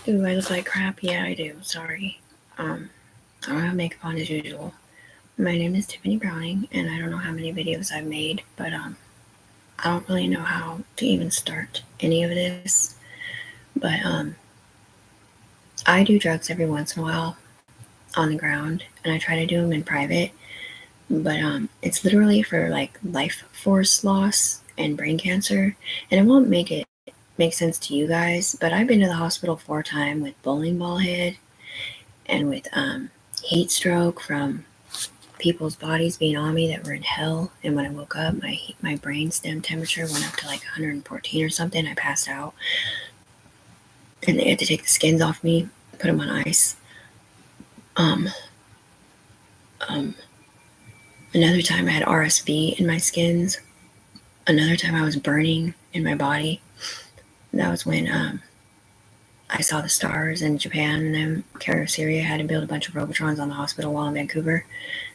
Do I look like crap? Yeah, I do. Sorry. I don't have makeup on as usual. My name is Tiffany Browning, and I don't know how many videos I've made, but I don't really know how to even start any of this. But I do drugs every once in a while on the ground, and I try to do them in private. But it's literally for like life force loss and brain cancer, and it won't make sense to you guys. But I've been to the hospital 4 times with bowling ball head and with heat stroke from people's bodies being on me that were in hell. And when I woke up, my brain stem temperature went up to like 114 or something. I passed out, and they had to take the skins off me, put them on ice. Um, um, Another time I had RSV in my skins. Another time I was burning in my body. That was when I saw the stars in Japan, and then Syria had to build a bunch of Robotrons on the hospital wall in Vancouver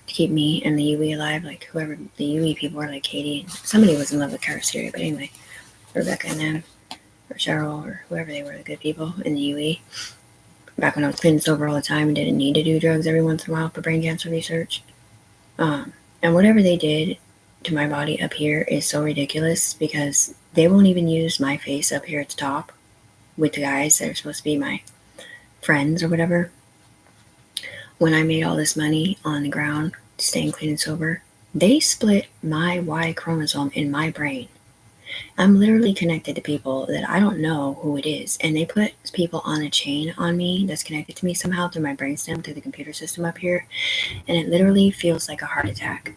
to keep me and the UE alive. Like whoever the UE people were, like Katie, and somebody was in love with Syria, but anyway, Rebecca and them, or Cheryl, or whoever they were, the good people in the UE. Back when I was clean sober all the time and didn't need to do drugs every once in a while for brain cancer research. And whatever they did to my body up here is so ridiculous because they won't even use my face up here at the top with the guys that are supposed to be my friends or whatever. When I made all this money on the ground, staying clean and sober, they split my Y chromosome in my brain. I'm literally connected to people that I don't know who it is, and they put people on a chain on me that's connected to me somehow through my brainstem, through the computer system up here, and it literally feels like a heart attack.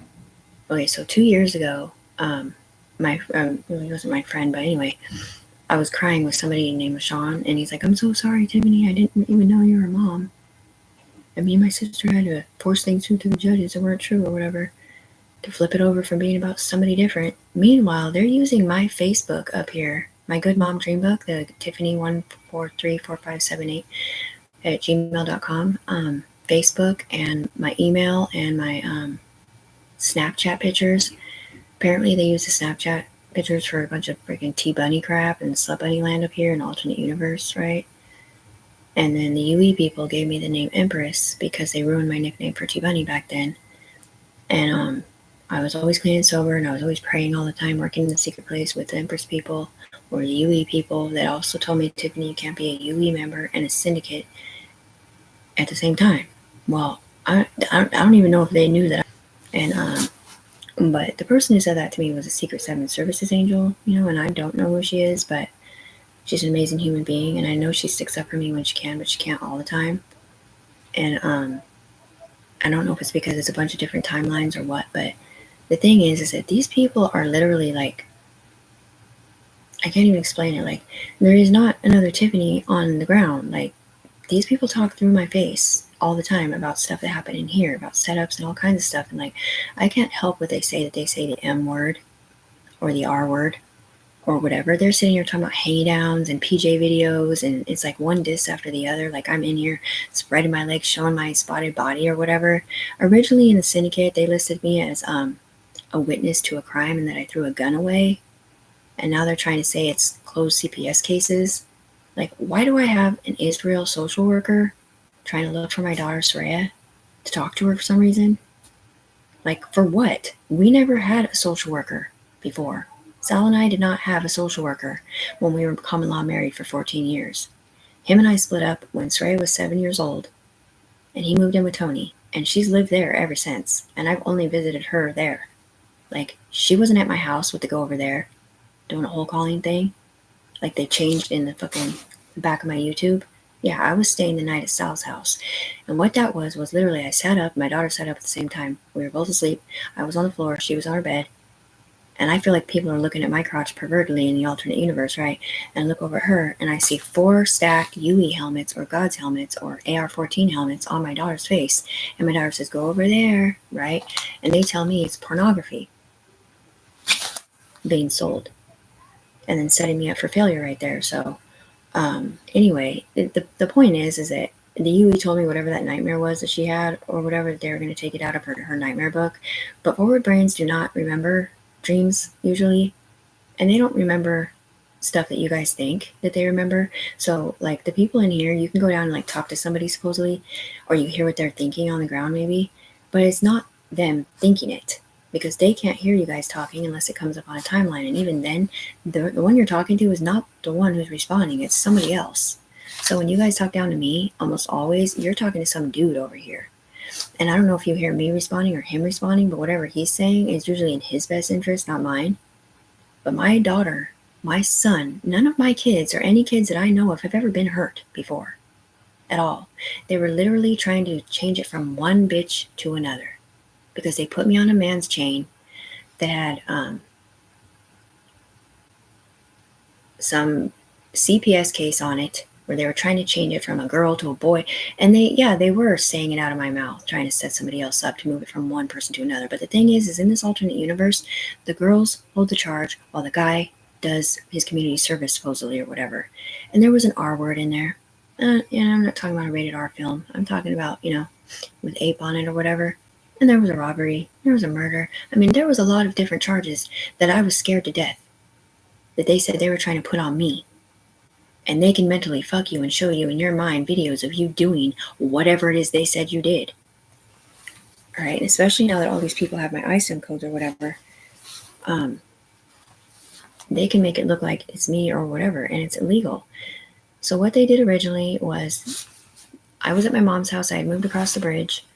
Okay, so 2 years ago, my well, he wasn't my friend, but anyway, I was crying with somebody named Sean, and he's like, "I'm so sorry, Tiffany. I didn't even know you were a mom. And me and my sister had to force things through to the judges that weren't true or whatever to flip it over from being about somebody different." Meanwhile, they're using my Facebook up here, my Good Mom Dream Book, the Tiffany143458 at gmail.com, Facebook, and my email and my Snapchat pictures. Apparently, they use the Snapchat pictures for a bunch of freaking T Bunny crap and Slut Bunny Land up here in alternate universe, right? And then the UE people gave me the name Empress because they ruined my nickname for T Bunny back then. And I was always clean and sober, and I was always praying all the time, working in the secret place with the Empress people or the UE people that also told me, Tiffany, you can't be a UE member and a syndicate at the same time. Well, I don't even know if they knew that. And but the person who said that to me was a Secret 7 services angel, and I don't know who she is, but she's an amazing human being, and I know she sticks up for me when she can, but she can't all the time. And I don't know if it's because it's a bunch of different timelines or what, but the thing is that these people are literally like, I can't even explain it. Like, there is not another Tiffany on the ground. Like, these people talk through my face all the time about stuff that happened in here, about setups and all kinds of stuff. And like, I can't help what they say, that they say the M word or the R word or whatever. They're sitting here talking about hang downs and PJ videos, and it's like one diss after the other. Like, I'm in here spreading my legs, showing my spotted body or whatever. Originally in the syndicate, they listed me as a witness to a crime and that I threw a gun away. And now they're trying to say it's closed CPS cases. Like, why do I have an Israel social worker trying to look for my daughter Soraya to talk to her for some reason? Like, for what? We never had a social worker before. Sal and I did not have a social worker when we were common law married for 14 years. Him and I split up when Soraya was 7 years old, and he moved in with Tony, and she's lived there ever since, and I've only visited her there. Like, she wasn't at my house with the go over there doing a whole calling thing. Like, they changed in the fucking back of my YouTube. Yeah, I was staying the night at Sal's house. And what that was literally I sat up, my daughter sat up at the same time. We were both asleep. I was on the floor, she was on her bed. And I feel like people are looking at my crotch pervertedly in the alternate universe, right? And I look over at her, and I see 4 stacked UE helmets or God's helmets or AR-14 helmets on my daughter's face. And my daughter says, go over there, right? And they tell me it's pornography being sold. And then setting me up for failure right there. So anyway, the point is that the UE told me whatever that nightmare was that she had or whatever, they were going to take it out of her nightmare book. But forward brains do not remember dreams usually, and they don't remember stuff that you guys think that they remember. So like the people in here, you can go down and like talk to somebody supposedly, or you hear what they're thinking on the ground maybe, but it's not them thinking it, because they can't hear you guys talking unless it comes up on a timeline. And even then, the one you're talking to is not the one who's responding, it's somebody else. So when you guys talk down to me, almost always you're talking to some dude over here. And I don't know if you hear me responding or him responding, but whatever he's saying is usually in his best interest, not mine. But my daughter, my son, none of my kids or any kids that I know of have ever been hurt before at all. They were literally trying to change it from one bitch to another, because they put me on a man's chain that had some CPS case on it, where they were trying to change it from a girl to a boy. And they were saying it out of my mouth, trying to set somebody else up to move it from one person to another. But the thing is in this alternate universe, the girls hold the charge while the guy does his community service supposedly or whatever. And there was an R word in there. I'm not talking about a rated R film. I'm talking about, with ape on it or whatever. And there was a robbery. There was a murder. I mean, there was a lot of different charges that I was scared to death that they said they were trying to put on me. And they can mentally fuck you and show you in your mind videos of you doing whatever it is they said you did. All right, especially now that all these people have my ISIM codes or whatever, they can make it look like it's me or whatever, and it's illegal. So what they did originally was, I was at my mom's house. I had moved across the bridge.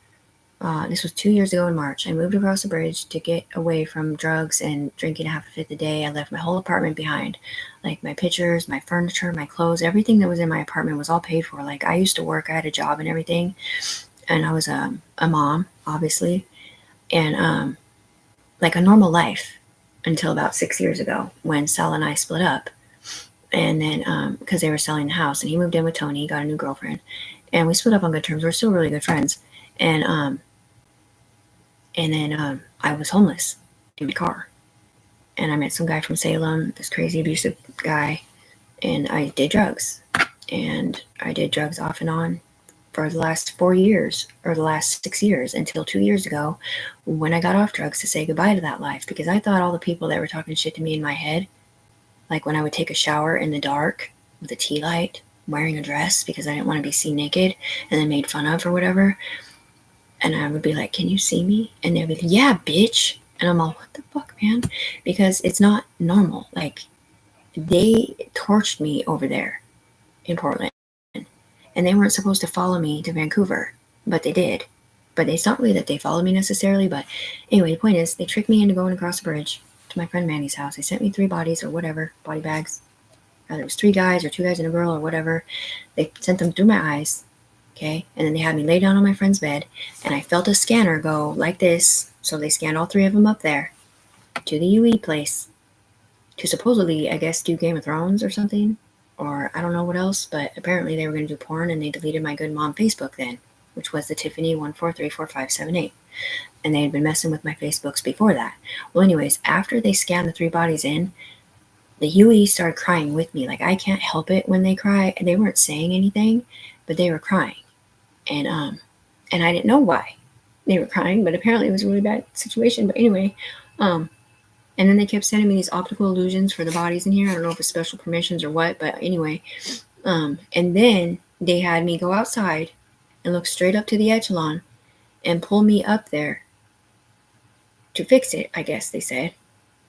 This was 2 years ago in March. I moved across the bridge to get away from drugs and drinking half a fifth a day. I left my whole apartment behind. Like my pictures, my furniture, my clothes, everything that was in my apartment was all paid for. Like I used to work, I had a job and everything. And I was a mom, obviously. And like a normal life until about 6 years ago when Sal and I split up. And then because they were selling the house, and he moved in with Tony, he got a new girlfriend. And we split up on good terms. We're still really good friends. And then I was homeless in my car. And I met some guy from Salem, this crazy abusive guy. And I did drugs. And I did drugs off and on for the last 4 years, or the last 6 years, until 2 years ago when I got off drugs to say goodbye to that life. Because I thought all the people that were talking shit to me in my head, like when I would take a shower in the dark with a tea light, wearing a dress because I didn't want to be seen naked and then made fun of or whatever. And I would be like, can you see me? And they'd be like, yeah, bitch. And I'm all, what the fuck, man? Because it's not normal. Like, they torched me over there in Portland. And they weren't supposed to follow me to Vancouver. But they did. But it's not really that they followed me necessarily. But anyway, the point is, they tricked me into going across the bridge to my friend Mandy's house. They sent me 3 bodies or whatever, body bags. Either it was 3 guys or 2 guys and a girl or whatever. They sent them through my eyes. Okay, and then they had me lay down on my friend's bed, and I felt a scanner go like this. So they scanned all 3 of them up there to the UE place to supposedly, I guess, do Game of Thrones or something, or I don't know what else, but apparently they were going to do porn, and they deleted my good mom Facebook then, which was the Tiffany 1434578, and they had been messing with my Facebooks before that. Well, anyways, after they scanned the 3 bodies in, the UE started crying with me. Like, I can't help it when they cry. They weren't saying anything, but they were crying. And I didn't know why they were crying, but apparently it was a really bad situation. But anyway, and then they kept sending me these optical illusions for the bodies in here. I don't know if it's special permissions or what, but anyway. And then they had me go outside and look straight up to the echelon and pull me up there to fix it, I guess they said,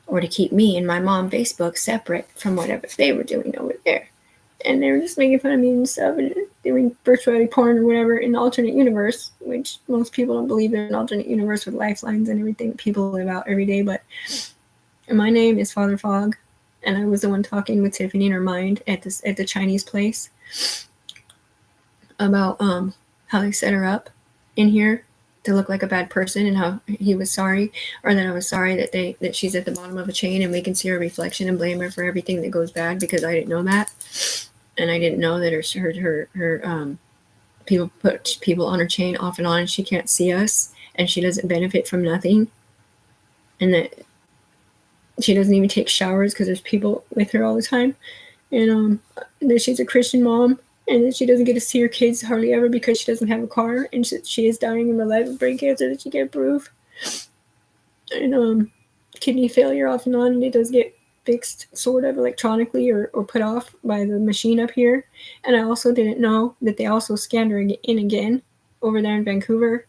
or to keep me and my mom Facebook separate from whatever they were doing over there. And they were just making fun of me and stuff, and doing virtual porn or whatever in the alternate universe, which most people don't believe in an alternate universe with lifelines and everything that people live out every day. But my name is Father Fog, and I was the one talking with Tiffany in her mind at the Chinese place about how they set her up in here to look like a bad person, and how he was sorry, or that I was sorry that she's at the bottom of a chain and we can see her reflection and blame her for everything that goes bad, because I didn't know that. And I didn't know that her people put people on her chain off and on, and she can't see us, and she doesn't benefit from nothing, and that she doesn't even take showers because there's people with her all the time, and that she's a Christian mom, and that she doesn't get to see her kids hardly ever because she doesn't have a car, and she is dying in real life of brain cancer that she can't prove, and kidney failure off and on, and it does get fixed sort of electronically or put off by the machine up here. And I also didn't know that they also scanned her in again over there in Vancouver,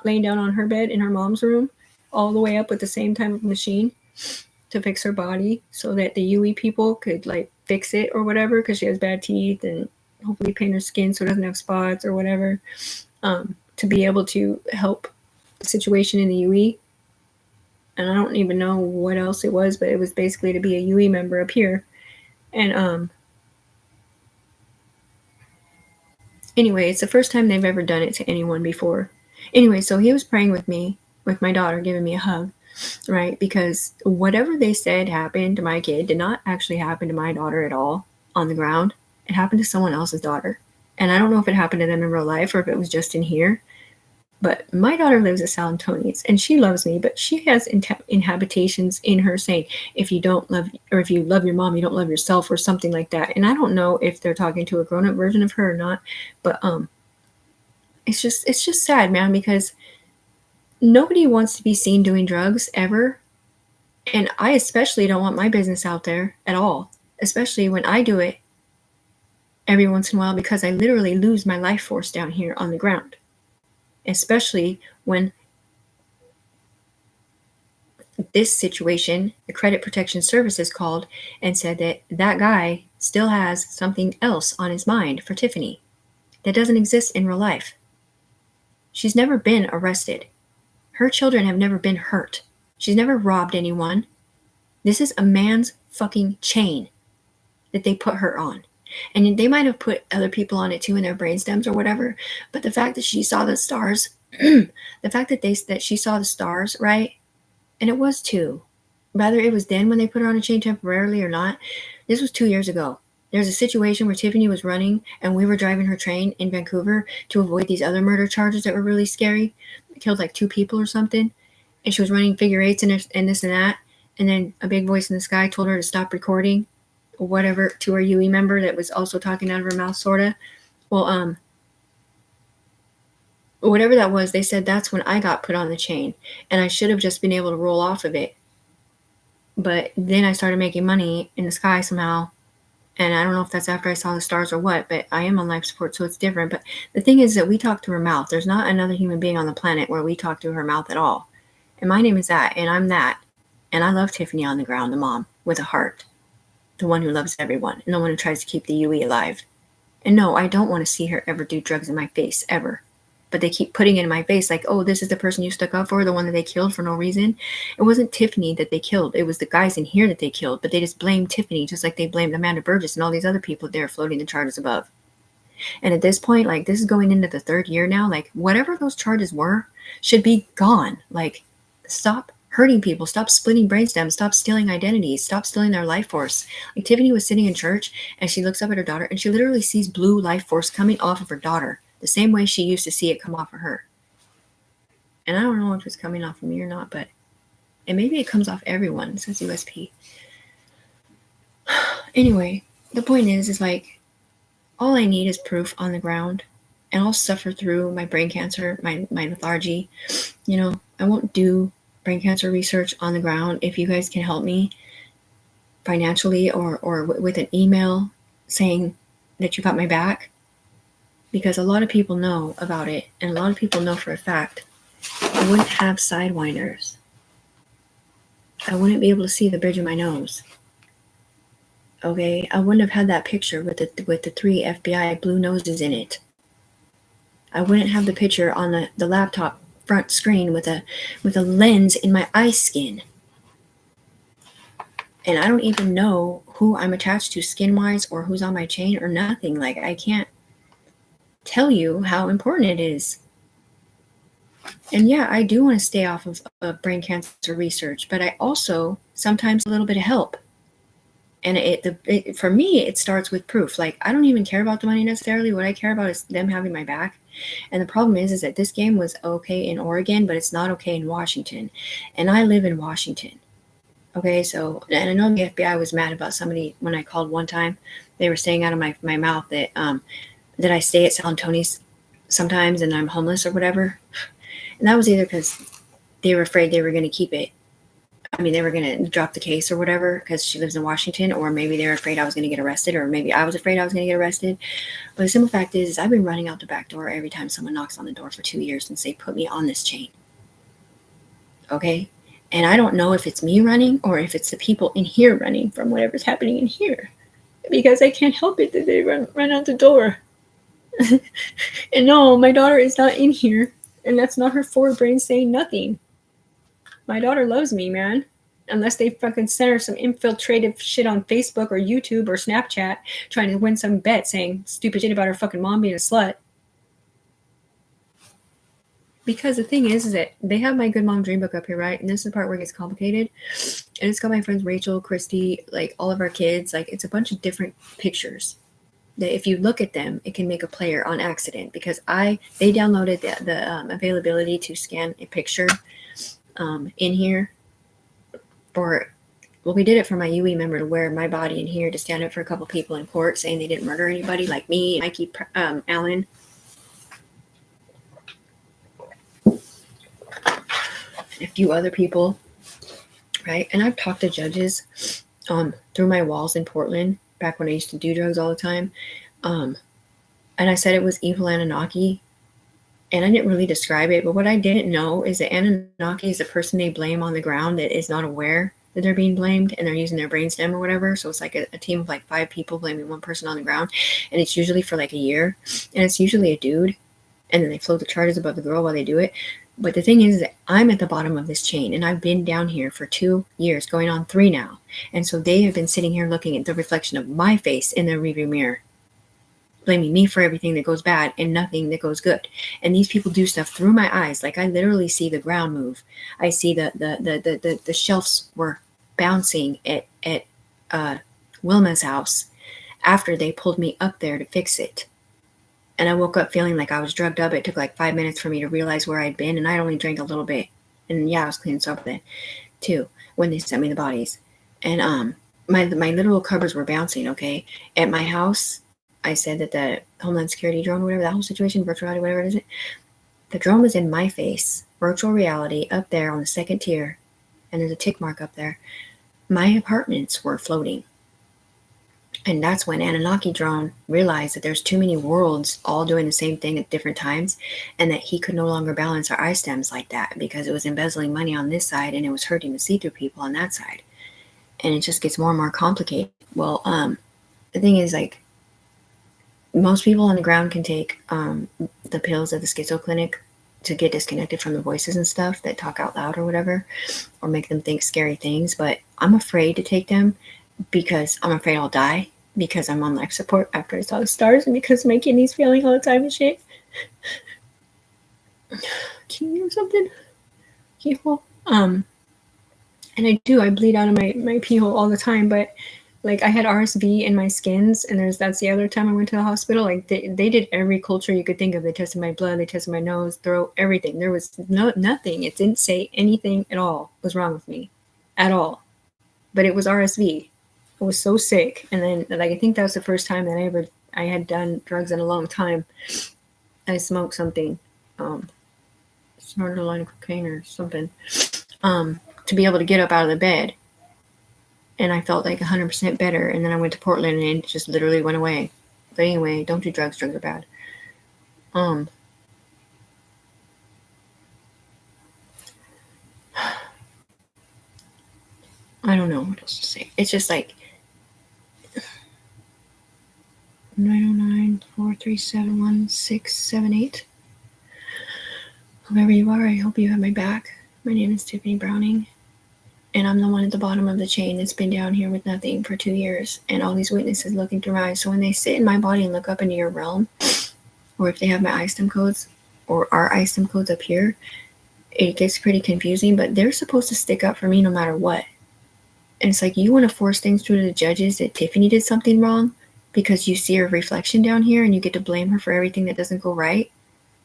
laying down on her bed in her mom's room, all the way up with the same type of machine to fix her body so that the UE people could like fix it or whatever, because she has bad teeth, and hopefully paint her skin so it doesn't have spots or whatever, to be able to help the situation in the UE. And I don't even know what else it was, but it was basically to be a UE member up here. And anyway, it's the first time they've ever done it to anyone before. Anyway, so he was praying with me, with my daughter, giving me a hug, right? Because whatever they said happened to my kid did not actually happen to my daughter at all on the ground. It happened to someone else's daughter. And I don't know if it happened to them in real life or if it was just in here. But my daughter lives at San Antonio's, and she loves me, but she has inhabitations in her saying, if you don't love, or if you love your mom, you don't love yourself, or something like that. And I don't know if they're talking to a grown-up version of her or not, but it's just sad, man, because nobody wants to be seen doing drugs ever. And I especially don't want my business out there at all, especially when I do it every once in a while, because I literally lose my life force down here on the ground. Especially when this situation, the Credit Protection Services called and said that that guy still has something else on his mind for Tiffany that doesn't exist in real life. She's never been arrested. Her children have never been hurt. She's never robbed anyone. This is a man's fucking chain that they put her on. And they might have put other people on it too in their brainstems or whatever. But the fact that she saw the stars, the fact that she saw the stars, right? And it was 2. Whether it was then when they put her on a chain temporarily or not, this was 2 years ago. There's a situation where Tiffany was running and we were driving her train in Vancouver to avoid these other murder charges that were really scary. It killed like 2 people or something. And she was running figure eights and this and that. And then a big voice in the sky told her to stop recording. Or whatever, to our UE member that was also talking out of her mouth, sorta. Well, whatever that was, they said that's when I got put on the chain, and I should have just been able to roll off of it. But then I started making money in the sky somehow, and I don't know if that's after I saw the stars or what, but I am on life support, so it's different. But the thing is that we talk to her mouth. There's not another human being on the planet where we talk to her mouth at all. And my name is that, and I'm that. And I love Tiffany on the ground, the mom, with a heart. The one who loves everyone, and the one who tries to keep the UE alive. And no, I don't want to see her ever do drugs in my face, ever. But they keep putting it in my face like, oh, this is the person you stuck up for, the one that they killed for no reason. It wasn't Tiffany that they killed. It was the guys in here that they killed. But they just blamed Tiffany, just like they blamed Amanda Burgess and all these other people there floating the charges above. And at this point, like, this is going into the 3rd year now. Like, whatever those charges were should be gone. Like, stop hurting people, stop splitting brainstems, stop stealing identities, stop stealing their life force. Like, Tiffany was sitting in church and she looks up at her daughter and she literally sees blue life force coming off of her daughter the same way she used to see it come off of her. And I don't know if it's coming off of me or not, but and maybe it comes off everyone. It says USP. Anyway, the point is like, all I need is proof on the ground, and I'll suffer through my brain cancer, my lethargy. You know, I won't do brain cancer research on the ground if you guys can help me financially or with an email saying that you got my back, because a lot of people know about it, and a lot of people know for a fact I wouldn't have sidewinders. I wouldn't be able to see the bridge of my nose. Okay, I wouldn't have had that picture with the 3 FBI blue noses in it. I wouldn't have the picture on the laptop front screen with a lens in my eye skin. And I don't even know who I'm attached to skin-wise or who's on my chain or nothing. Like, I can't tell you how important it is. And yeah, I do want to stay off of brain cancer research, but I also sometimes a little bit of help. And for me, it starts with proof. Like, I don't even care about the money necessarily. What I care about is them having my back. And the problem is that this game was okay in Oregon, but it's not okay in Washington. And I live in Washington. Okay, so, and I know the FBI was mad about somebody when I called one time. They were saying out of my mouth that that I stay at San Antonio's sometimes and I'm homeless or whatever. And that was either because they were afraid they were going to keep it I mean, they were going to drop the case or whatever because she lives in Washington, or maybe they were afraid I was going to get arrested, or maybe I was afraid I was going to get arrested. But the simple fact is I've been running out the back door every time someone knocks on the door for 2 years and say, put me on this chain. Okay? And I don't know if it's me running or if it's the people in here running from whatever's happening in here. Because I can't help it that they run out the door. And no, my daughter is not in here. And that's not her forward brain saying nothing. My daughter loves me, man. Unless they fucking send her some infiltrative shit on Facebook or YouTube or Snapchat trying to win some bet saying stupid shit about her fucking mom being a slut. Because the thing is that they have my Good Mom Dream book up here, right? And this is the part where it gets complicated. And it's got my friends Rachel, Christy, like all of our kids. Like it's a bunch of different pictures that if you look at them, it can make a player on accident. Because they downloaded the availability to scan a picture in here for, well, we did it for my UE member to wear my body in here to stand up for a couple people in court saying they didn't murder anybody, like me, Mikey Allen. A few other people, right? And I've talked to judges through my walls in Portland back when I used to do drugs all the time. And I said it was evil Anunnaki. And I didn't really describe it, but what I didn't know is that Anunnaki is a person they blame on the ground that is not aware that they're being blamed and they're using their brainstem or whatever. So it's like a team of like 5 people blaming one person on the ground. And it's usually for like a year. And it's usually a dude. And then they float the charges above the girl while they do it. But the thing is that I'm at the bottom of this chain and I've been down here for 2 years, going on 3 now. And so they have been sitting here looking at the reflection of my face in the rearview mirror, blaming me for everything that goes bad and nothing that goes good. And these people do stuff through my eyes. Like I literally see the ground move. I see the shelves were bouncing at Wilma's house after they pulled me up there to fix it. And I woke up feeling like I was drugged up. It took like 5 minutes for me to realize where I'd been. And I only drank a little bit. And yeah, I was clean sober then too, when they sent me the bodies. And my literal covers were bouncing, okay? At my house, I said that the Homeland Security drone, whatever, that whole situation, virtual reality, whatever it is, the drone was in my face, virtual reality, up there on the 2nd tier. And there's a tick mark up there. My apartments were floating. And that's when Anunnaki drone realized that there's too many worlds all doing the same thing at different times, and that he could no longer balance our eye stems like that because it was embezzling money on this side and it was hurting the see-through people on that side. And it just gets more and more complicated. Well, the thing is, like, most people on the ground can take the pills at the schizo clinic to get disconnected from the voices and stuff that talk out loud or whatever, or make them think scary things. But I'm afraid to take them because I'm afraid I'll die, because I'm on life support after I saw the stars, and because my kidney's failing all the time and shit. Can you hear something? Keyhole. And I bleed out of my pee hole all the time, but like I had RSV in my skins, and that's the other time I went to the hospital. Like they did every culture you could think of. They tested my blood, they tested my nose, throat, everything. There was nothing. It didn't say anything at all was wrong with me at all. But it was RSV. I was so sick. And then, like, I think that was the first time that I had done drugs in a long time. I smoked something, snorted a line of cocaine or something, to be able to get up out of the bed. And I felt like 100% better. And then I went to Portland and it just literally went away. But anyway, don't do drugs. Drugs are bad. I don't know what else to say. It's just like 909-437-1678. Whoever you are, I hope you have my back. My name is Tiffany Browning, and I'm the one at the bottom of the chain that's been down here with nothing for 2 years, and all these witnesses looking to rise. So when they sit in my body and look up into your realm, or if they have my iStem codes, or our iStem codes up here, it gets pretty confusing, but they're supposed to stick up for me no matter what. And it's like, you want to force things through to the judges that Tiffany did something wrong because you see her reflection down here and you get to blame her for everything that doesn't go right?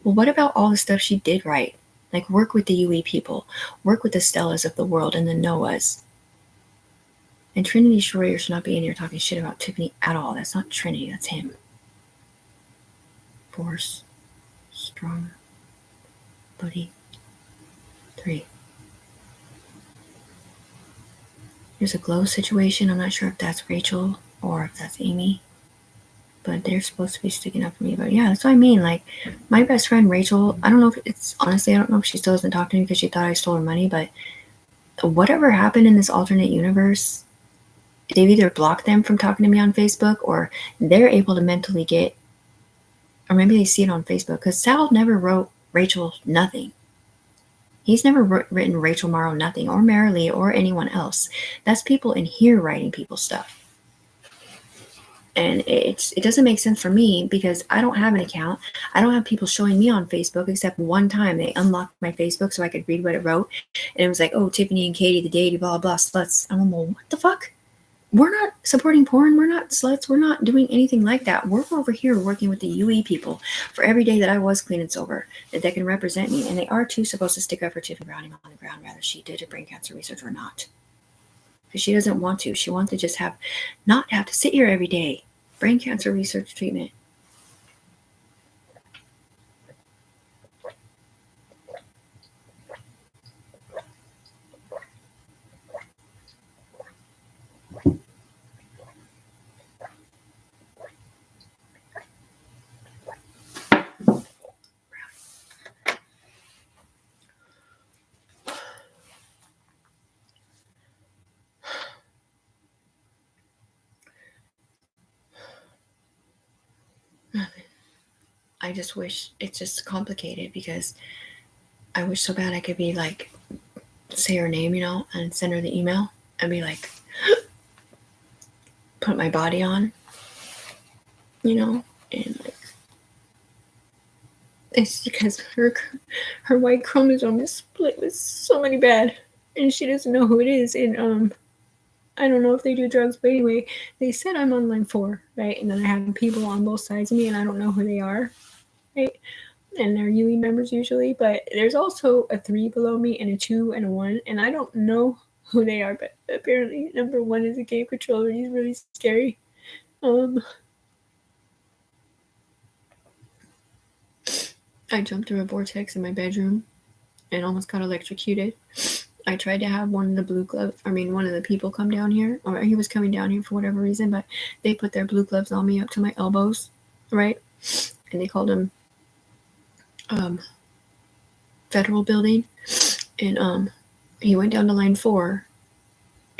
Well, what about all the stuff she did right? Like, work with the UE people, work with the Stellas of the world and the Noahs. And Trinity Schroyer should not be in here talking shit about Tiffany at all. That's not Trinity, that's him. Force, strong, buddy, 3. There's a glow situation. I'm not sure if that's Rachel or if that's Amy. But they're supposed to be sticking up for me. But yeah, that's what I mean. Like, my best friend Rachel, I don't know if it's, honestly, I don't know if she still doesn't talk to me because she thought I stole her money. But whatever happened in this alternate universe, they've either blocked them from talking to me on Facebook, or they're able to mentally get, or maybe they see it on Facebook. Because Sal never wrote Rachel nothing. He's never written Rachel Morrow nothing, or Marilee, or anyone else. That's people in here writing people stuff. And it doesn't make sense for me because I don't have an account. I don't have people showing me on Facebook, except one time they unlocked my Facebook so I could read what it wrote. And it was like, oh, Tiffany and Katie, the deity, blah, blah, sluts. I'm like, what the fuck? We're not supporting porn. We're not sluts. We're not doing anything like that. We're over here working with the UE people for every day that I was clean and sober, that they can represent me. And they are too supposed to stick up for Tiffany Browning on the ground, whether she did her brain cancer research or not. Because she doesn't want to. She wants to just not have to sit here every day. Brain cancer research treatment. I just wish it's just complicated because I wish so bad I could be like, say her name, and send her the email and be like, put my body on, and like, it's because her white chromosome is split with so many bad, and she doesn't know who it is, and I don't know if they do drugs, but anyway, they said I'm on line 4, right, and then I have people on both sides of me, and I don't know who they are, right, and they're UE members usually, but there's also a 3 below me, and a 2 and a 1, and I don't know who they are, but apparently number 1 is a game controller, and he's really scary. I jumped through a vortex in my bedroom and almost got electrocuted. I tried to have one of the people come down here, or he was coming down here for whatever reason, but they put their blue gloves on me up to my elbows, right? And they called him Federal Building, and he went down to line 4,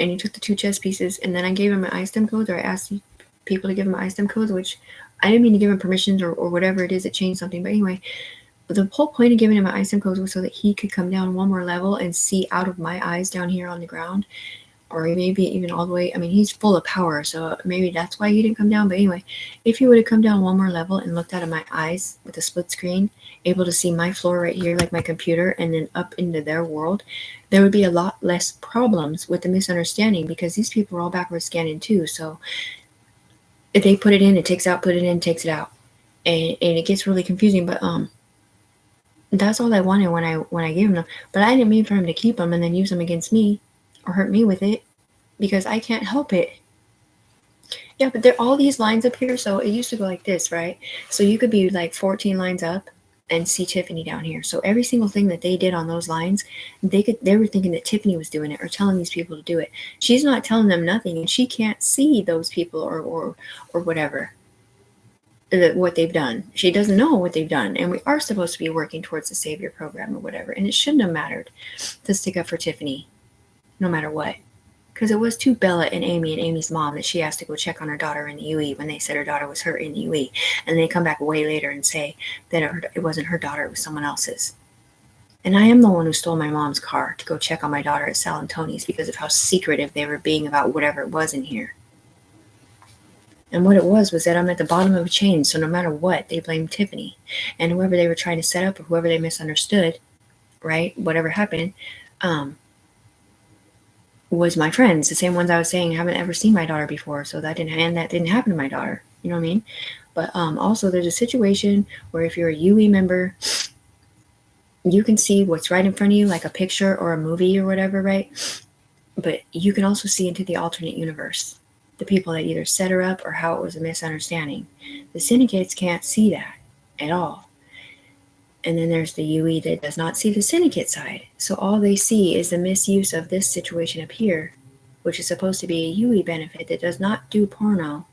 and he took the 2 chess pieces, and then I gave him my ISTEM codes, or I asked people to give him my ISTEM codes, which I didn't mean to give him permissions or whatever it is, it changed something, but anyway, the whole point of giving him my ISTEM codes was so that he could come down one more level and see out of my eyes down here on the ground, or maybe even all the way. I mean, he's full of power, so maybe that's why he didn't come down. But anyway, if he would have come down one more level and looked out of my eyes with a split screen, able to see my floor right here, like my computer, and then up into their world, there would be a lot less problems with the misunderstanding, because these people are all backward scanning too. So if they put it in, it takes out, put it in, takes it out, and it gets really confusing. But that's all I wanted when I gave him them. But I didn't mean for him to keep them and then use them against me or hurt me with it, because I can't help it. Yeah, but there are all these lines up here. So it used to go like this, right? So you could be like 14 lines up and see Tiffany down here. So every single thing that they did on those lines, they were thinking that Tiffany was doing it or telling these people to do it. She's not telling them nothing, and she can't see those people or whatever. What they've done. She doesn't know what they've done, and we are supposed to be working towards the Savior program or whatever, and it shouldn't have mattered to stick up for Tiffany no matter what, because it was to Bella and Amy's mom that she asked to go check on her daughter in the UE when they said her daughter was hurt in the UE, and they come back way later and say that it wasn't her daughter, it was someone else's. And I am the one who stole my mom's car to go check on my daughter at Sal and Tony's because of how secretive they were being about whatever it was in here. And what it was that I'm at the bottom of a chain, so no matter what, they blamed Tiffany. And whoever they were trying to set up, or whoever they misunderstood, right, whatever happened, was my friends, the same ones I was saying haven't ever seen my daughter before, so that didn't happen to my daughter, you know what I mean? But also there's a situation where if you're a UE member, you can see what's right in front of you, like a picture or a movie or whatever, right? But you can also see into the alternate universe. The people that either set her up or how it was a misunderstanding. The syndicates can't see that at all. And then there's the UE that does not see the syndicate side. So all they see is the misuse of this situation up here which is supposed to be a UE benefit that does not do porno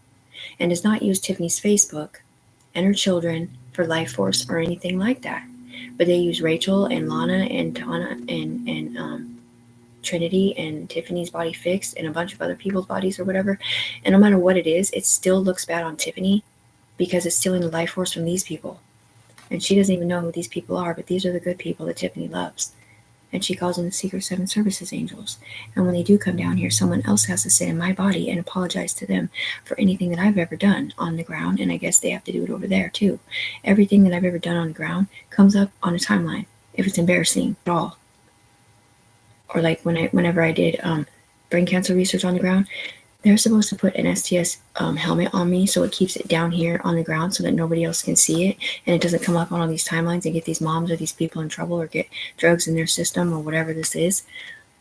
and does not use Tiffany's Facebook and her children for life force or anything like that. But they use Rachel and Lana and Tana and Trinity and Tiffany's body fixed and a bunch of other people's bodies or whatever. And no matter what it is, it still looks bad on Tiffany because it's stealing the life force from these people. And she doesn't even know who these people are, but these are the good people that Tiffany loves. And she calls them the Secret Seven Services angels. And when they do come down here, someone else has to sit in my body and apologize to them for anything that I've ever done on the ground. And I guess they have to do it over there too. Everything that I've ever done on the ground comes up on a timeline if it's embarrassing at all. Or like whenever I did brain cancer research on the ground, they're supposed to put an STS helmet on me so it keeps it down here on the ground so that nobody else can see it and it doesn't come up on all these timelines and get these moms or these people in trouble or get drugs in their system or whatever this is.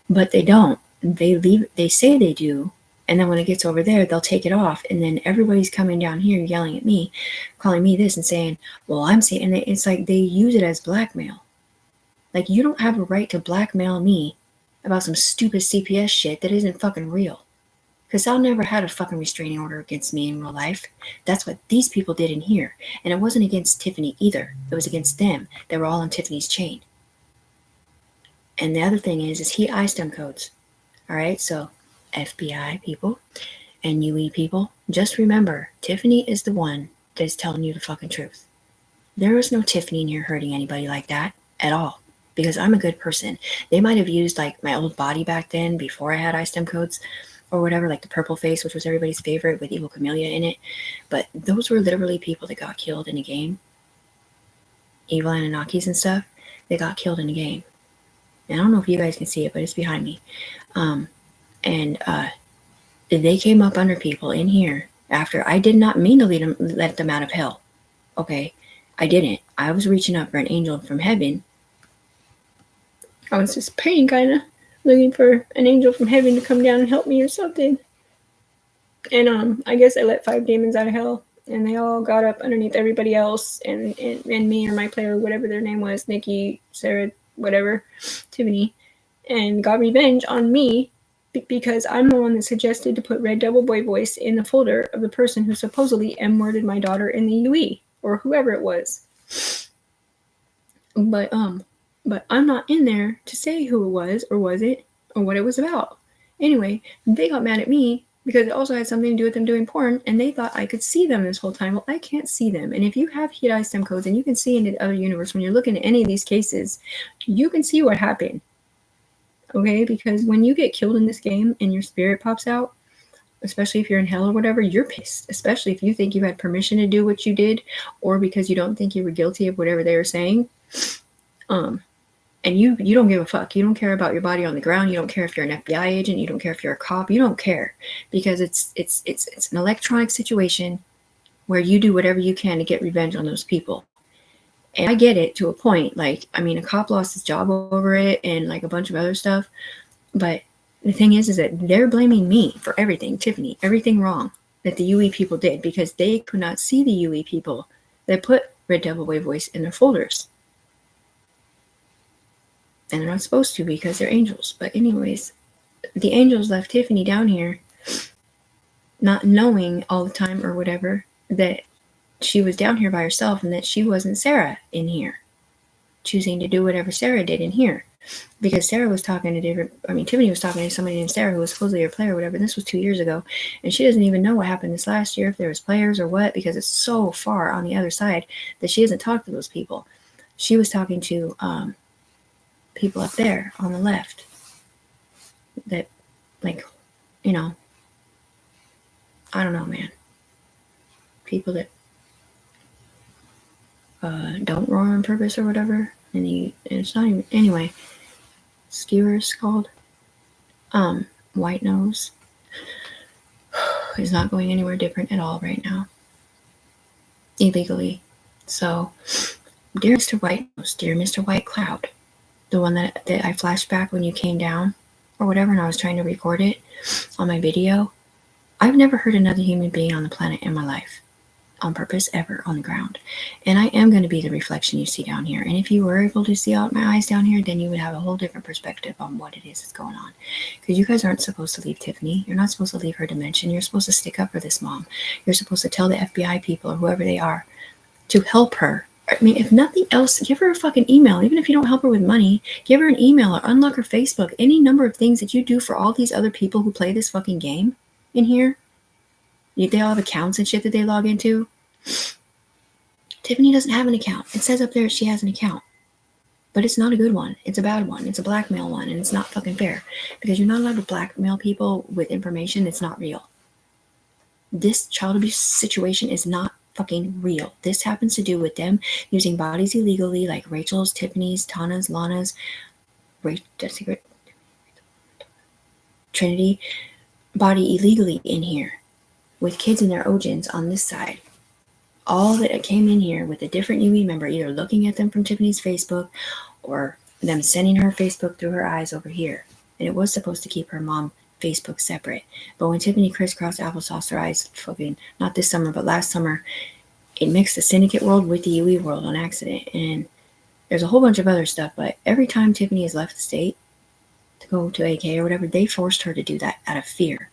But they don't. They say they do, and then when it gets over there, they'll take it off, and then everybody's coming down here yelling at me, calling me this and saying, well, I'm saying, and it's like they use it as blackmail. Like, you don't have a right to blackmail me about some stupid CPS shit that isn't fucking real. Because I'll never had a fucking restraining order against me in real life. That's what these people did in here. And it wasn't against Tiffany either. It was against them. They were all on Tiffany's chain. And the other thing is he ISTEM codes. All right, so FBI people and UE people, just remember, Tiffany is the one that's telling you the fucking truth. There was no Tiffany in here hurting anybody like that at all. Because I'm a good person. They might have used like my old body back then before I had ISTEM codes or whatever, like the purple face, which was everybody's favorite with Evil Camellia in it. But those were literally people that got killed in a game. Evil Anunnakis and stuff, they got killed in a game. And I don't know if you guys can see it, but it's behind me. They came up under people in here after I did not mean to let them out of hell. Okay, I didn't. I was reaching up for an angel from heaven. I was just praying, kind of looking for an angel from heaven to come down and help me or something. And I guess I let 5 demons out of hell, and they all got up underneath everybody else, and me or my player, whatever their name was, Nikki, Sarah, whatever, Tiffany, and got revenge on me because I'm the one that suggested to put Red Devil Boy voice in the folder of the person who supposedly M-worded my daughter in the UE, or whoever it was. But I'm not in there to say who it was, or was it, or what it was about. Anyway, they got mad at me because it also had something to do with them doing porn, and they thought I could see them this whole time. Well, I can't see them. And if you have heat ISTEM codes and you can see into the other universe, when you're looking at any of these cases, you can see what happened. Okay? Because when you get killed in this game and your spirit pops out, especially if you're in hell or whatever, you're pissed. Especially if you think you had permission to do what you did, or because you don't think you were guilty of whatever they were saying. And you don't give a fuck. You don't care about your body on the ground. You don't care if you're an FBI agent. You don't care if you're a cop. You don't care, because it's an electronic situation where you do whatever you can to get revenge on those people. And I get it to a point. Like, I mean, a cop lost his job over it and like a bunch of other stuff. But the thing is that they're blaming me for everything, Tiffany, everything wrong that the UE people did, because they could not see the UE people that put Red Devil Way voice in their folders. And they're not supposed to because they're angels. But anyways, the angels left Tiffany down here not knowing all the time or whatever that she was down here by herself and that she wasn't Sarah in here, choosing to do whatever Sarah did in here. Because Sarah was talking to Tiffany was talking to somebody named Sarah who was supposedly her player or whatever. And this was 2 years ago. And she doesn't even know what happened this last year, if there was players or what, because it's so far on the other side that she hasn't talked to those people. She was talking to people up there on the left that, like, you know, I don't know, man. People that don't roar on purpose or whatever. And it's not even, anyway, skewers called. White nose is not going anywhere different at all right now. Illegally. So, dear Mr. White Nose, dear Mr. White Cloud, the one that I flashed back when you came down or whatever, and I was trying to record it on my video. I've never hurt another human being on the planet in my life. on purpose ever on the ground. And I am going to be the reflection you see down here. And if you were able to see out my eyes down here, then you would have a whole different perspective on what it is that's going on. Because you guys aren't supposed to leave Tiffany. You're not supposed to leave her dimension. You're supposed to stick up for this mom. You're supposed to tell the FBI people or whoever they are to help her. I mean, if nothing else, give her a fucking email. Even if you don't help her with money, give her an email or unlock her Facebook. Any number of things that you do for all these other people who play this fucking game in here. They all have accounts and shit that they log into. Tiffany doesn't have an account. It says up there she has an account. But it's not a good one. It's a bad one. It's a blackmail one. And it's not fucking fair. Because you're not allowed to blackmail people with information that's not real. This child abuse situation is not fucking real. This happens to do with them using bodies illegally, like Rachel's, Tiffany's, Tana's, Lana's, Trinity, body illegally in here with kids in their OGINs on this side. All that came in here with a different UE member, either looking at them from Tiffany's Facebook or them sending her Facebook through her eyes over here. And it was supposed to keep her mom Facebook separate. But when Tiffany crisscrossed applesauce her eyes, fucking, not this summer, but last summer, it mixed the syndicate world with the UE world on accident. And there's a whole bunch of other stuff, but every time Tiffany has left the state to go to AK or whatever, they forced her to do that out of fear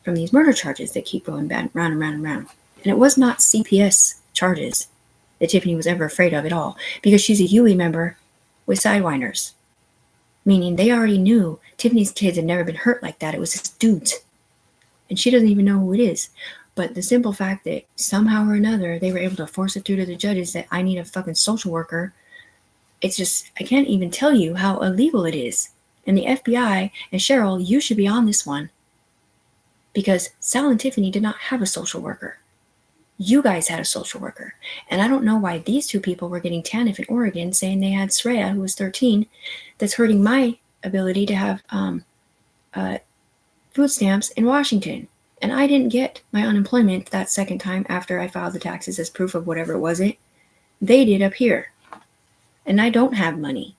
from these murder charges that keep going round and round and round. And it was not CPS charges that Tiffany was ever afraid of at all, because she's a UE member with sidewinders. Meaning they already knew Tiffany's kids had never been hurt like that. It was just dudes. And she doesn't even know who it is. But the simple fact that somehow or another they were able to force it through to the judges that I need a fucking social worker, it's just, I can't even tell you how illegal it is. And the FBI and Cheryl, you should be on this one. Because Sal and Tiffany did not have a social worker. You guys had a social worker. And I don't know why these two people were getting TANF in Oregon saying they had Sreya, who was 13, that's hurting my ability to have food stamps in Washington. And I didn't get my unemployment that second time after I filed the taxes as proof of whatever it was it. They did up here. And I don't have money.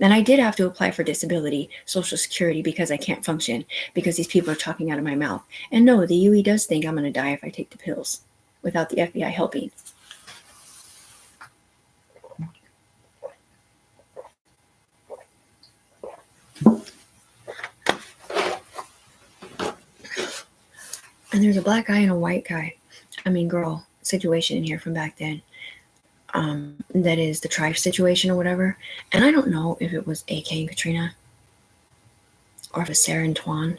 And I did have to apply for disability, Social Security, because I can't function, because these people are talking out of my mouth. And no, the UE does think I'm going to die if I take the pills without the FBI helping. And there's a black guy and a white guy, girl situation in here from back then. That is the Trife situation or whatever. And I don't know if it was AK and Katrina or if it's Sarah and Twan.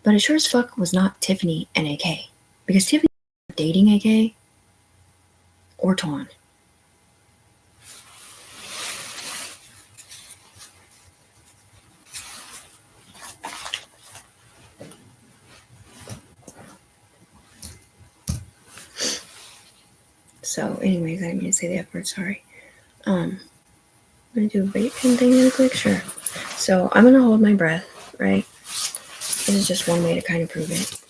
But it sure as fuck was not Tiffany and AK. Because Tiffany was dating AK or Twan. So, anyways, I didn't mean to say the F word, sorry. I'm going to do a vape pen thing really quick, sure. So, I'm going to hold my breath, right? This is just one way to kind of prove it.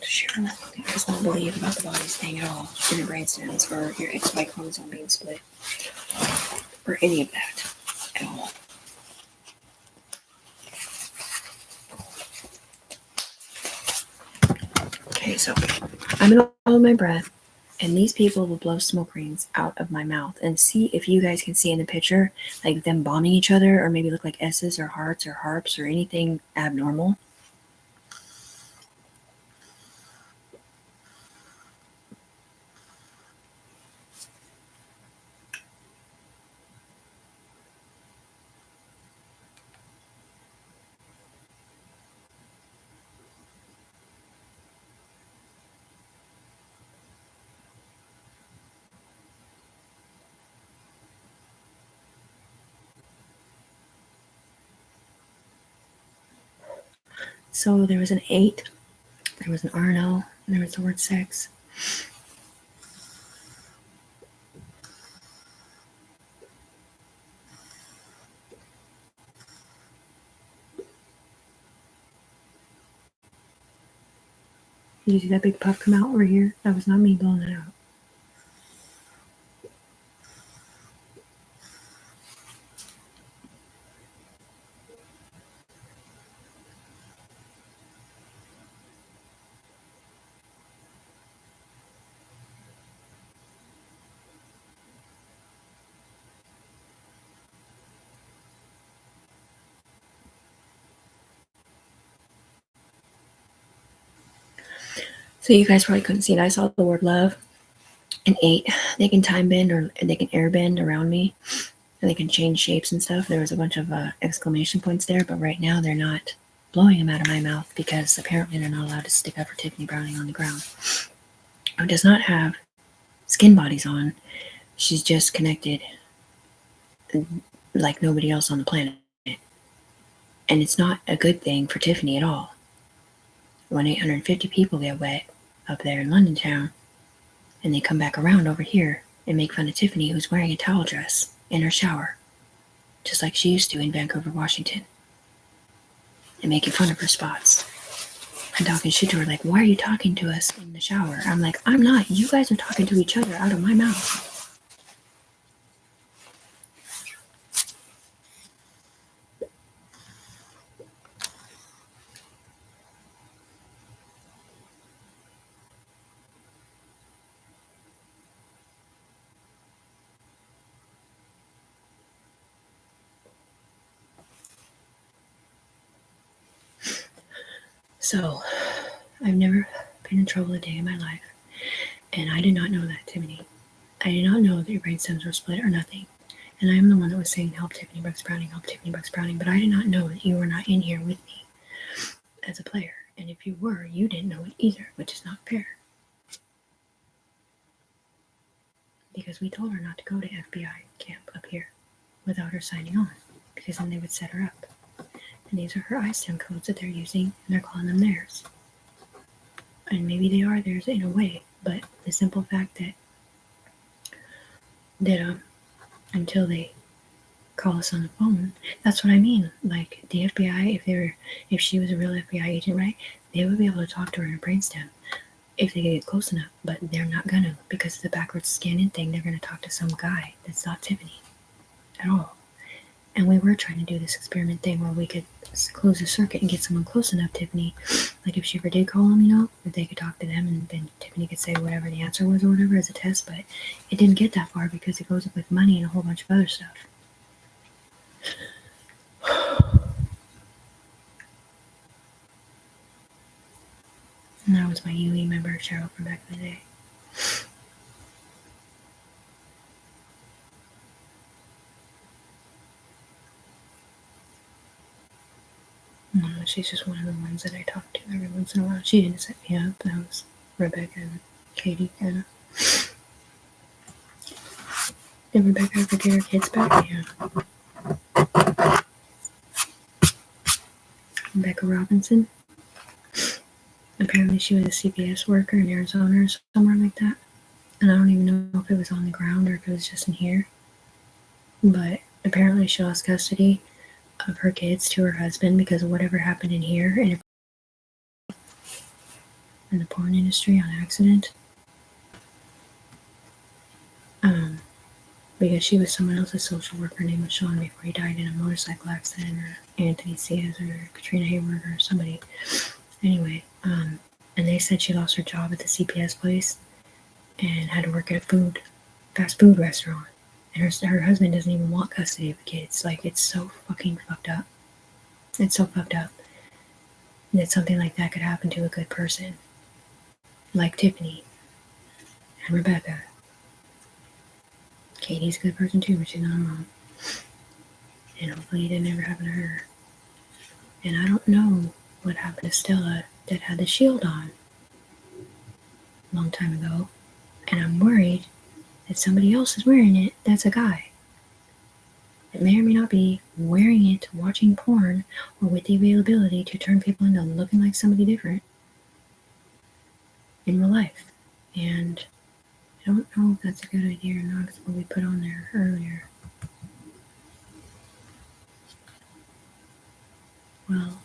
Cheryl does not believe about the bodies thing at all in the brain stems or your XY chromosome being split or any of that at all. Okay, so I'm going to hold my breath. And these people will blow smoke rings out of my mouth. And see if you guys can see in the picture, like them bombing each other, or maybe look like S's or hearts or harps or anything abnormal. So there was an 8, there was an RNO, and there was the word sex. Did you see that big puff come out over here? That was not me blowing it out. So you guys probably couldn't see it. I saw the word love and 8. They can time bend or they can air bend around me. And they can change shapes and stuff. There was a bunch of exclamation points there, but right now they're not blowing them out of my mouth because apparently they're not allowed to stick up for Tiffany Browning on the ground. Who does not have skin bodies on. She's just connected like nobody else on the planet. And it's not a good thing for Tiffany at all. When 850 people get wet up there in London town, and they come back around over here and make fun of Tiffany, who's wearing a towel dress in her shower, just like she used to in Vancouver, Washington, and making fun of her spots. And talking shit to her like, why are you talking to us in the shower? I'm like, I'm not. You guys are talking to each other out of my mouth. So, I've never been in trouble a day in my life. And I did not know that, Tiffany. I did not know that your brain stems were split or nothing. And I am the one that was saying, help Tiffany Brooks Browning, help Tiffany Brooks Browning. But I did not know that you were not in here with me as a player. And if you were, you didn't know it either, which is not fair. Because we told her not to go to FBI camp up here without her signing on. Because then they would set her up. And these are her ISTEM codes that they're using, and they're calling them theirs. And maybe they are theirs in a way, but the simple fact that until they call us on the phone, that's what I mean. Like the FBI, if she was a real FBI agent, right, they would be able to talk to her in her brainstem if they get close enough, but they're not gonna, because of the backwards scanning thing. They're gonna talk to some guy that's not Tiffany at all. And we were trying to do this experiment thing where we could close the circuit and get someone close enough, Tiffany, like if she ever did call them, that they could talk to them, and then Tiffany could say whatever the answer was or whatever as a test. But it didn't get that far because it goes up with money and a whole bunch of other stuff. And that was my UE member, Cheryl, from back in the day. She's just one of the ones that I talk to every once in a while. She didn't set me up. That was Rebecca and Katie, kind of. Did Rebecca ever get her kids back? Yeah. Rebecca Robinson. Apparently she was a CPS worker in Arizona or somewhere like that. And I don't even know if it was on the ground or if it was just in here. But apparently she lost custody of her kids to her husband because of whatever happened in here in the porn industry on accident. Because she was someone else's social worker named Sean before he died in a motorcycle accident, or Anthony Ciaz or Katrina Hayward or somebody. Anyway, and they said she lost her job at the CPS place and had to work at a fast food restaurant. And her husband doesn't even want custody of the kids. Like, it's so fucking fucked up. It's so fucked up that something like that could happen to a good person. Like Tiffany and Rebecca. Katie's a good person too, but she's not a mom. And hopefully it didn't ever happen to her. And I don't know what happened to Stella that had the shield on a long time ago. And I'm worried that somebody else is wearing it that's a guy. That may or may not be wearing it, watching porn, or with the availability to turn people into looking like somebody different in real life. And I don't know if that's a good idea or not, because what we put on there earlier. Well,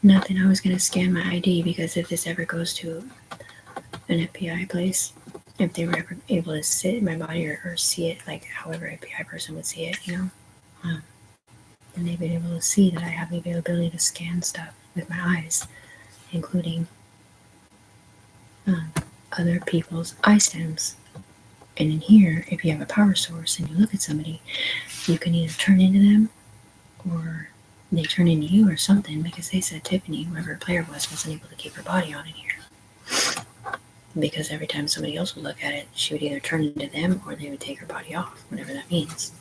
nothing. I was going to scan my ID because if this ever goes to an FBI place, if they were ever able to sit in my body or see it, like however an FBI person would see it, and they've been able to see that I have the availability to scan stuff with my eyes, including other people's eye stems And in here, if you have a power source and you look at somebody, you can either turn into them or they turn into you or something, because they said Tiffany, whoever the player was, wasn't able to keep her body on in here. Because every time somebody else would look at it, she would either turn into them or they would take her body off, whatever that means.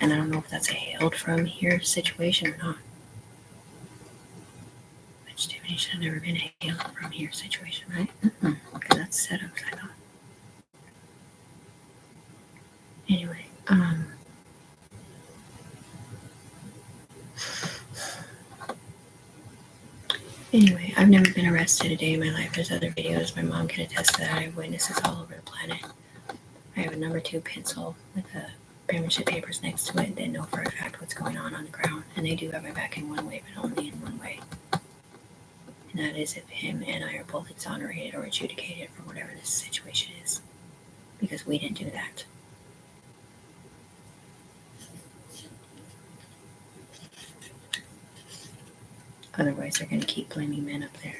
And I don't know if that's a hailed from here situation or not. Which Tiffany should have never been a hailed from here situation, right? Because that's setups, I thought. Anyway, Anyway, I've never been arrested a day in my life. There's other videos. My mom can attest to that. I have witnesses all over the planet. I have a number 2 pencil with the penmanship papers next to it that know for a fact what's going on the ground. And they do have my back in one way, but only in one way. And that is if him and I are both exonerated or adjudicated for whatever this situation is. Because we didn't do that. Otherwise, they're going to keep blaming men up there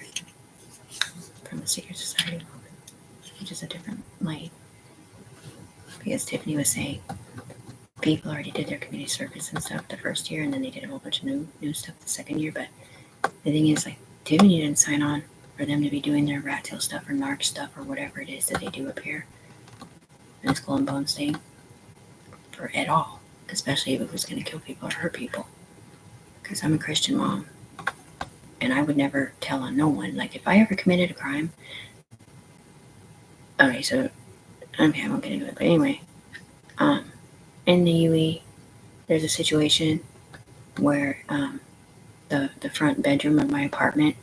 from the secret society movement, which is a different light. Because Tiffany was saying people already did their community service and stuff the first year, and then they did a whole bunch of new stuff the second year. But the thing is, like, Tiffany didn't sign on for them to be doing their rat tail stuff or narc stuff or whatever it is that they do up here in the Skull and Bones thing for at all, especially if it was going to kill people or hurt people. Because I'm a Christian mom. And I would never tell on no one. Like, if I ever committed a crime... Okay, I won't get into it. But anyway, in the UE, there's a situation where the front bedroom of my apartment,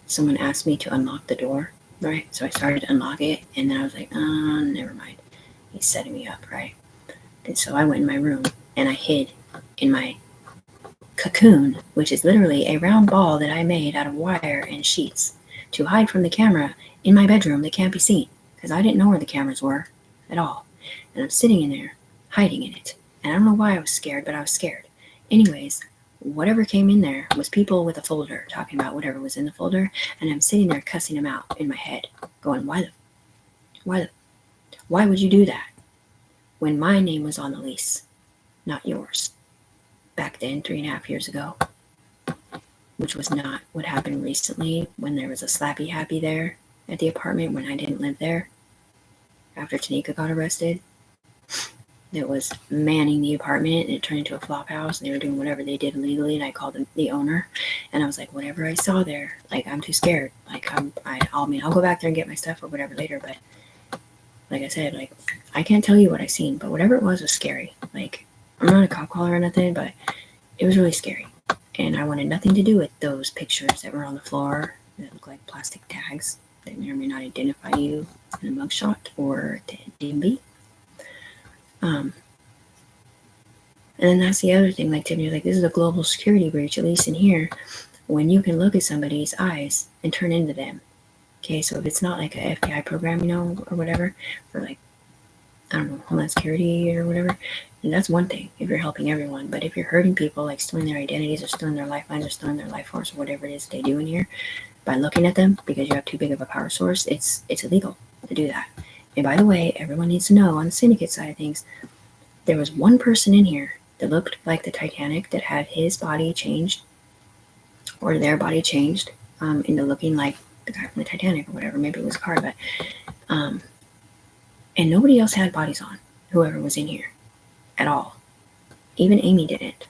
someone asked me to unlock the door, right? So I started to unlock it, and then I was like, never mind. He's setting me up, right? And so I went in my room, and I hid in my cocoon, which is literally a round ball that I made out of wire and sheets to hide from the camera in my bedroom that can't be seen, because I didn't know where the cameras were at all. And I'm sitting in there, hiding in it. And I don't know why I was scared, but I was scared. Anyways, whatever came in there was people with a folder talking about whatever was in the folder, and I'm sitting there cussing them out in my head, going, why would you do that when my name was on the lease, not yours? Back then, 3.5 years ago, which was not what happened recently when there was a slappy happy there at the apartment when I didn't live there after Tanika got arrested. That was manning the apartment, and it turned into a flop house, and they were doing whatever they did illegally, and I called them the owner, and I was like, whatever I saw there, like, I'm too scared. Like, I'll go back there and get my stuff or whatever later, but like I said, like, I can't tell you what I seen, but whatever it was scary. Like, I'm not a cop caller or nothing, but it was really scary. And I wanted nothing to do with those pictures that were on the floor that look like plastic tags that may or may not identify you in a mugshot or DMV. And then that's the other thing, like Tiffany was like, this is a global security breach, at least in here, when you can look at somebody's eyes and turn into them. Okay, so if it's not like an FBI program, or whatever, for like, I don't know, Homeland Security or whatever, and that's one thing if you're helping everyone. But if you're hurting people, like stealing their identities or stealing their lifelines or stealing their life force or whatever it is they do in here, by looking at them because you have too big of a power source, it's illegal to do that. And by the way, everyone needs to know on the syndicate side of things, there was one person in here that looked like the Titanic that had his body changed or their body changed into looking like the guy from the Titanic or whatever. Maybe it was a car, but and nobody else had bodies on, whoever was in here at all. Even Amy didn't.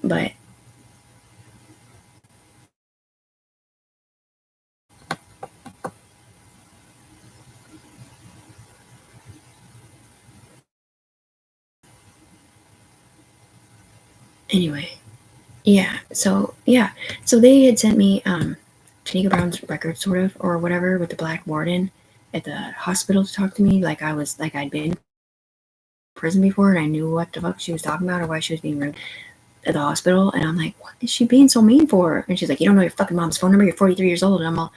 But anyway, so they had sent me Tanika Brown's record, sort of, or whatever, with the black warden at the hospital to talk to me, like I'd been in prison before and I knew what the fuck she was talking about or why she was being rude at the hospital. And I'm like, what is she being so mean for? And she's like, you don't know your fucking mom's phone number, you're 43 years old. And I'm all,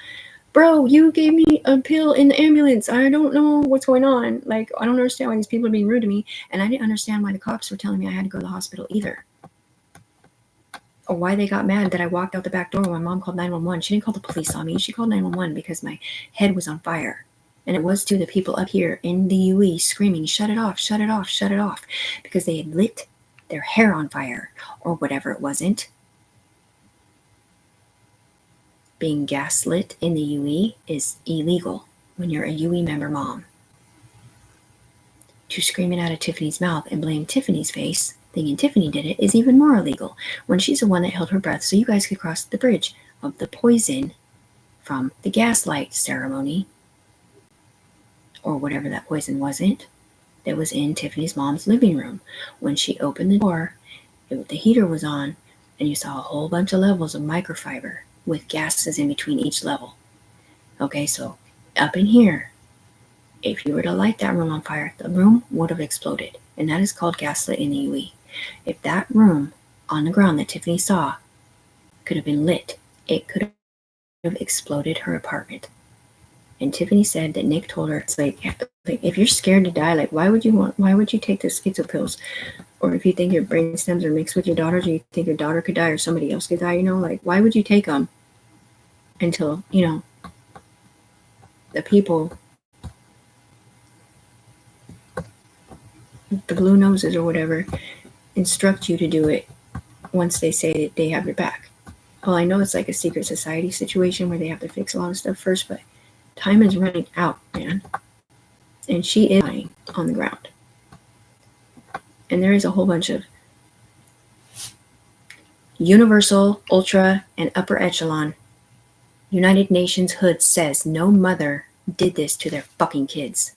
bro, you gave me a pill in the ambulance. I don't know what's going on. Like, I don't understand why these people are being rude to me. And I didn't understand why the cops were telling me I had to go to the hospital either. or why they got mad that I walked out the back door when my mom called 911. She didn't call the police on me. She called 911 because my head was on fire. And it was to the people up here in the UE screaming, shut it off, shut it off, shut it off, because they had lit their hair on fire or whatever it wasn't. Being gaslit in the UE is illegal when you're a UE member mom. To scream it out of Tiffany's mouth and blame Tiffany's face, thinking Tiffany did it, is even more illegal when she's the one that held her breath so you guys could cross the bridge of the poison from the gaslight ceremony, or whatever that poison wasn't, that was in Tiffany's mom's living room. When she opened the door, the heater was on, and you saw a whole bunch of levels of microfiber with gases in between each level. Okay, so up in here, if you were to light that room on fire, the room would have exploded, and that is called gaslit in the UE. If that room on the ground that Tiffany saw could have been lit, it could have exploded her apartment. And Tiffany said that Nick told her, it's like if you're scared to die, like why would you take the schizo pills? Or if you think your brain stems are mixed with your daughter's, or you think your daughter could die or somebody else could die, like why would you take them until, the people, the blue noses or whatever, instruct you to do it once they say that they have your back. Well, I know it's like a secret society situation where they have to fix a lot of stuff first, but time is running out, man. And she is lying on the ground. And there is a whole bunch of universal, ultra, and upper echelon United Nations hood says no mother did this to their fucking kids.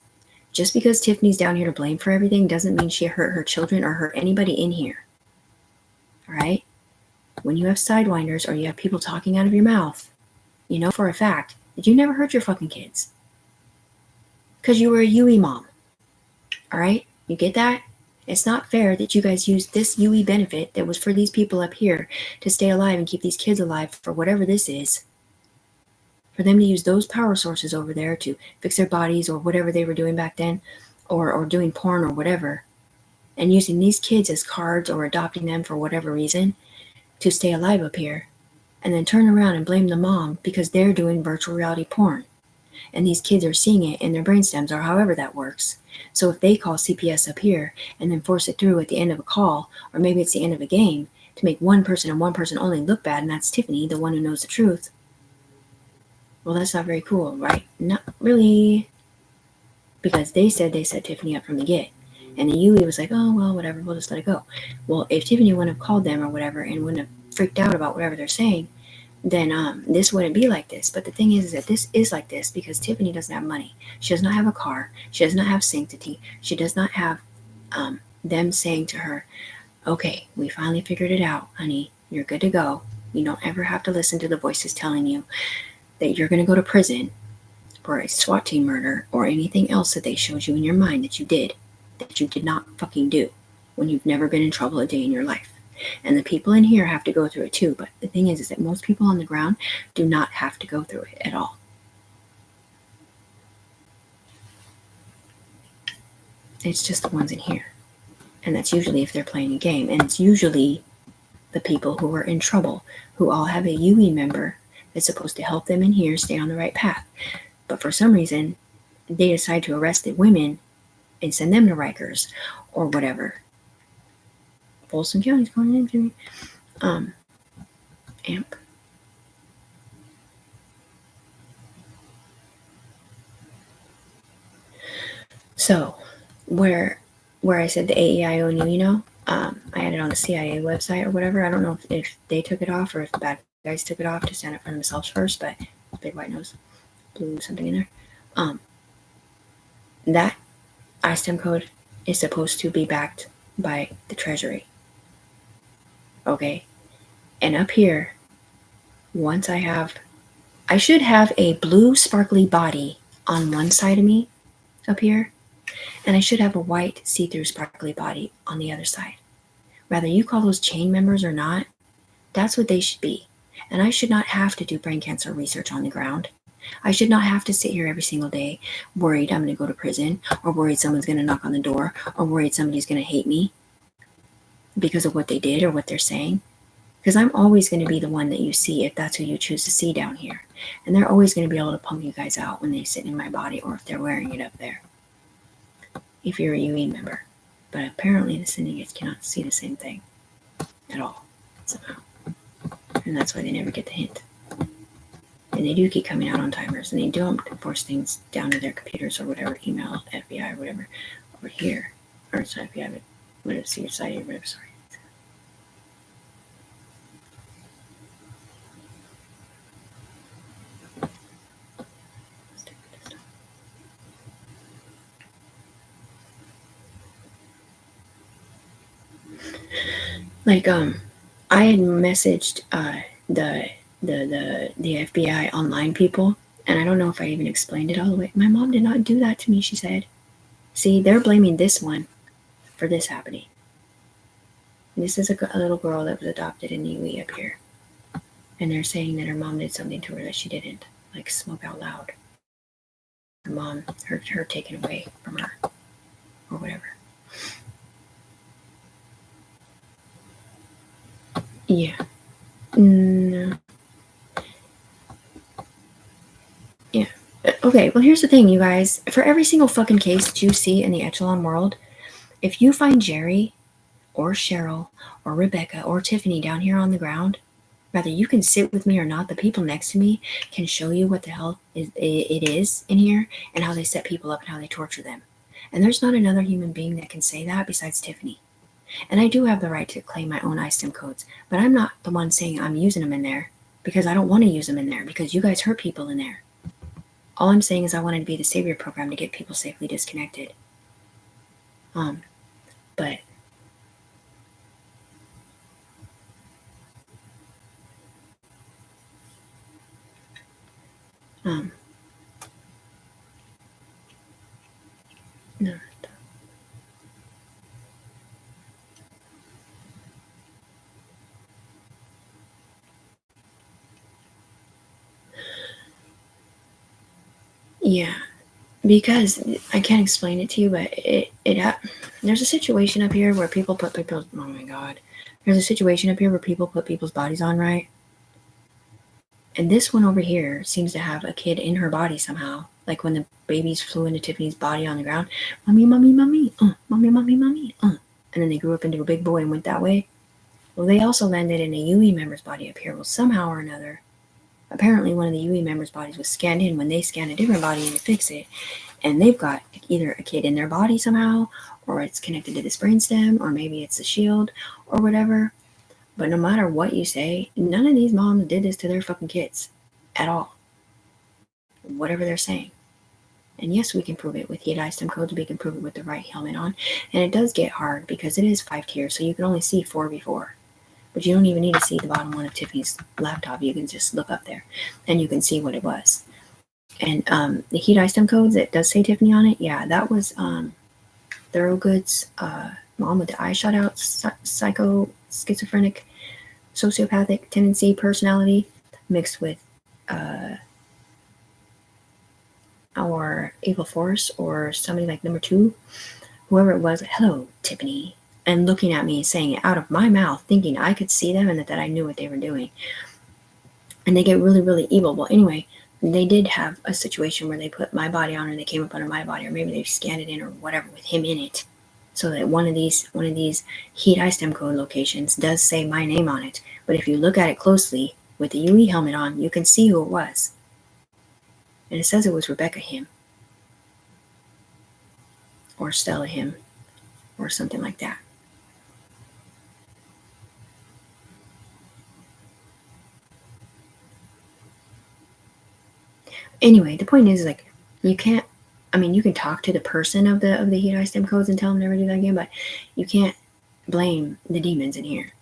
Just because Tiffany's down here to blame for everything doesn't mean she hurt her children or hurt anybody in here. All right? When you have sidewinders or you have people talking out of your mouth, you know for a fact that you never hurt your fucking kids. Because you were a UE mom. All right? You get that? It's not fair that you guys used this UE benefit that was for these people up here to stay alive and keep these kids alive for whatever this is. For them to use those power sources over there to fix their bodies or whatever they were doing back then, or doing porn or whatever, and using these kids as cards or adopting them for whatever reason to stay alive up here, and then turn around and blame the mom because they're doing virtual reality porn. And these kids are seeing it in their brainstems or however that works. So if they call CPS up here and then force it through at the end of a call, or maybe it's the end of a game, to make one person and one person only look bad, and that's Tiffany, the one who knows the truth, well, that's not very cool, right? Not really. Because they said Tiffany up from the get. And the UE was like, oh, well, whatever, we'll just let it go. Well, if Tiffany wouldn't have called them or whatever and wouldn't have freaked out about whatever they're saying, then this wouldn't be like this. But the thing is that this is like this because Tiffany doesn't have money. She does not have a car. She does not have sanctity. She does not have them saying to her, okay, we finally figured it out, honey. You're good to go. You don't ever have to listen to the voices telling you that you're going to go to prison for a SWAT team murder or anything else that they showed you in your mind that you did not fucking do when you've never been in trouble a day in your life. And the people in here have to go through it too. But the thing is that most people on the ground do not have to go through it at all. It's just the ones in here. And that's usually if they're playing a game. And it's usually the people who are in trouble, who all have a UE member that's supposed to help them in here stay on the right path. But for some reason, they decide to arrest the women and send them to Rikers or whatever. Folsom County's going into me. AMP. So, where I said the AEIO knew, I had it on the CIA website or whatever. I don't know if they took it off or if the bad guys took it off to stand up for themselves first, but big white nose, blue something in there. That ISTEM code is supposed to be backed by the Treasury. Okay. And up here, once I should have a blue sparkly body on one side of me up here, and I should have a white see-through sparkly body on the other side. Whether you call those chain members or not, that's what they should be. And I should not have to do brain cancer research on the ground. I should not have to sit here every single day worried I'm going to go to prison, or worried someone's going to knock on the door, or worried somebody's going to hate me because of what they did or what they're saying. Because I'm always going to be the one that you see if that's who you choose to see down here. And they're always going to be able to pump you guys out when they sit in my body or if they're wearing it up there. If you're a UE member. But apparently the syndicates cannot see the same thing at all, somehow. And that's why they never get the hint. And they do keep coming out on timers, and they don't force things down to their computers or whatever, email, FBI, or whatever, over here. Or it's not FBI, but whatever, secret society or whatever, sorry. Like, I had messaged the FBI online people, and I don't know if I even explained it all the way. My mom did not do that to me, she said. See, they're blaming this one for this happening. This is a little girl that was adopted in UE up here. And they're saying that her mom did something to her that she didn't, like smoke out loud. Her mom, her taken away from her, or whatever. Yeah. No. Yeah. Okay, well, here's the thing, you guys. For every single fucking case that you see in the Echelon world, if you find Jerry or Cheryl or Rebecca or Tiffany down here on the ground, whether you can sit with me or not, the people next to me can show you what the hell it is in here and how they set people up and how they torture them. And there's not another human being that can say that besides Tiffany. And I do have the right to claim my own ISTEM codes, but I'm not the one saying I'm using them in there because I don't want to use them in there because you guys hurt people in there. All I'm saying is I wanted to be the savior program to get people safely disconnected. But no. Yeah, because I can't explain it to you, but there's a situation up here where people put people's, oh my god, there's a situation up here where people put people's bodies on, right? And this one over here seems to have a kid in her body somehow. Like when the babies flew into Tiffany's body on the ground, mommy, mommy, mommy, mommy, mommy, mommy, and then they grew up into a big boy and went that way. Well, they also landed in a UE member's body up here. Well, somehow or another, apparently one of the UE members' bodies was scanned in when they scanned a different body in to fix it. And they've got either a kid in their body somehow, or it's connected to this brainstem, or maybe it's a shield, or whatever. But no matter what you say, none of these moms did this to their fucking kids. At all. Whatever they're saying. And yes, we can prove it with heat ISTEM codes. We can prove it with the right helmet on. And it does get hard because it is 5 tiers, so you can only see 4 before. But you don't even need to see the bottom one of Tiffany's laptop. You can just look up there and you can see what it was. And the heat ISTEM codes that does say Tiffany on it, yeah, that was Thorogood's mom with the eye shot out, psycho, schizophrenic, sociopathic tendency, personality, mixed with our evil force or somebody like number 2, whoever it was. Hello, Tiffany. And looking at me and saying it out of my mouth, thinking I could see them and that I knew what they were doing. And they get really, really evil. Well, anyway, they did have a situation where they put my body on, or they came up under my body, or maybe they scanned it in or whatever with him in it. So that one of these heat ISTEM code locations does say my name on it. But if you look at it closely with the UE helmet on, you can see who it was. And it says it was Rebecca him. Or Stella him. Or something like that. Anyway, the point is, like, you can't, I mean, you can talk to the person of the heat ISTEM codes and tell them never do that again, but you can't blame the demons in here.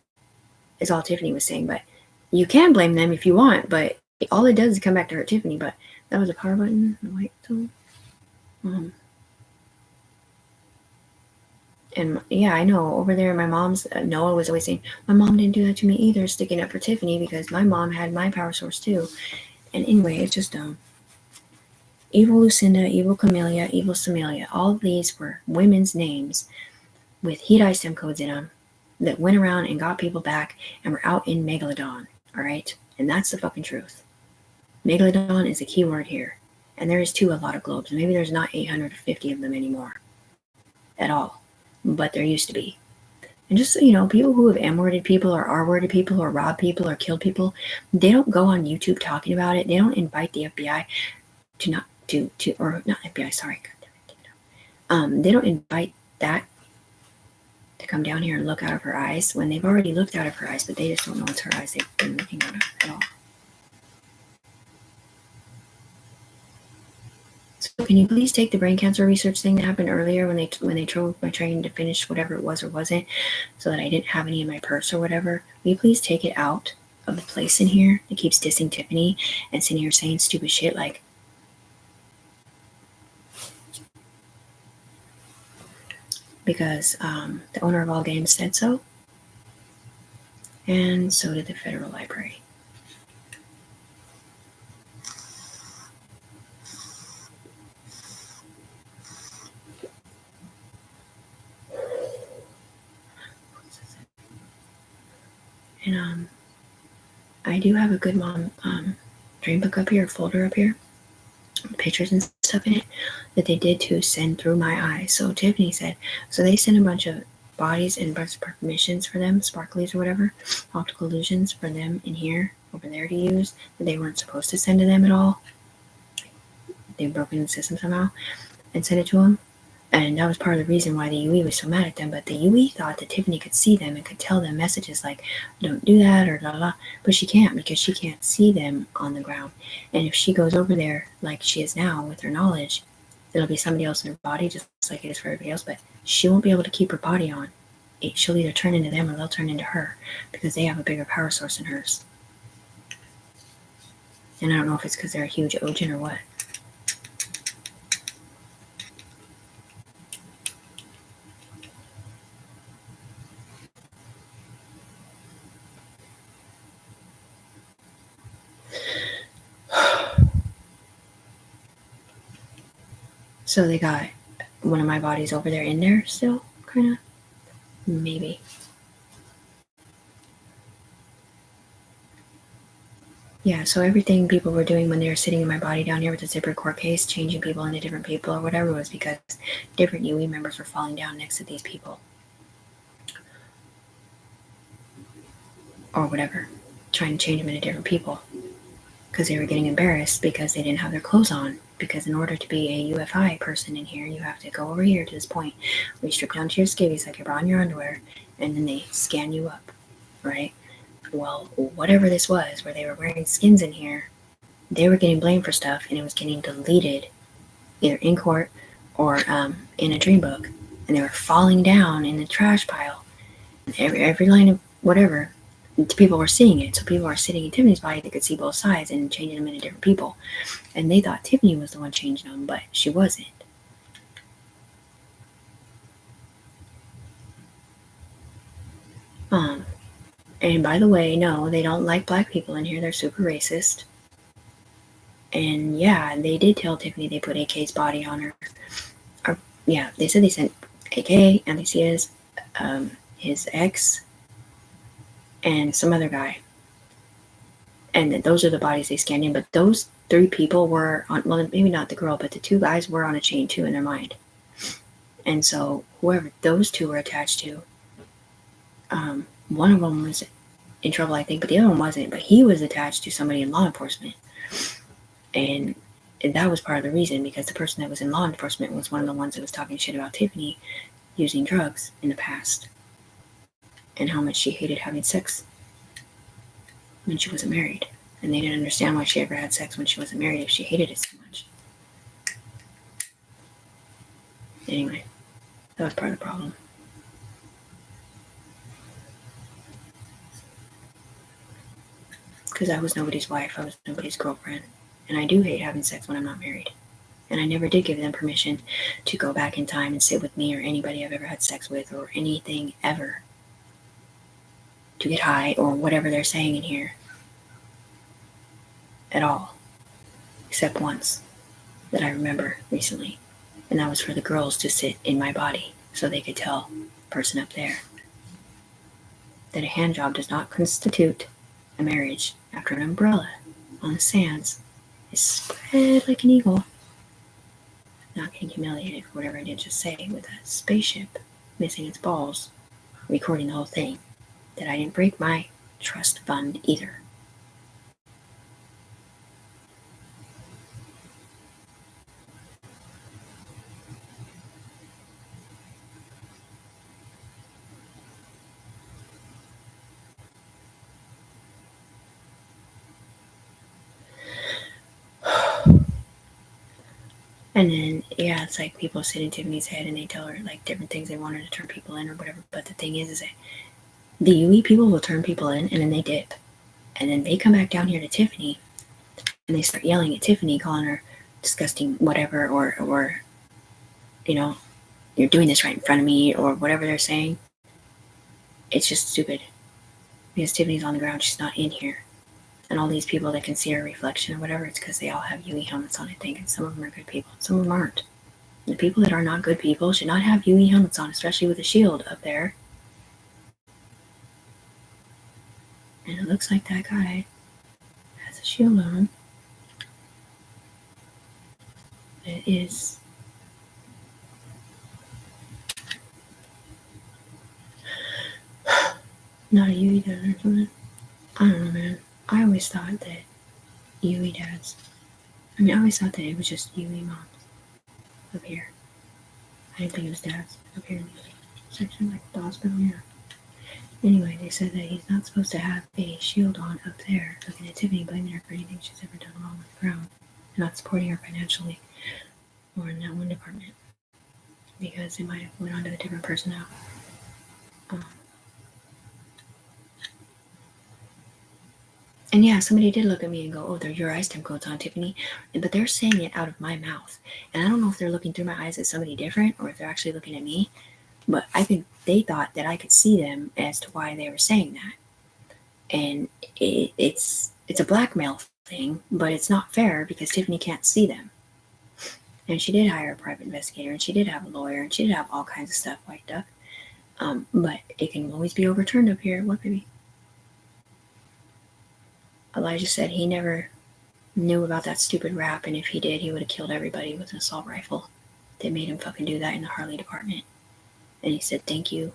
Is all Tiffany was saying, but you can blame them if you want, but all it does is come back to hurt Tiffany. But that was a power button, the white tool. And yeah, I know over there, my mom's, Noah was always saying, my mom didn't do that to me either, sticking up for Tiffany because my mom had my power source too. And anyway, it's just Evil Lucinda, Evil Camellia, Evil Samelia. All of these were women's names with heat ISTEM codes in them that went around and got people back and were out in Megalodon, all right? And that's the fucking truth. Megalodon is a key word here. And there is too a lot of globes. Maybe there's not 850 of them anymore at all, but there used to be. And just so you know, people who have M-worded people or R-worded people or robbed people or killed people, they don't go on YouTube talking about it. They don't invite the FBI or not FBI, sorry. They don't invite that to come down here and look out of her eyes when they've already looked out of her eyes, but they just don't know it's her eyes they've been looking out of at all. So can you please take the brain cancer research thing that happened earlier when they drove my train to finish whatever it was or wasn't, so that I didn't have any in my purse or whatever? Will you please take it out of the place in here that keeps dissing Tiffany and sitting here saying stupid shit like, because the owner of all games said so, and so did the Federal Library. And I do have a good mom dream book up here, folder up here, pictures and stuff in it that they did to send through my eyes. So Tiffany said, so they sent a bunch of bodies and a bunch of permissions for them, sparklies or whatever, optical illusions for them in here, over there to use, that they weren't supposed to send to them at all. They broke in the system somehow and sent it to them. And that was part of the reason why the UE was so mad at them. But the UE thought that Tiffany could see them and could tell them messages like, don't do that or blah, blah, blah. But she can't, because she can't see them on the ground. And if she goes over there like she is now with her knowledge, it'll be somebody else in her body, just like it is for everybody else. But she won't be able to keep her body on. She'll either turn into them or they'll turn into her, because they have a bigger power source than hers. And I don't know if it's because they're a huge Ojin or what. So they got one of my bodies over there in there still, kind of? Maybe. Yeah, so everything people were doing when they were sitting in my body down here with the zipper court case, changing people into different people or whatever, was because different UE members were falling down next to these people. Or whatever. Trying to change them into different people. Because they were getting embarrassed because they didn't have their clothes on. Because in order to be a UFI person in here, you have to go over here to this point where you strip down to your skivvies like you're on your underwear, and then they scan you up, right? Well, whatever this was, where they were wearing skins in here, they were getting blamed for stuff, and it was getting deleted either in court or in a dream book, and they were falling down in the trash pile. And every line of whatever, people were seeing it. So people are sitting in Tiffany's body that could see both sides and changing them into different people. And they thought Tiffany was the one changing them, but she wasn't. And by the way, no, they don't like black people in here. They're super racist. And yeah, they did tell Tiffany they put AK's body on her. Or, yeah, they said they sent AK, Alicia's, his ex, and some other guy. And that those are the bodies they scanned in. But those 3 people were on, well, maybe not the girl, but the 2 guys were on a chain too in their mind. And so whoever those 2 were attached to, one of them was in trouble, I think, but the other one wasn't. But he was attached to somebody in law enforcement. And that was part of the reason, because the person that was in law enforcement was one of the ones that was talking shit about Tiffany using drugs in the past. And how much she hated having sex when she wasn't married. And they didn't understand why she ever had sex when she wasn't married if she hated it so much. Anyway, that was part of the problem. Because I was nobody's wife, I was nobody's girlfriend. And I do hate having sex when I'm not married. And I never did give them permission to go back in time and sit with me or anybody I've ever had sex with or anything ever. To get high or whatever they're saying in here. At all. Except once that I remember recently. And that was for the girls to sit in my body so they could tell the person up there. that a hand job does not constitute a marriage after an umbrella on the sands is spread like an eagle. Not getting humiliated for whatever I did just say with a spaceship missing its balls, recording the whole thing, that I didn't break my trust fund either. And then, yeah, it's like people sit in Tiffany's head and they tell her like different things they want her to turn people in or whatever. But the thing is that the UE people will turn people in and then they dip. And then they come back down here to Tiffany and they start yelling at Tiffany, calling her disgusting whatever, or you know, you're doing this right in front of me, or whatever they're saying. It's just stupid. Because Tiffany's on the ground, she's not in here. And all these people that can see her reflection or whatever, it's because they all have UE helmets on, I think, and some of them are good people, some of them aren't. The people that are not good people should not have UE helmets on, especially with a shield up there. And it looks like that guy has a shield on him. It is not a UE dad or something. I don't know, man. I always thought that UE dads, I always thought that it was just UE moms up here. I didn't think it was dads up here in the section, like the hospital, yeah. Anyway, they said that he's not supposed to have a shield on up there, looking at Tiffany, blaming her for anything she's ever done wrong with the ground, and not supporting her financially or in that one department, because it might have went on to a different person now. And yeah, somebody did look at me and go, oh, they're your ice time codes on, Tiffany. But they're saying it out of my mouth. And I don't know if they're looking through my eyes at somebody different or if they're actually looking at me. But I think they thought that I could see them as to why they were saying that. And it's a blackmail thing, but it's not fair because Tiffany can't see them. And she did hire a private investigator, and she did have a lawyer, and she did have all kinds of stuff wiped up. But it can always be overturned up here. What, baby? Elijah said he never knew about that stupid rap, and if he did, he would have killed everybody with an assault rifle. They made him fucking do that in the Harley department. And he said, thank you,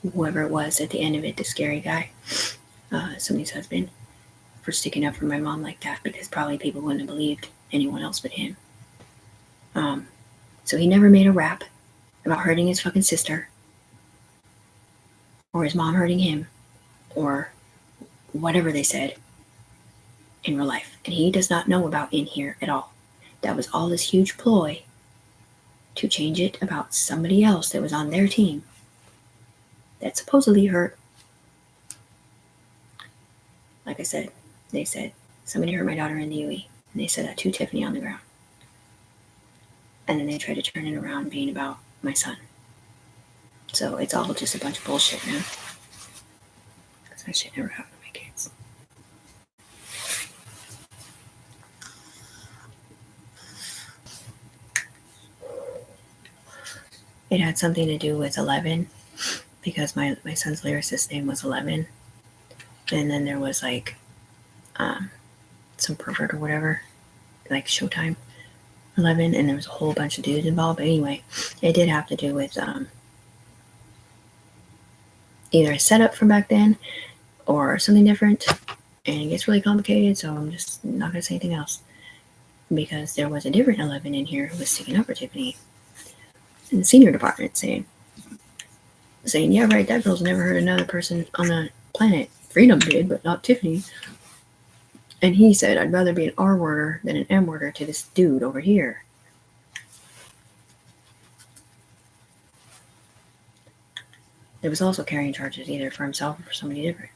whoever it was at the end of it, the scary guy, somebody's husband, for sticking up for my mom like that, because probably people wouldn't have believed anyone else but him. So he never made a rap about hurting his fucking sister, or his mom hurting him, or whatever they said in real life. And he does not know about in here at all. That was all this huge ploy to change it about somebody else that was on their team that supposedly hurt. Like I said, they said, somebody hurt my daughter in the UE. And they said that to Tiffany on the ground. And then they tried to turn it around being about my son. So it's all just a bunch of bullshit, man. Because that shit never happened to my kids. It had something to do with 11, because my son's lyricist name was 11. And then there was like some pervert or whatever, like Showtime 11, and there was a whole bunch of dudes involved. But anyway, it did have to do with either a setup from back then or something different. And it gets really complicated, so I'm just not going to say anything else. Because there was a different 11 in here who was sticking up for Tiffany in the senior department, saying, yeah, right, that girl's never hurt another person on the planet. Freedom did, but not Tiffany. And he said, I'd rather be an R worder than an M worder to this dude over here. There was also carrying charges either for himself or for somebody different.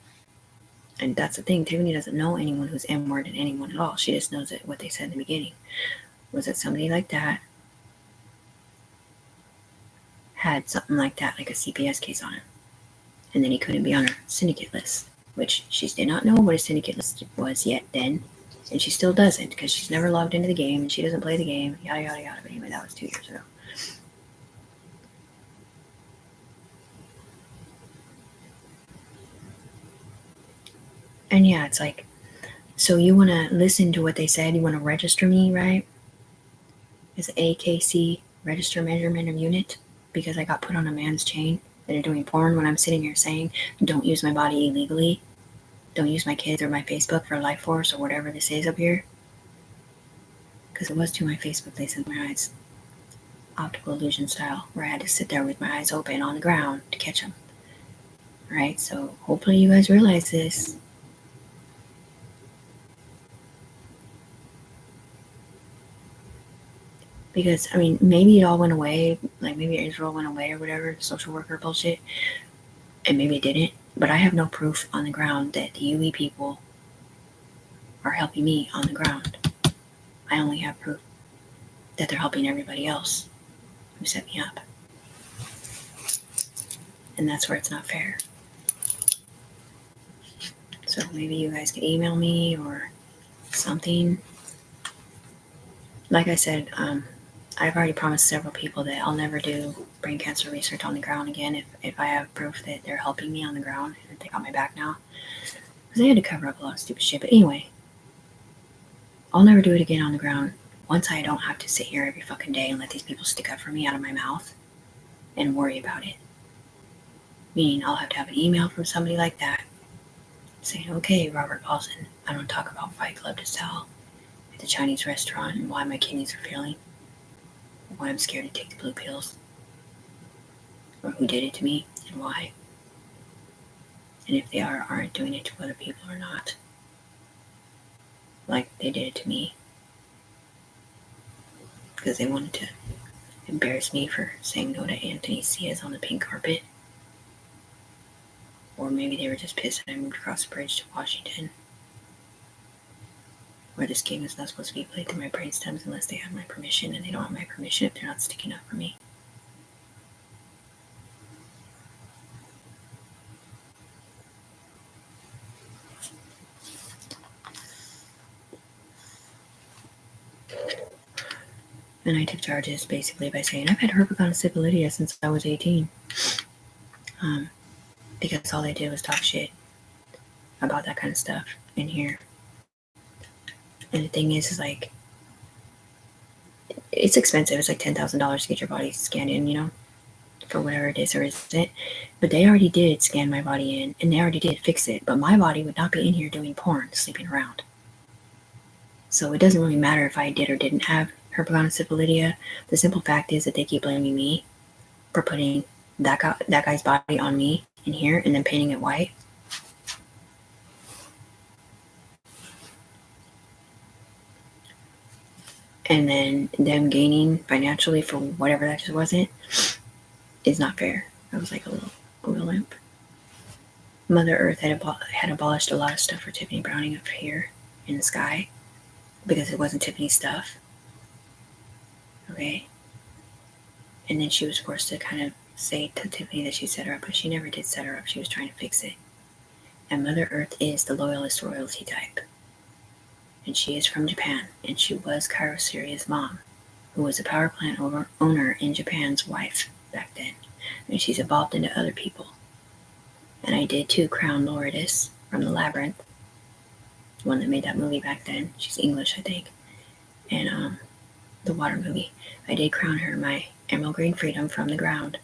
And that's the thing, Tiffany doesn't know anyone who's M-worded anyone at all. She just knows that what they said in the beginning was that somebody like that had something like that, like a CPS case on him. And then he couldn't be on her syndicate list, which she did not know what a syndicate list was yet then. And she still doesn't, because she's never logged into the game and she doesn't play the game, yada, yada, yada. But anyway, that was 2 years ago. And yeah, it's like, so you want to listen to what they said, you want to register me, right? As AKC, register measurement of unit, because I got put on a man's chain that are doing porn when I'm sitting here saying, don't use my body illegally. Don't use my kids or my Facebook for life force or whatever this is up here. Because it was to my Facebook, they sent my eyes. Optical illusion style, where I had to sit there with my eyes open on the ground to catch them. Right? So hopefully you guys realize this. Because, I mean, maybe it all went away. Like, maybe Israel went away or whatever, social worker bullshit. And maybe it didn't. But I have no proof on the ground that the UE people are helping me on the ground. I only have proof that they're helping everybody else who set me up. And that's where it's not fair. So maybe you guys could email me or something. Like I said, I've already promised several people that I'll never do brain cancer research on the ground again if I have proof that they're helping me on the ground and that they got my back now. Because they had to cover up a lot of stupid shit. But anyway, I'll never do it again on the ground once I don't have to sit here every fucking day and let these people stick up for me out of my mouth and worry about it. Meaning I'll have to have an email from somebody like that saying, okay, Robert Paulson, I don't talk about Fight Club to sell at the Chinese restaurant and why my kidneys are failing, or why I'm scared to take the blue pills, or who did it to me and why, and if they aren't doing it to other people or not, like they did it to me, because they wanted to embarrass me for saying no to Anthony Ciaz on the pink carpet. Or maybe they were just pissed that I moved across the bridge to Washington, where this game is not supposed to be played through my brainstems unless they have my permission, and they don't have my permission if they're not sticking up for me. And I took charges basically by saying I've had herpes syphilis since I was 18. Because all they did was talk shit about that kind of stuff in here. And the thing is like, it's expensive. It's like $10,000 to get your body scanned in, you know, for whatever it is or isn't. But they already did scan my body in, and they already did fix it. But my body would not be in here doing porn, sleeping around. So it doesn't really matter if I did or didn't have herpes syphilis. The simple fact is that they keep blaming me for putting that guy's body on me in here and then painting it white. And then them gaining financially for whatever that just wasn't is not fair. I was like a little imp. Mother Earth had abolished a lot of stuff for Tiffany Browning up here in the sky because it wasn't Tiffany's stuff. Okay. And then she was forced to kind of say to Tiffany that she set her up, but she never did set her up. She was trying to fix it. And Mother Earth is the loyalist royalty type. And she is from Japan, and she was Kairo Syria's mom, who was a power plant owner in Japan's wife back then. And she's evolved into other people. And I did too crown Lourdes from the Labyrinth, the one that made that movie back then. She's English, I think. And the water movie. I did crown her my emerald green freedom from the ground,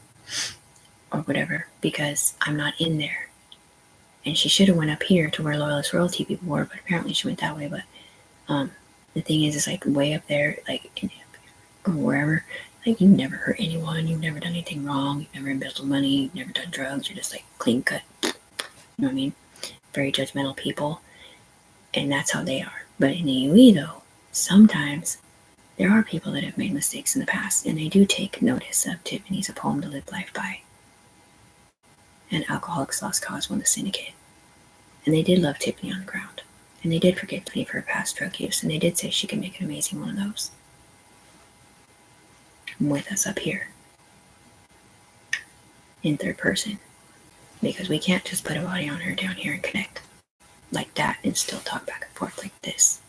or whatever, because I'm not in there. And she should have went up here to where loyalist royalty people were, but apparently she went that way. But the thing is, it's like way up there, like or wherever. Like, you've never hurt anyone, you've never done anything wrong, you've never embezzled money, you've never done drugs, you're just like clean cut. You know what I mean? Very judgmental people. And that's how they are. But in the UE, though, sometimes there are people that have made mistakes in the past, and they do take notice of Tiffany's A Poem to Live Life By. And Alcoholics Lost Cause won the syndicate. And they did love Tiffany on the ground. And they did forgive Tiffany for her past drug use, and they did say she could make an amazing one of those. With us up here. In third person. Because we can't just put a body on her down here and connect like that and still talk back and forth like this.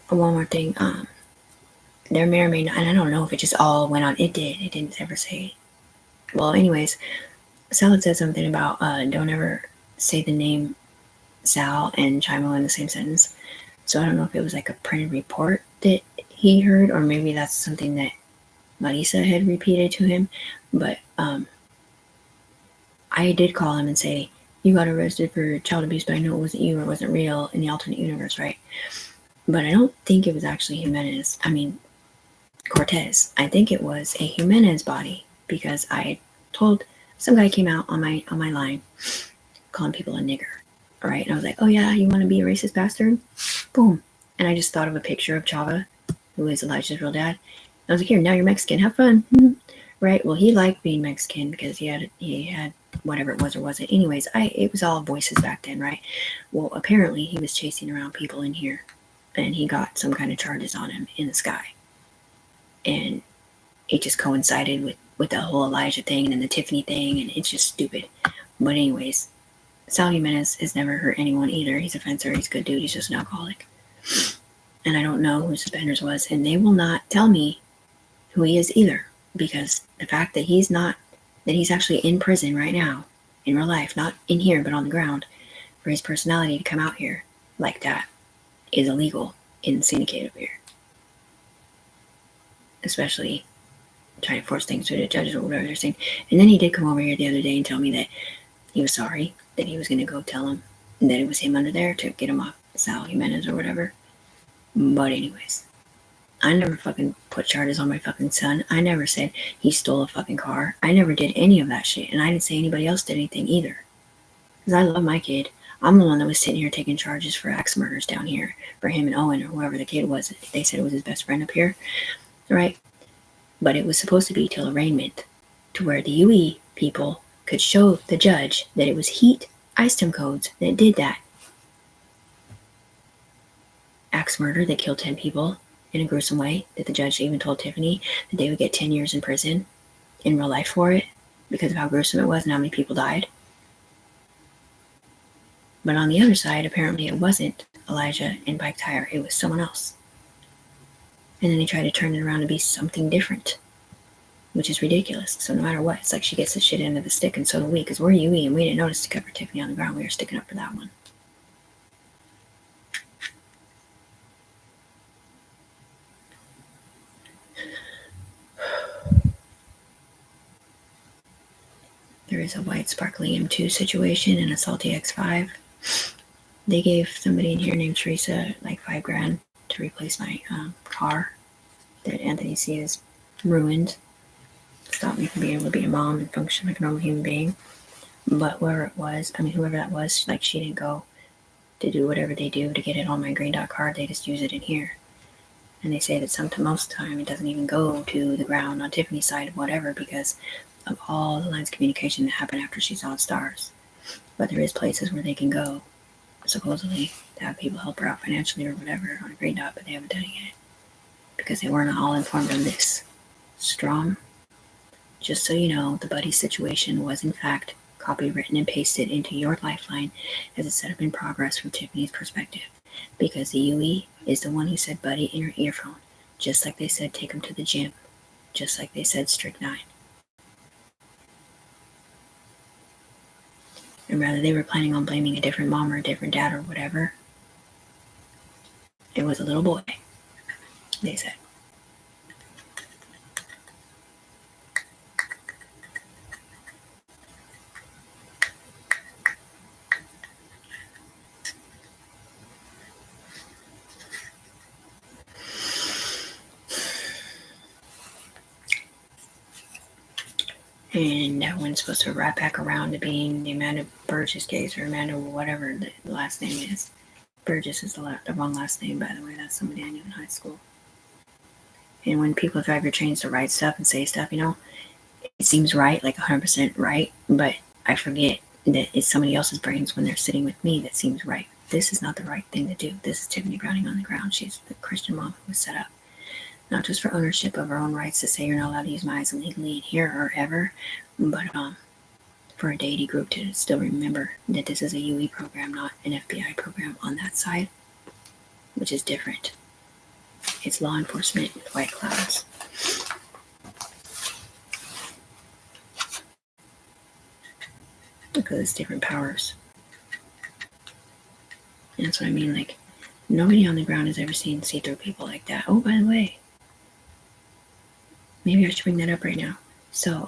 one more thing. There may or may not, and I don't know if it just all went on. It did. It didn't ever say. Well, anyways, Sal had said something about don't ever say the name Sal and Chimo in the same sentence. So I don't know if it was like a printed report that he heard, or maybe that's something that Marisa had repeated to him. But I did call him and say, you got arrested for child abuse, but I know it wasn't you or it wasn't real in the alternate universe, right? But I don't think it was actually Cortez. I think it was a Jimenez body, because I told some guy came out on my line calling people a nigger, right? And I was like, oh yeah, you want to be a racist bastard? Boom. And I just thought of a picture of Chava, who is Elijah's real dad. I was like, here, now you're Mexican, have fun. Right? Well, he liked being Mexican because he had whatever it was or wasn't. Anyways, it was all voices back then, right? Well, apparently he was chasing around people in here, and he got some kind of charges on him in the sky. And it just coincided with the whole Elijah thing and the Tiffany thing, and it's just stupid. But anyways, Sal Jimenez has never hurt anyone either. He's a fencer, he's a good dude, he's just an alcoholic. And I don't know who Suspenders was, and they will not tell me who he is either, because the fact that he's actually in prison right now, in real life, not in here, but on the ground, for his personality to come out here like that is illegal in syndicated here. Especially trying to force things to the judges or whatever they're saying. And then he did come over here the other day and tell me that he was sorry, that he was going to go tell him that it was him under there to get him off Sal Jimenez or whatever. But anyways, I never fucking put charges on my fucking son. I never said he stole a fucking car. I never did any of that shit. And I didn't say anybody else did anything either. Because I love my kid. I'm the one that was sitting here taking charges for axe murders down here for him and Owen or whoever the kid was. They said it was his best friend up here. Right? But it was supposed to be till arraignment, to where the UE people could show the judge that it was heat ISTEM codes that did that. Axe murder that killed 10 people in a gruesome way, that the judge even told Tiffany that they would get 10 years in prison in real life for it because of how gruesome it was and how many people died. But on the other side, apparently it wasn't Elijah and Bike Tire, it was someone else. And then they try to turn it around to be something different, which is ridiculous. So no matter what, it's like she gets the shit end of the stick, and so do we, because we're UE and we didn't notice to cover Tiffany on the ground. We were sticking up for that one. There is a white sparkly M2 situation and a salty X5. They gave somebody in here named Teresa like $5,000 to replace my car that Anthony C is ruined. Stop me from being able to be a mom and function like a normal human being. But whoever that was, like, she didn't go to do whatever they do to get it on my green dot card. They just use it in here. And they say that most of the time it doesn't even go to the ground on Tiffany's side of whatever because of all the lines of communication that happen after she saw the stars. But there is places where they can go, supposedly, to have people help her out financially or whatever on a green dot, but they haven't done it yet because they weren't all informed on this. Strom, just so you know, the Buddy situation was in fact copywritten and pasted into your lifeline as a setup in progress from Tiffany's perspective, because the UE is the one who said Buddy in her earphone, just like they said take him to the gym, just like they said strychnine. And rather they were planning on blaming a different mom or a different dad or whatever, it was a little boy, they said. And that one's supposed to wrap back around to being the Amanda Burgess case, or Amanda whatever the last name is. Burgess is the wrong last name, by the way. That's somebody I knew in high school. And when people drive your trains to write stuff and say stuff, it seems right, like 100% right, but I forget that it's somebody else's brains when they're sitting with me that seems right. This is not the right thing to do. This is Tiffany Browning on the ground. She's the Christian mom who was set up, not just for ownership of her own rights to say you're not allowed to use my eyes illegally in here or ever, but for a deity group to still remember that this is a UE program, not an FBI program on that side, which is different. It's law enforcement with white clouds. Because it's different powers. And that's what I mean, like, nobody on the ground has ever seen see-through people like that. Oh, by the way, maybe I should bring that up right now. So,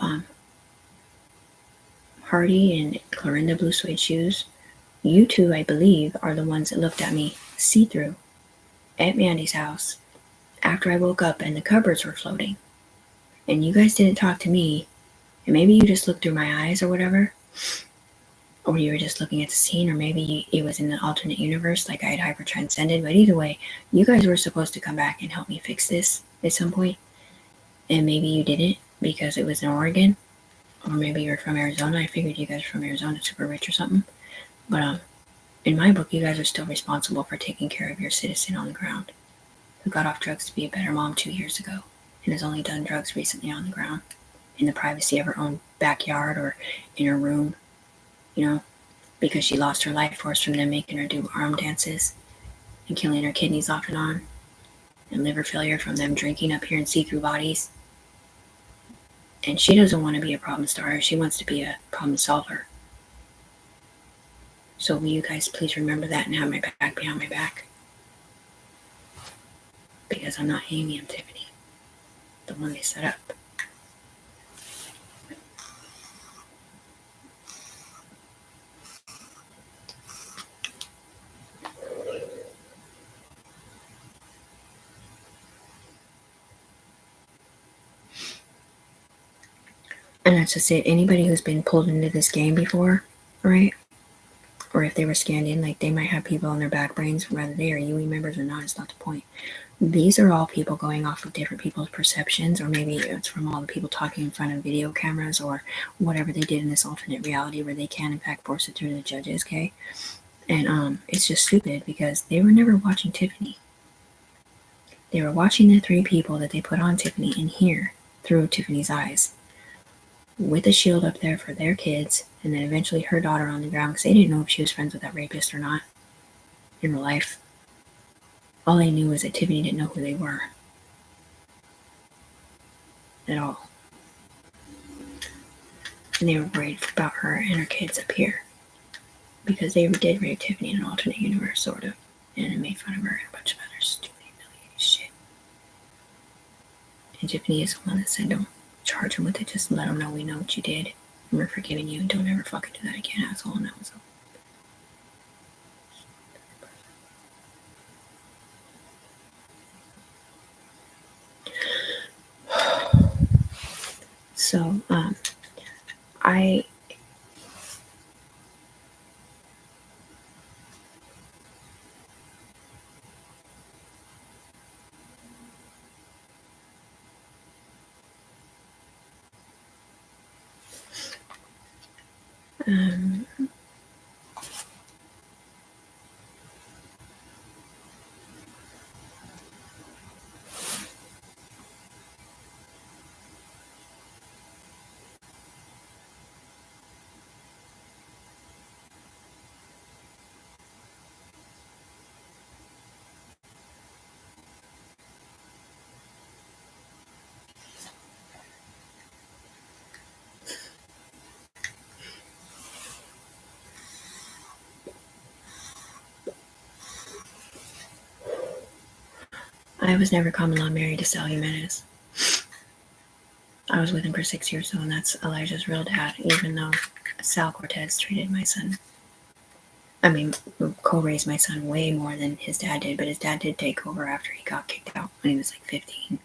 Hardy and Clorinda Blue Suede Shoes, you two, I believe, are the ones that looked at me see-through at Mandy's house after I woke up and the cupboards were floating. And you guys didn't talk to me, and maybe you just looked through my eyes or whatever, or you were just looking at the scene, or maybe it was in an alternate universe, like I had hyper-transcended. But either way, you guys were supposed to come back and help me fix this at some point, and maybe you didn't because it was in Oregon, or maybe you're from Arizona. I figured you guys are from Arizona, super rich or something. But in my book, you guys are still responsible for taking care of your citizen on the ground who got off drugs to be a better mom 2 years ago and has only done drugs recently on the ground in the privacy of her own backyard or in her room, you know, because she lost her life force from them making her do arm dances and killing her kidneys off and on, and liver failure from them drinking up here in see-through bodies. And she doesn't want to be a problem starter. She wants to be a problem solver. So will you guys please remember that and have my back behind my back? Because I'm not Amy, I'm Tiffany, the one they set up. And that's just it. Anybody who's been pulled into this game before, right? Or if they were scanned in, like they might have people on their back brains, whether they are UE members or not, it's not the point. These are all people going off of different people's perceptions, or maybe it's from all the people talking in front of video cameras or whatever they did in this alternate reality where they can in fact force it through the judges, okay? And it's just stupid because they were never watching Tiffany. They were watching the three people that they put on Tiffany in here through Tiffany's eyes, with a shield up there for their kids, and then eventually her daughter on the ground because they didn't know if she was friends with that rapist or not in real life. All they knew was that Tiffany didn't know who they were at all. And they were worried about her and her kids up here because they did rape Tiffany in an alternate universe, sort of, and it made fun of her and a bunch of other stupid, humiliating shit. And Tiffany is the one that said, don't charge him with it, just let him know we know what you did and we're forgiving you and don't ever fucking do that again, asshole. And that was all. So, I was never common law married to Sal Jimenez. I was with him for 6 years though, and that's Elijah's real dad, even though Sal Cortez treated my son, co-raised my son way more than his dad did, but his dad did take over after he got kicked out when he was like 15.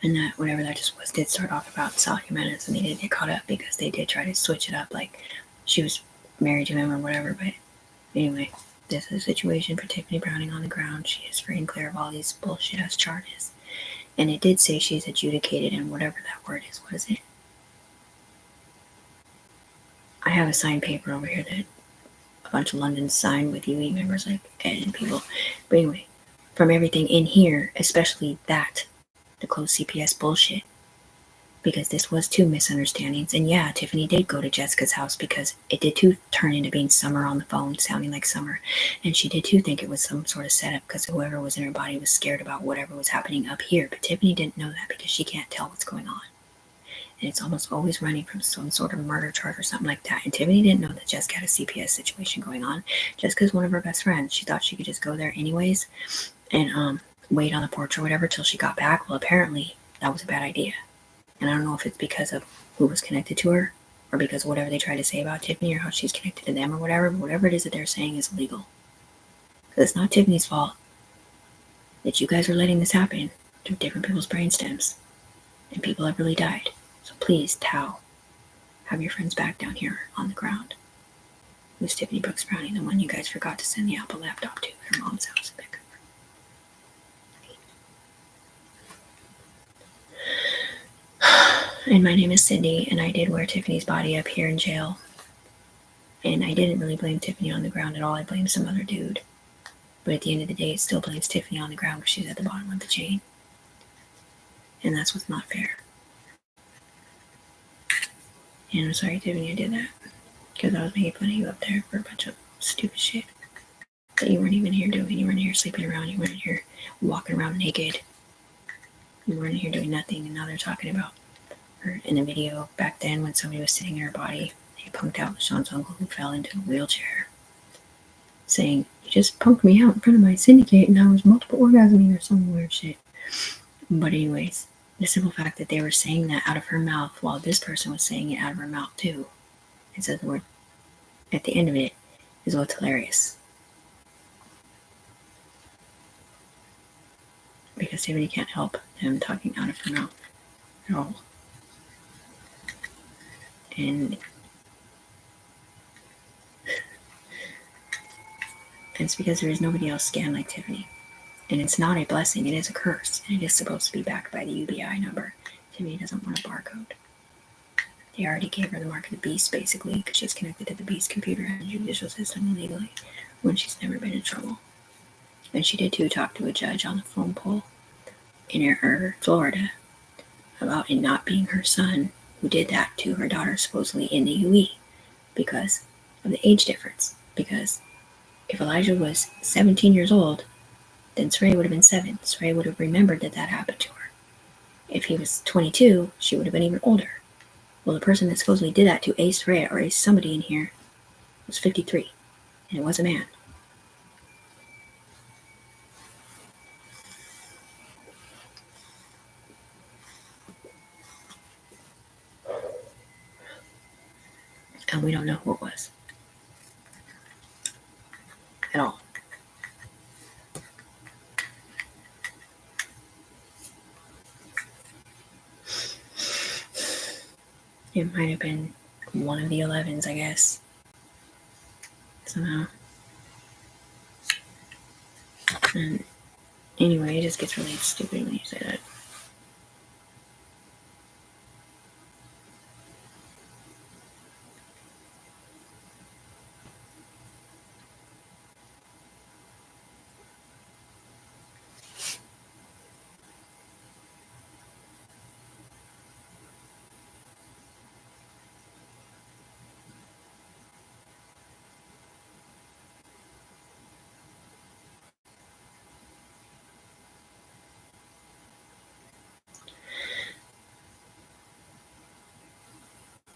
And that, whatever that just was, did start off about Sal Jimenez, and they did get caught up because they did try to switch it up, like she was married to him or whatever. But anyway, this is a situation for Tiffany Browning on the ground. She is free and clear of all these bullshit ass charges. And it did say she's adjudicated in whatever that word is. What is it? I have a signed paper over here that a bunch of Londons signed with UE members, like Ed and people. But anyway, from everything in here, especially that, the closed CPS bullshit, because this was two misunderstandings. And yeah, Tiffany did go to Jessica's house because it did too turn into being Summer on the phone, sounding like Summer. And she did too think it was some sort of setup because whoever was in her body was scared about whatever was happening up here. But Tiffany didn't know that because she can't tell what's going on. And it's almost always running from some sort of murder charge or something like that. And Tiffany didn't know that Jessica had a CPS situation going on. Jessica's one of her best friends. She thought she could just go there anyways and wait on the porch or whatever till she got back. Well, apparently that was a bad idea. And I don't know if it's because of who was connected to her or because of whatever they tried to say about Tiffany or how she's connected to them or whatever. But whatever it is that they're saying is illegal. Because it's not Tiffany's fault that you guys are letting this happen through different people's brain stems. And people have really died. So please, Tao, have your friends back down here on the ground. Who's Tiffany Brooks Browning, the one you guys forgot to send the Apple laptop to at her mom's house in Vancouver? And my name is Cindy, and I did wear Tiffany's body up here in jail. And I didn't really blame Tiffany on the ground at all. I blamed some other dude. But at the end of the day, it still blames Tiffany on the ground because she's at the bottom of the chain. And that's what's not fair. And I'm sorry, Tiffany, I did that. Because I was making fun of you up there for a bunch of stupid shit that you weren't even here doing. You weren't here sleeping around. You weren't here walking around naked. You weren't here doing nothing. And now they're talking about her in a video back then when somebody was sitting in her body. They punked out Sean's uncle who fell into a wheelchair, saying, "You just punked me out in front of my syndicate and I was multiple orgasming," or some weird shit. But anyways, the simple fact that they were saying that out of her mouth while this person was saying it out of her mouth too, and said the word at the end of it, is what's hilarious. Because Tiffany can't help them talking out of her mouth at all. And it's because there is nobody else scanned like Tiffany. And it's not a blessing, it is a curse. And it is supposed to be backed by the UBI number. Tiffany doesn't want a barcode. They already gave her the mark of the beast, basically, because she's connected to the beast computer and the judicial system illegally when she's never been in trouble. And she did too talk to a judge on the phone pole in Florida about it not being her son who did that to her daughter supposedly in the UE because of the age difference. Because if Elijah was 17 years old, then Soraya would have been 7. Soraya would have remembered that happened to her. If he was 22, she would have been even older. Well, the person that supposedly did that to a Soraya or a somebody in here was 53, and it was a man. And we don't know who it was. At all. It might have been one of the 11s, I guess. Somehow. And anyway, it just gets really stupid when you say that.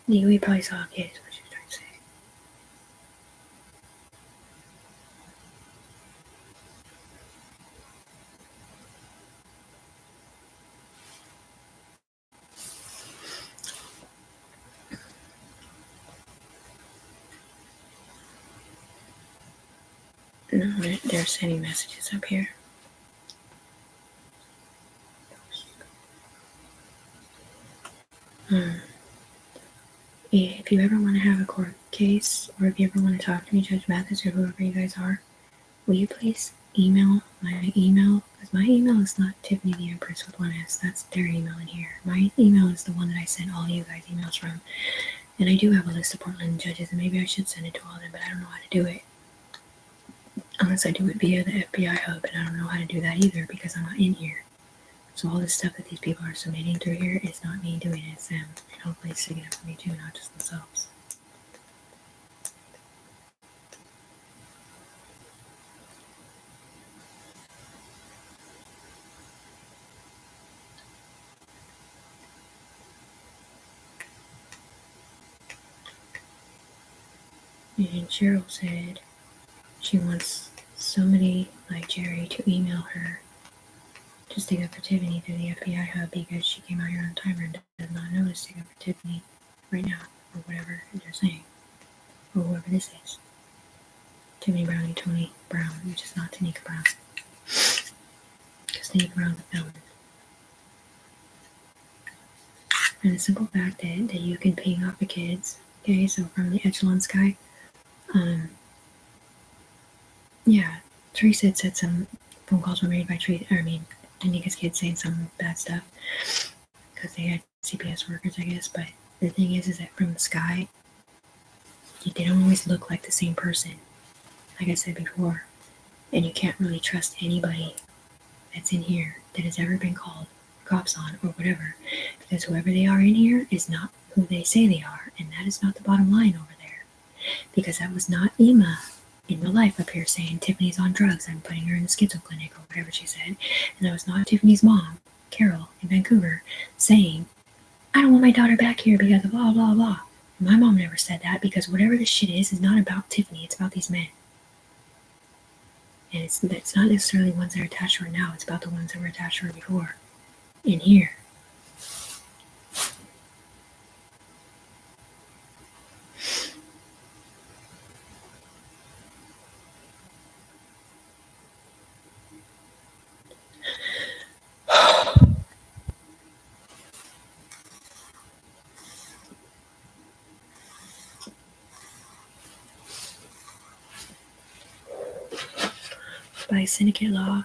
We probably saw a kid, is what she was trying to say. No, they're sending messages up here. If you ever want to have a court case, or if you ever want to talk to me, Judge Mathis, or whoever you guys are, will you please email my email? Because my email is not Tiffany the Empress with one S. That's their email in here. My email is the one that I sent all you guys emails from. And I do have a list of Portland judges, and maybe I should send it to all of them, but I don't know how to do it. Unless I do it via the FBI hub, and I don't know how to do that either because I'm not in here. So all this stuff that these people are submitting through here is not me doing it, it's them. And hopefully it's sticking up for me too, not just themselves. And Cheryl said she wants somebody like Jerry to email her to stick up for Tiffany through the FBI hub because she came out here on timer and does not know to stick up for Tiffany right now, or whatever they're saying, or whoever this is. Tiffany Brown and Tony Brown, which is not Tanika Brown. Because Tanika Brown's a felon. And the simple fact that you can ping off the kids, okay, so from the Echelon Sky, yeah, Teresa had said some phone calls were made by Tanika's kids saying some bad stuff because they had CPS workers, I guess. But the thing is that from the sky, they don't always look like the same person, like I said before. And you can't really trust anybody that's in here that has ever been called cops on or whatever, because whoever they are in here is not who they say they are, and that is not the bottom line over there. Because that was not Emma in real life up here saying Tiffany's on drugs, I'm putting her in the schizo clinic or whatever she said. And that was not Tiffany's mom, Carol, in Vancouver, saying, I don't want my daughter back here because of blah, blah, blah. My mom never said that, because whatever this shit is not about Tiffany, it's about these men. And it's not necessarily ones that are attached to her now, it's about the ones that were attached to her before. In here. By syndicate law,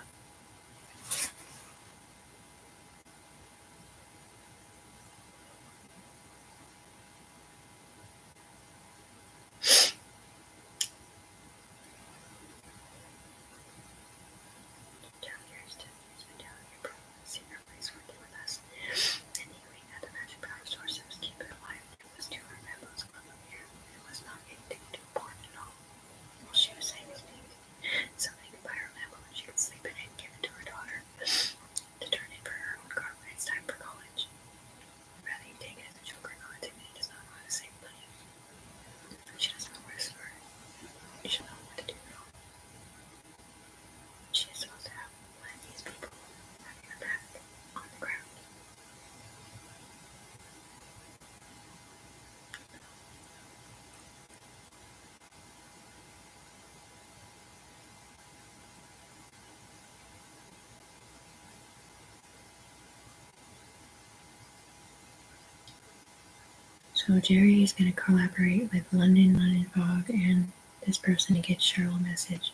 so Jerry is going to collaborate with London Fog and this person to get Cheryl a message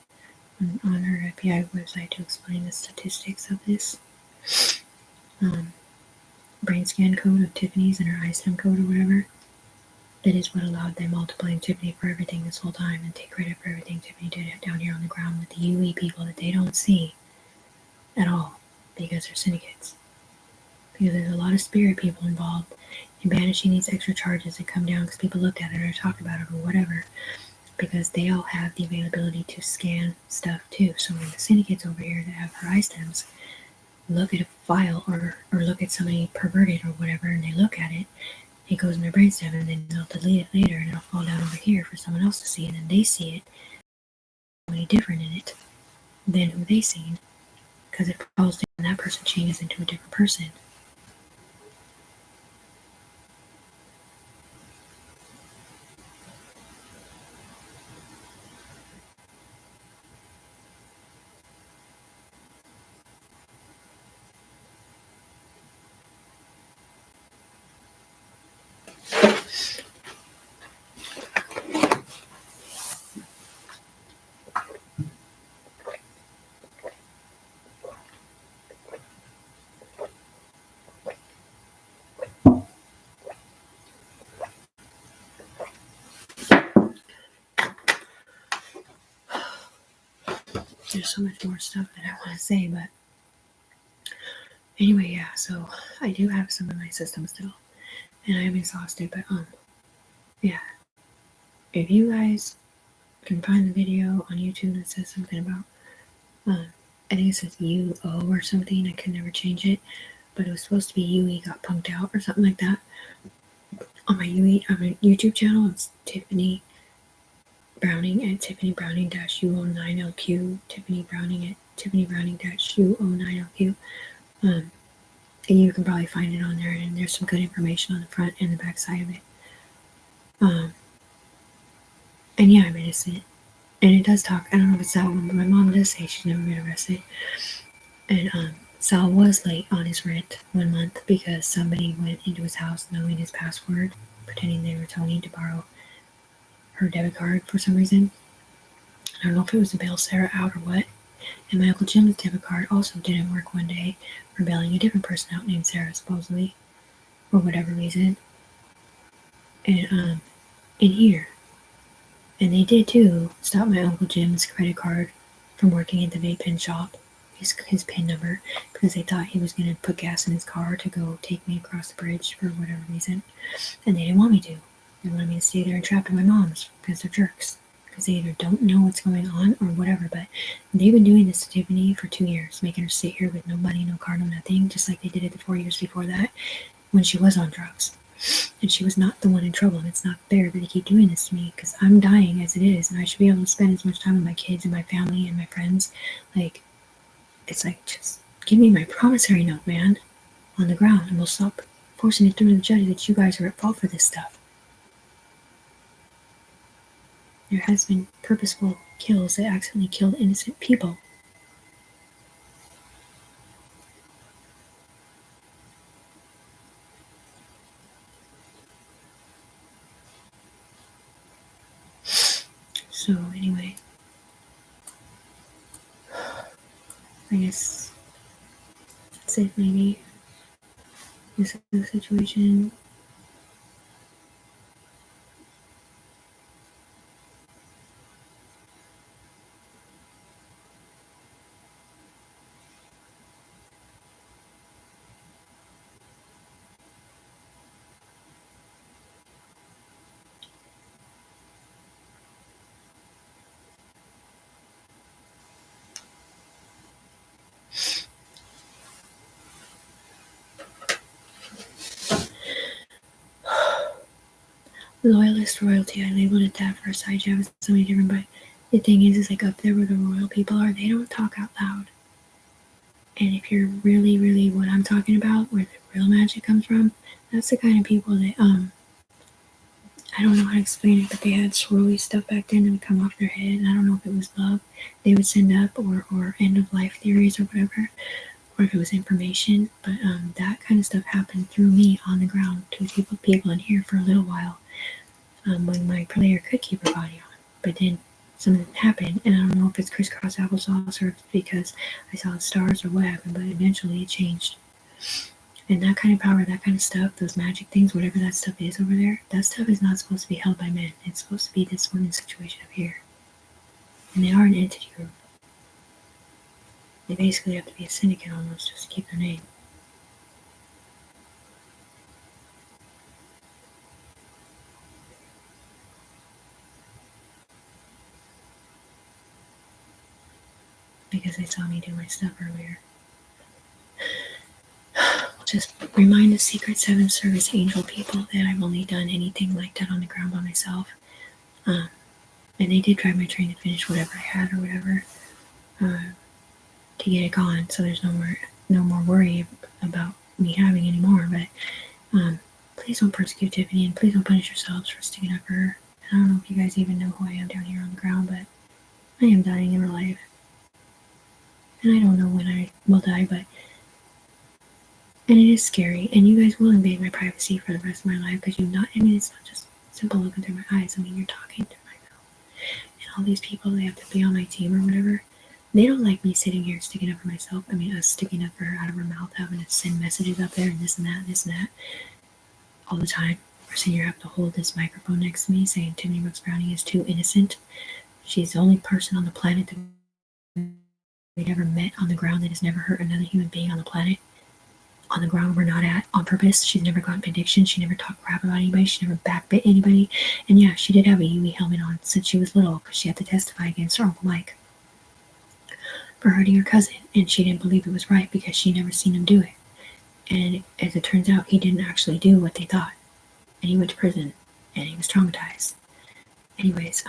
on her FBI website to explain the statistics of this brain scan code of Tiffany's and her ISTEM code or whatever. That is what allowed them all to blame Tiffany for everything this whole time and take credit for everything Tiffany did down here on the ground with the UE people that they don't see at all because they're syndicates. Because there's a lot of spirit people involved in banishing these extra charges that come down because people looked at it or talked about it or whatever, because they all have the availability to scan stuff too. So when the syndicates over here that have her iStems look at a file or look at somebody perverted or whatever, and they look at it, it goes in their brainstem, and then they'll delete it later, and it'll fall down over here for someone else to see, and then they see it, somebody different in it than who they seen, because it falls down, and that person changes into a different person. There's so much more stuff that I want to say, but Anyway, yeah, so I do have some in my system still, and I'm exhausted, but yeah. If you guys can find the video on YouTube that says something about, I think it says UO or something, I could never change it, but it was supposed to be UE got punked out or something like that. On my YouTube channel, it's Tiffany Browning at Tiffany Browning -U09LQ, Tiffany Browning at Tiffany Browning -U09LQ. And you can probably find it on there, and there's some good information on the front and the back side of it. And yeah, I'm innocent. And it does talk, I don't know if it's that one, but my mom does say she's never been arrested. And Sal was late on his rent 1 month because somebody went into his house knowing his password, pretending they were Tony to borrow her debit card for some reason. I don't know if it was to bail Sarah out or what. And my Uncle Jim's debit card also didn't work one day for bailing a different person out named Sarah, supposedly, for whatever reason. And in here. And they did too stop my Uncle Jim's credit card from working at the vape pen shop, his PIN number, because they thought he was going to put gas in his car to go take me across the bridge for whatever reason. And they didn't want me to. They wanted me to stay there and trapped at my mom's because they're jerks. Because they either don't know what's going on or whatever. But they've been doing this to Tiffany for 2 years, making her sit here with no money, no car, no nothing, just like they did it the 4 years before that when she was on drugs. And she was not the one in trouble, and it's not fair that they keep doing this to me because I'm dying as it is, and I should be able to spend as much time with my kids and my family and my friends. Like, it's like, just give me my promissory note, man, on the ground, and we'll stop forcing it through to the judge that you guys are at fault for this stuff. There has been purposeful kills that accidentally killed innocent people. So anyway, I guess that's it. Maybe this is the situation. Loyalist royalty, I labeled it that for a side job. It's so many different, but the thing is like up there where the royal people are, they don't talk out loud. And if you're really, really what I'm talking about, where the real magic comes from, that's the kind of people that, I don't know how to explain it, but they had swirly stuff back then that would come off their head, and I don't know if it was love they would send up, or end of life theories or whatever, or if it was information, but that kind of stuff happened through me on the ground to people in here for a little while. When my player could keep her body on. But then something happened, and I don't know if it's crisscross applesauce or if it's because I saw the stars or what happened, but eventually it changed. And that kind of power, that kind of stuff, those magic things, whatever that stuff is over there, that stuff is not supposed to be held by men. It's supposed to be this women's situation up here. And they are an entity group. They basically have to be a syndicate almost just to keep their name. Because they saw me do my stuff earlier. Just remind the Secret 7 Service Angel people that I've only done anything like that on the ground by myself. And they did drive my train to finish whatever I had or whatever to get it gone, so there's no more worry about me having any more. But please don't persecute Tiffany, and please don't punish yourselves for sticking up for her. I don't know if you guys even know who I am down here on the ground, but I am dying in real life. And I don't know when I will die, and it is scary, and you guys will invade my privacy for the rest of my life because it's not just simple looking through my eyes. I mean, you're talking through my mouth. And all these people, they have to be on my team or whatever, they don't like me sitting here sticking up for myself. I mean, us sticking up for her out of her mouth, having to send messages up there and this and that all the time. Or sitting here having to hold this microphone next to me saying Tiffany Brooks Browning is too innocent. She's the only person on the planet that we've ever met on the ground that has never hurt another human being on the planet. on the ground we're not at on purpose. She's never gotten addiction. She never talked crap about anybody. She never backbit anybody. And yeah, she did have a UE helmet on since she was little because she had to testify against her Uncle Mike for hurting her cousin. And she didn't believe it was right because she never seen him do it. And as it turns out, he didn't actually do what they thought. And he went to prison. And he was traumatized. Anyways,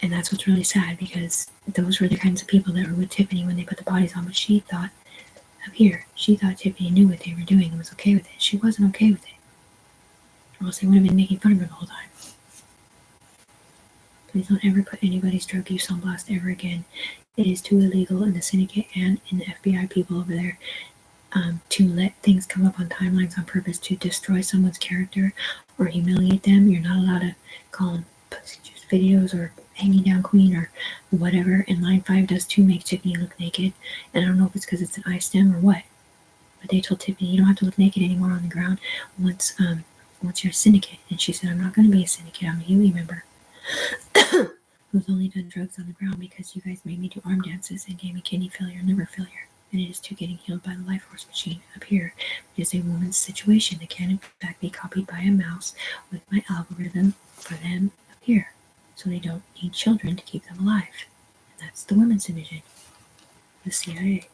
and that's what's really sad because those were the kinds of people that were with Tiffany when they put the bodies on. But she thought, up here, she thought Tiffany knew what they were doing and was okay with it. She wasn't okay with it. Or else they would have been making fun of her the whole time. Please don't ever put anybody's drug use on blast ever again. It is too illegal in the syndicate and in the FBI people over there to let things come up on timelines on purpose to destroy someone's character or humiliate them. You're not allowed to call them pussy juice videos or hanging down queen or whatever. And line 5 does too make Tiffany look naked. And I don't know if it's because it's an eye stem or what. But they told Tiffany, you don't have to look naked anymore on the ground once you're a syndicate. And she said, I'm not going to be a syndicate. I'm a UE member who's only done drugs on the ground because you guys made me do arm dances and gave me kidney failure and liver failure. And it is too getting healed by the life force machine. Up here is a woman's situation that can in fact be copied by a mouse with my algorithm for them up here. So they don't need children to keep them alive. And that's the women's division, the CIA.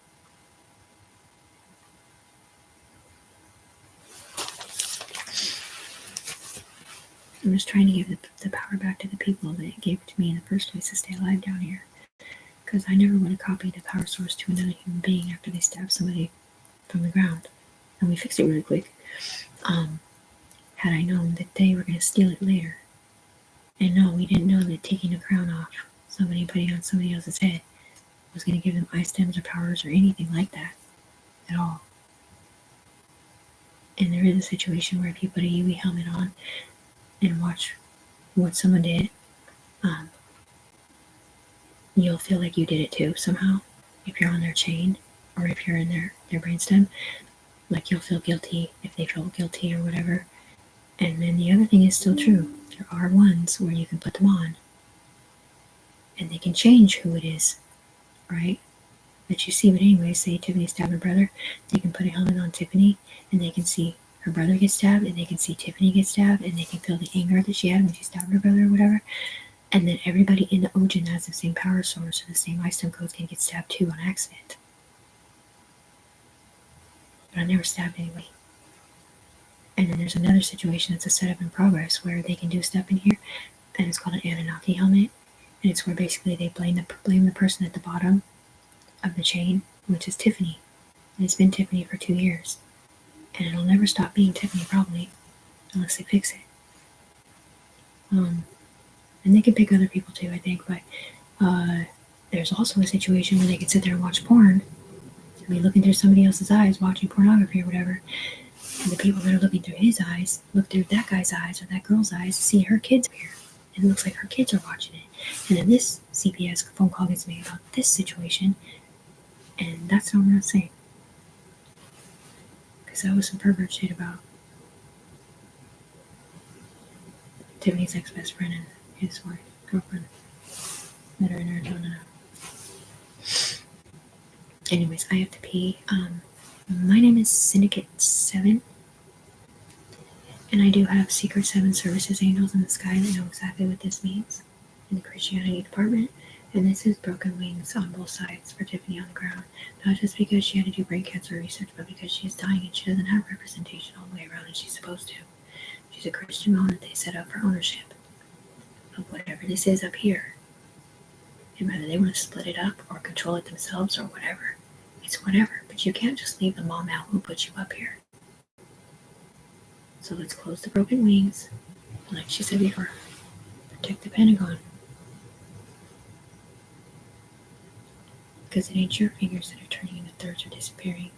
I'm just trying to give the power back to the people that gave it to me in the first place to stay alive down here. Because I never would have copied the power source to another human being after they stabbed somebody from the ground. And we fixed it really quick. Had I known that they were going to steal it later. And no, we didn't know that taking a crown off somebody and putting it on somebody else's head was going to give them eye stems or powers or anything like that at all. And there is a situation where if you put a UE helmet on and watch what someone did, you'll feel like you did it too somehow. If you're on their chain or if you're in their brainstem, like you'll feel guilty if they feel guilty or whatever. And then the other thing is still true. There are ones where you can put them on and they can change who it is, right? That you see. But anyway, say Tiffany stabbed her brother, they can put a helmet on Tiffany and they can see her brother get stabbed and they can see Tiffany get stabbed and they can feel the anger that she had when she stabbed her brother or whatever. And then everybody in the Ojin has the same power source or the same item codes can get stabbed too on accident. But I never stabbed anybody. And then there's another situation that's a setup in progress where they can do stuff in here, and it's called an Anunnaki helmet. And it's where basically they blame the person at the bottom of the chain, which is Tiffany. And it's been Tiffany for 2 years. And it'll never stop being Tiffany probably, unless they fix it. And they can pick other people too, I think, but there's also a situation where they can sit there and watch porn and be looking through somebody else's eyes, watching pornography or whatever. And the people that are looking through his eyes look through that guy's eyes or that girl's eyes to see her kids appear. And it looks like her kids are watching it. And then this CPS phone call gets made about this situation, and that's what I'm not saying. Because that was some pervert shit about Tiffany's ex-best friend and his wife, girlfriend, that are in Arizona now. Anyways, I have to pee. My name is Syndicate 7, and I do have Secret 7 Services Angels in the Sky that know exactly what this means in the Christianity department. And this is broken wings on both sides for Tiffany on the ground. Not just because she had to do brain cancer research, but because she is dying and she doesn't have representation all the way around as she's supposed to. She's a Christian mom that they set up for ownership of whatever this is up here. And whether they want to split it up or control it themselves or whatever, it's whatever. But you can't just leave the mom out who put you up here. So let's close the broken wings. Like she said before, protect the Pentagon. Because it ain't your fingers that are turning into thirds or disappearing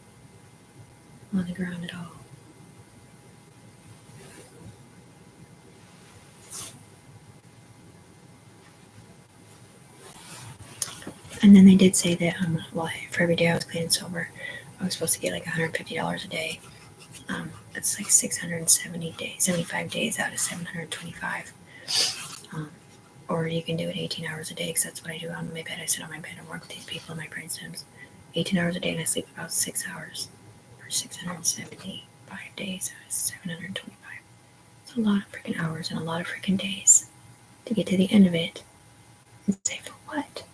on the ground at all. And then they did say that, for every day I was clean and sober, I was supposed to get like $150 a day. That's like 75 days out of 725. Or you can do it 18 hours a day, because that's what I do on my bed. I sit on my bed and work with these people in my brain stems. 18 hours a day, and I sleep about 6 hours per for 675 days. That is 725. It's a lot of freaking hours and a lot of freaking days to get to the end of it and say, for what?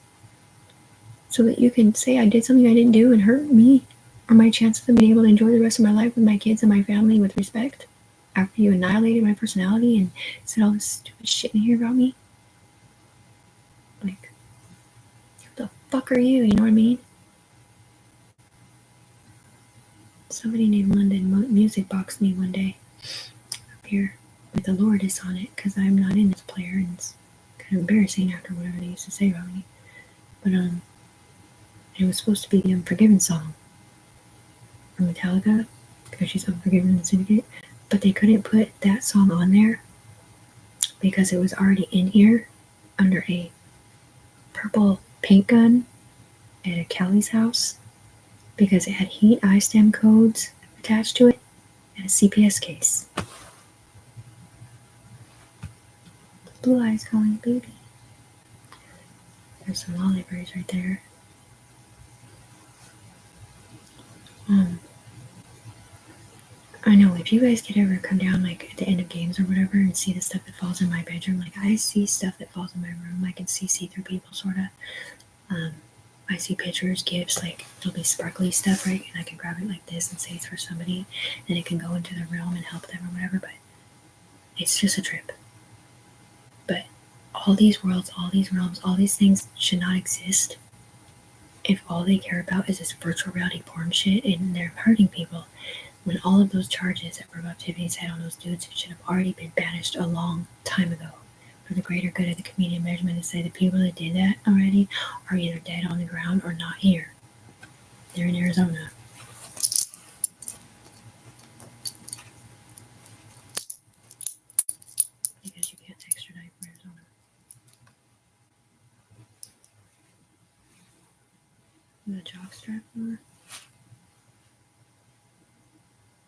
So that you can say I did something I didn't do and hurt me or my chances of being able to enjoy the rest of my life with my kids and my family with respect after you annihilated my personality and said all this stupid shit in here about me? Like, who the fuck are you? You know what I mean? Somebody named London music boxed me one day up here with the Lourdes on it because I'm not in this player and it's kind of embarrassing after whatever they used to say about me. But it was supposed to be the Unforgiven song from Metallica because she's Unforgiven in the Syndicate, but they couldn't put that song on there because it was already in here under a purple paint gun at a Callie's house because it had heat I-stem codes attached to it and a CPS case. Blue eyes calling baby. There's some lolliberries right there. I know if you guys could ever come down like at the end of games or whatever and see the stuff that falls in my bedroom, like I see stuff that falls in my room. I can see through people sorta. I see pictures, gifts, like there'll be sparkly stuff, right? And I can grab it like this and say it's for somebody, and it can go into the realm and help them or whatever. But it's just a trip. But all these worlds, all these realms, all these things should not exist if all they care about is this virtual reality porn shit and they're hurting people. When all of those charges that were above Tiffany's head on those dudes should have already been banished a long time ago for the greater good of the community and measurement to say the people that did that already are either dead on the ground or not here. They're in Arizona. Because you can't extradite from Arizona. The jockstrap more?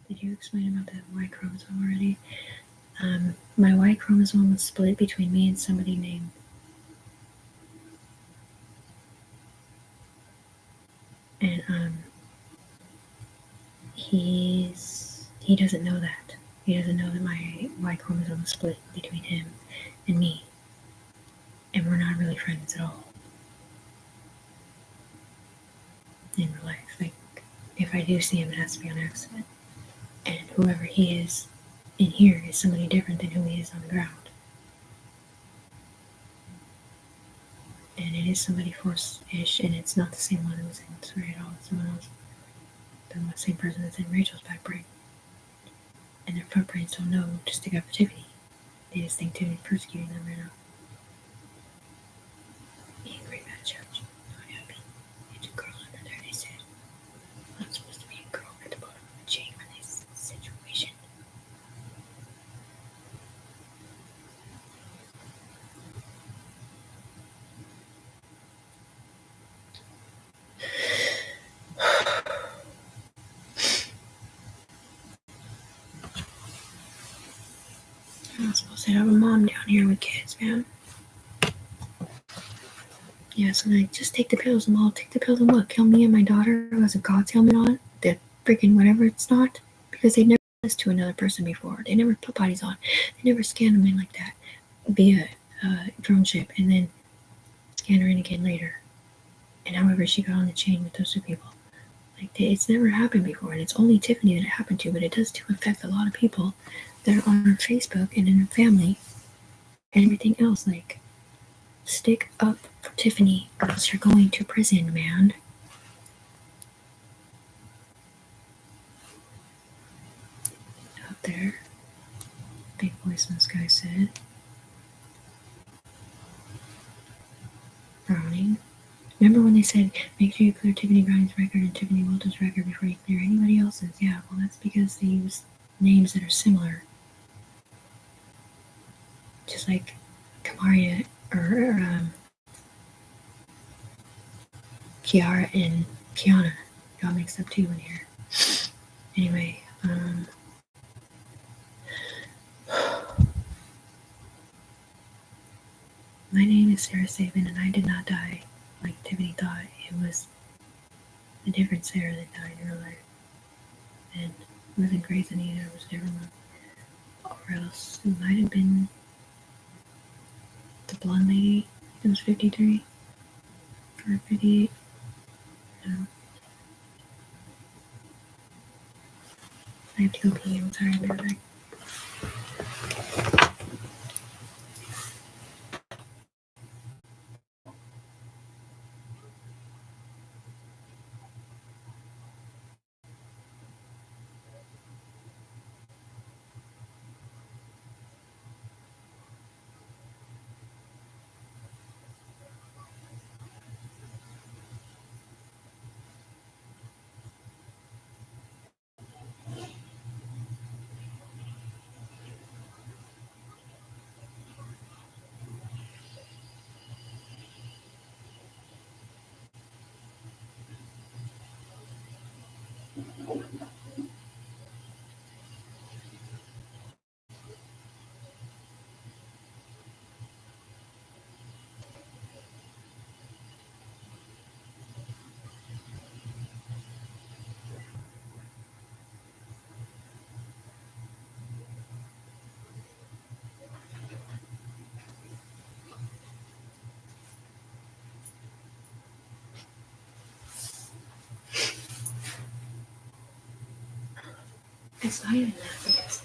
Did you explain about that Y chromosome already? My Y chromosome was split between me and somebody named and he doesn't know that. He doesn't know that my Y chromosome was split between him and me. And we're not really friends at all. In real life. Like, if I do see him, it has to be on accident. And whoever he is in here is somebody different than who he is on the ground. And it is somebody Force-ish, and it's not the same one who was in Surrey at all. It's someone else. The same person that's in Rachel's back brain. And their front brains don't know to stick up for Tiffany. They just think Tiffany's persecuting them right now. Angry at church. Not happy. It's a girl under there, they said. I'm supposed to be a girl at the bottom of the chain in this situation. I'm supposed to have a mom down here with kids, man. Yeah, so like, just take the pills, and I'll take the pills and what? Kill me and my daughter who has a God's helmet on? The freaking whatever it's not? Because they've never done this to another person before. They never put bodies on. They never scan them in like that via drone ship and then scan her in again later. And however she got on the chain with those two people. Like, it's never happened before, and it's only Tiffany that it happened to, but it does too affect a lot of people that are on her Facebook and in her family and everything else. Like, stick up for Tiffany or else you're going to prison, man. Out there, big voice in the sky said. Browning. Remember when they said, make sure you clear Tiffany Browning's record and Tiffany Walton's record before you clear anybody else's? Yeah, well, that's because they use names that are similar. Just like Kamaria or Kiara and Kiana got mixed up too in here. Anyway, my name is Sarah Sabin, and I did not die like Tiffany thought. It was a different Sarah that died in real life. And it wasn't Grey's Anatomy, it was a different one. Or else it might have been the blonde lady. It was 53 or 58. No. I have to go pee. I'm sorry, I'll be right back. It's not even that, I guess.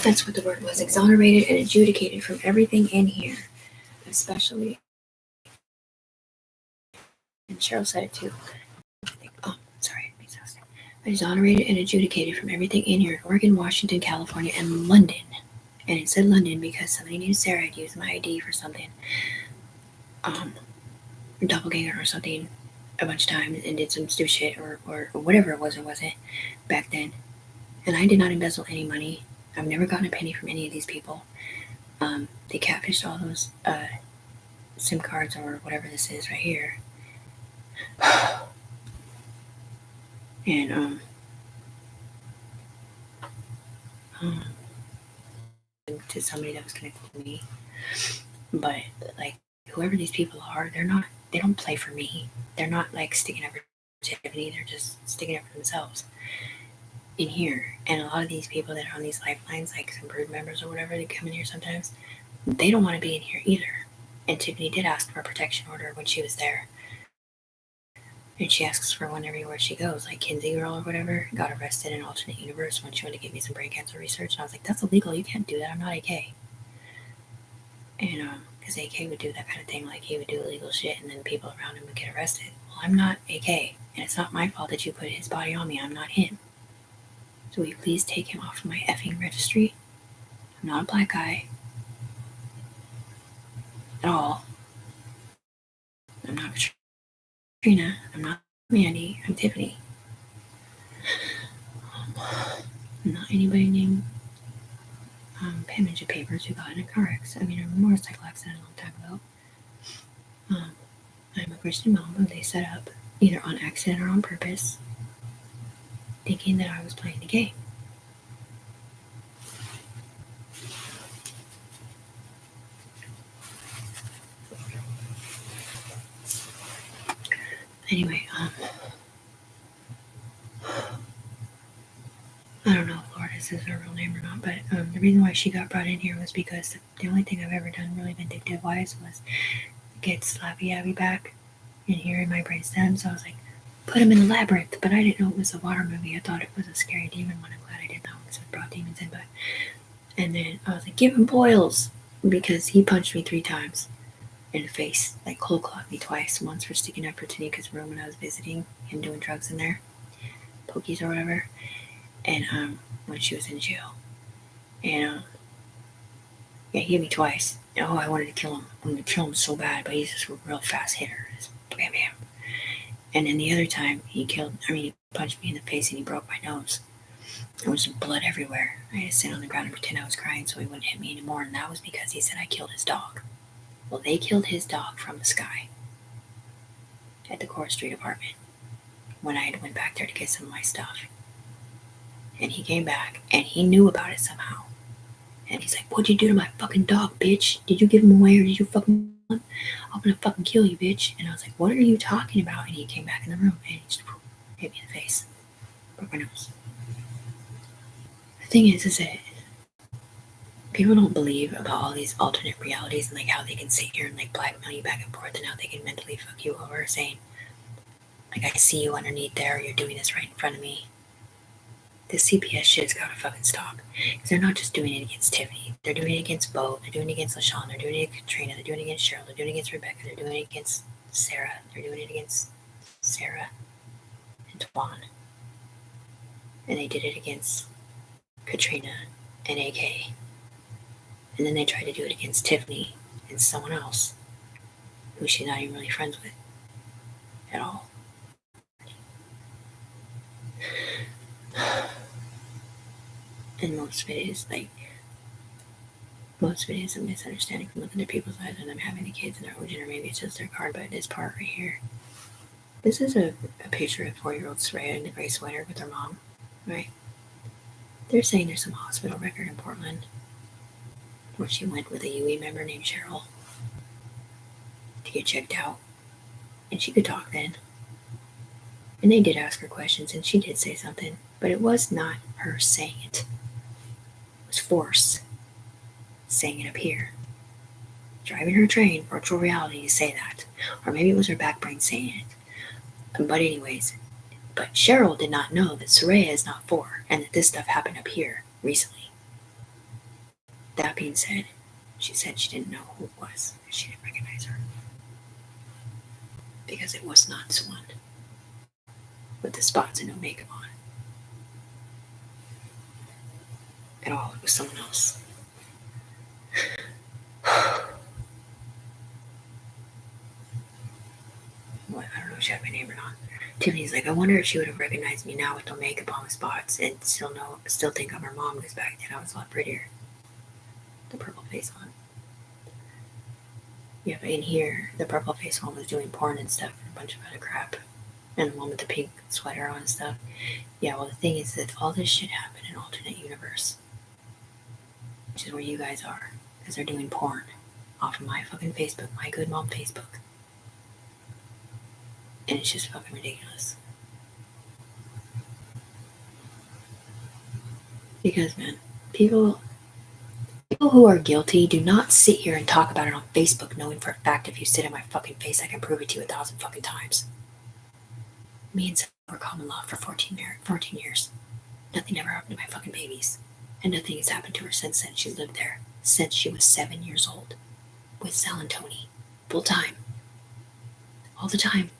That's what the word was. Exonerated and adjudicated from everything in here. Especially. And Cheryl said it too. Oh, sorry. Exonerated and adjudicated from everything in here in Oregon, Washington, California, and London. And it said London because somebody named Sarah had used my ID for something. Doppelganger or something a bunch of times and did some stupid shit or whatever it was or wasn't back then. And I did not embezzle any money. I've never gotten a penny from any of these people. They catfished all those SIM cards or whatever this is right here. And to somebody that was connected to me. But like whoever these people are, they don't play for me. They're not like sticking up for Tiffany, they're just sticking up for themselves in here. And a lot of these people that are on these lifelines, like some brood members or whatever, they come in here sometimes, they don't want to be in here either. And Tiffany did ask for a protection order when she was there. And she asks for one everywhere she goes. Like Kinsey Girl or whatever got arrested in alternate universe when she wanted to give me some brain cancer research. And I was like, that's illegal. You can't do that. I'm not AK. And because AK would do that kind of thing. Like he would do illegal shit and then people around him would get arrested. Well, I'm not AK. And it's not my fault that you put his body on me. I'm not him. So will you please take him off of my effing registry? I'm not a black guy. At all. I'm not Katrina. I'm not Mandy. I'm Tiffany. I'm not anybody named Pamage Papers who got in a car accident. I mean, a motorcycle accident a long time ago. I'm a Christian mom who they set up, either on accident or on purpose, thinking that I was playing the game. Anyway, I don't know if Lourdes is her real name or not, but the reason why she got brought in here was because the only thing I've ever done really vindictive-wise was get Slappy Abby back in here in my brainstem. So I was like, put him in the labyrinth, but I didn't know it was a water movie. I thought it was a scary demon one. I'm glad I didn't know because it brought demons in. But and then I was like, give him boils because he punched me 3 times in the face, like cold clocked me twice. Once for sticking up for Tanika's room when I was visiting him doing drugs in there, pokies or whatever, and when she was in jail, and Yeah, he hit me twice. Oh, I wanted to kill him. I wanted to kill him so bad, but he's just a real fast hitter. Just bam, bam. And then the other time, he punched me in the face and he broke my nose. There was blood everywhere. I had to sit on the ground and pretend I was crying so he wouldn't hit me anymore, and that was because he said I killed his dog. Well, they killed his dog from the sky at the Core Street apartment when I had went back there to get some of my stuff. And he came back, and he knew about it somehow. And he's like, "What'd you do to my fucking dog, bitch? Did you give him away or did you fucking kill him? I'm gonna fucking kill you, bitch." And I was like, "What are you talking about?" And he came back in the room and he just hit me in the face. Broke my nose. The thing is that people don't believe about all these alternate realities and like how they can sit here and like blackmail you back and forth and how they can mentally fuck you over saying, like, "I see you underneath there, you're doing this right in front of me." This CPS shit's gotta fucking stop. Because they're not just doing it against Tiffany. They're doing it against Bo. They're doing it against LaShawn. They're doing it against Katrina. They're doing it against Cheryl. They're doing it against Rebecca. They're doing it against Sarah. They're doing it against Sarah and Twan. And they did it against Katrina and AK. And then they tried to do it against Tiffany and someone else who she's not even really friends with at all. And most of it is a misunderstanding from looking at people's eyes and them having the kids in their origin, or maybe it's just their card. But this part right here, this is a picture of 4-year-old Soraya in the gray sweater with her mom, right? They're saying there's some hospital record in Portland where she went with a UE member named Cheryl to get checked out, and she could talk then. And they did ask her questions, and she did say something, but it was not her saying it. It was Force saying it up here. Driving her train, virtual reality, to say that. Or maybe it was her back brain saying it. But anyways, but Cheryl did not know that Soraya is not 4, and that this stuff happened up here recently. That being said, she said she didn't know who it was. She didn't recognize her. Because it was not Swan. With the spots and no makeup on. At all, it was someone else. What? I don't know if she had my name or not. Tiffany's like, "I wonder if she would have recognized me now with no makeup on the spots and still think I'm her mom, because back then I was a lot prettier." The purple face one. Yeah, but in here, the purple face one was doing porn and stuff and a bunch of other crap. And the one with the pink sweater on and stuff. Yeah, well, the thing is that all this shit happened in alternate universe. Which is where you guys are. Because they're doing porn off of my fucking Facebook, my good mom Facebook. And it's just fucking ridiculous. Because, man, people who are guilty do not sit here and talk about it on Facebook knowing for a fact if you sit in my fucking face I can prove it to you 1,000 fucking times. Me and Sarah were common law for 14 years. Nothing ever happened to my fucking babies. And nothing has happened to her since then. She lived there since she was 7 years old. With Sal and Tony. Full time. All the time.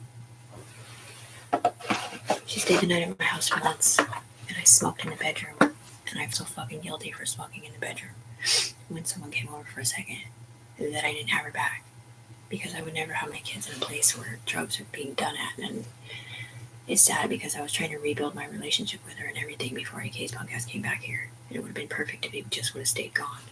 She stayed the night at my house for months. And I smoked in the bedroom. And I'm so fucking guilty for smoking in the bedroom. When someone came over for a second, that I didn't have her back. Because I would never have my kids in a place where drugs are being done at. And it's sad because I was trying to rebuild my relationship with her and everything before AK's podcast came back here. And it would have been perfect if he just would have stayed gone.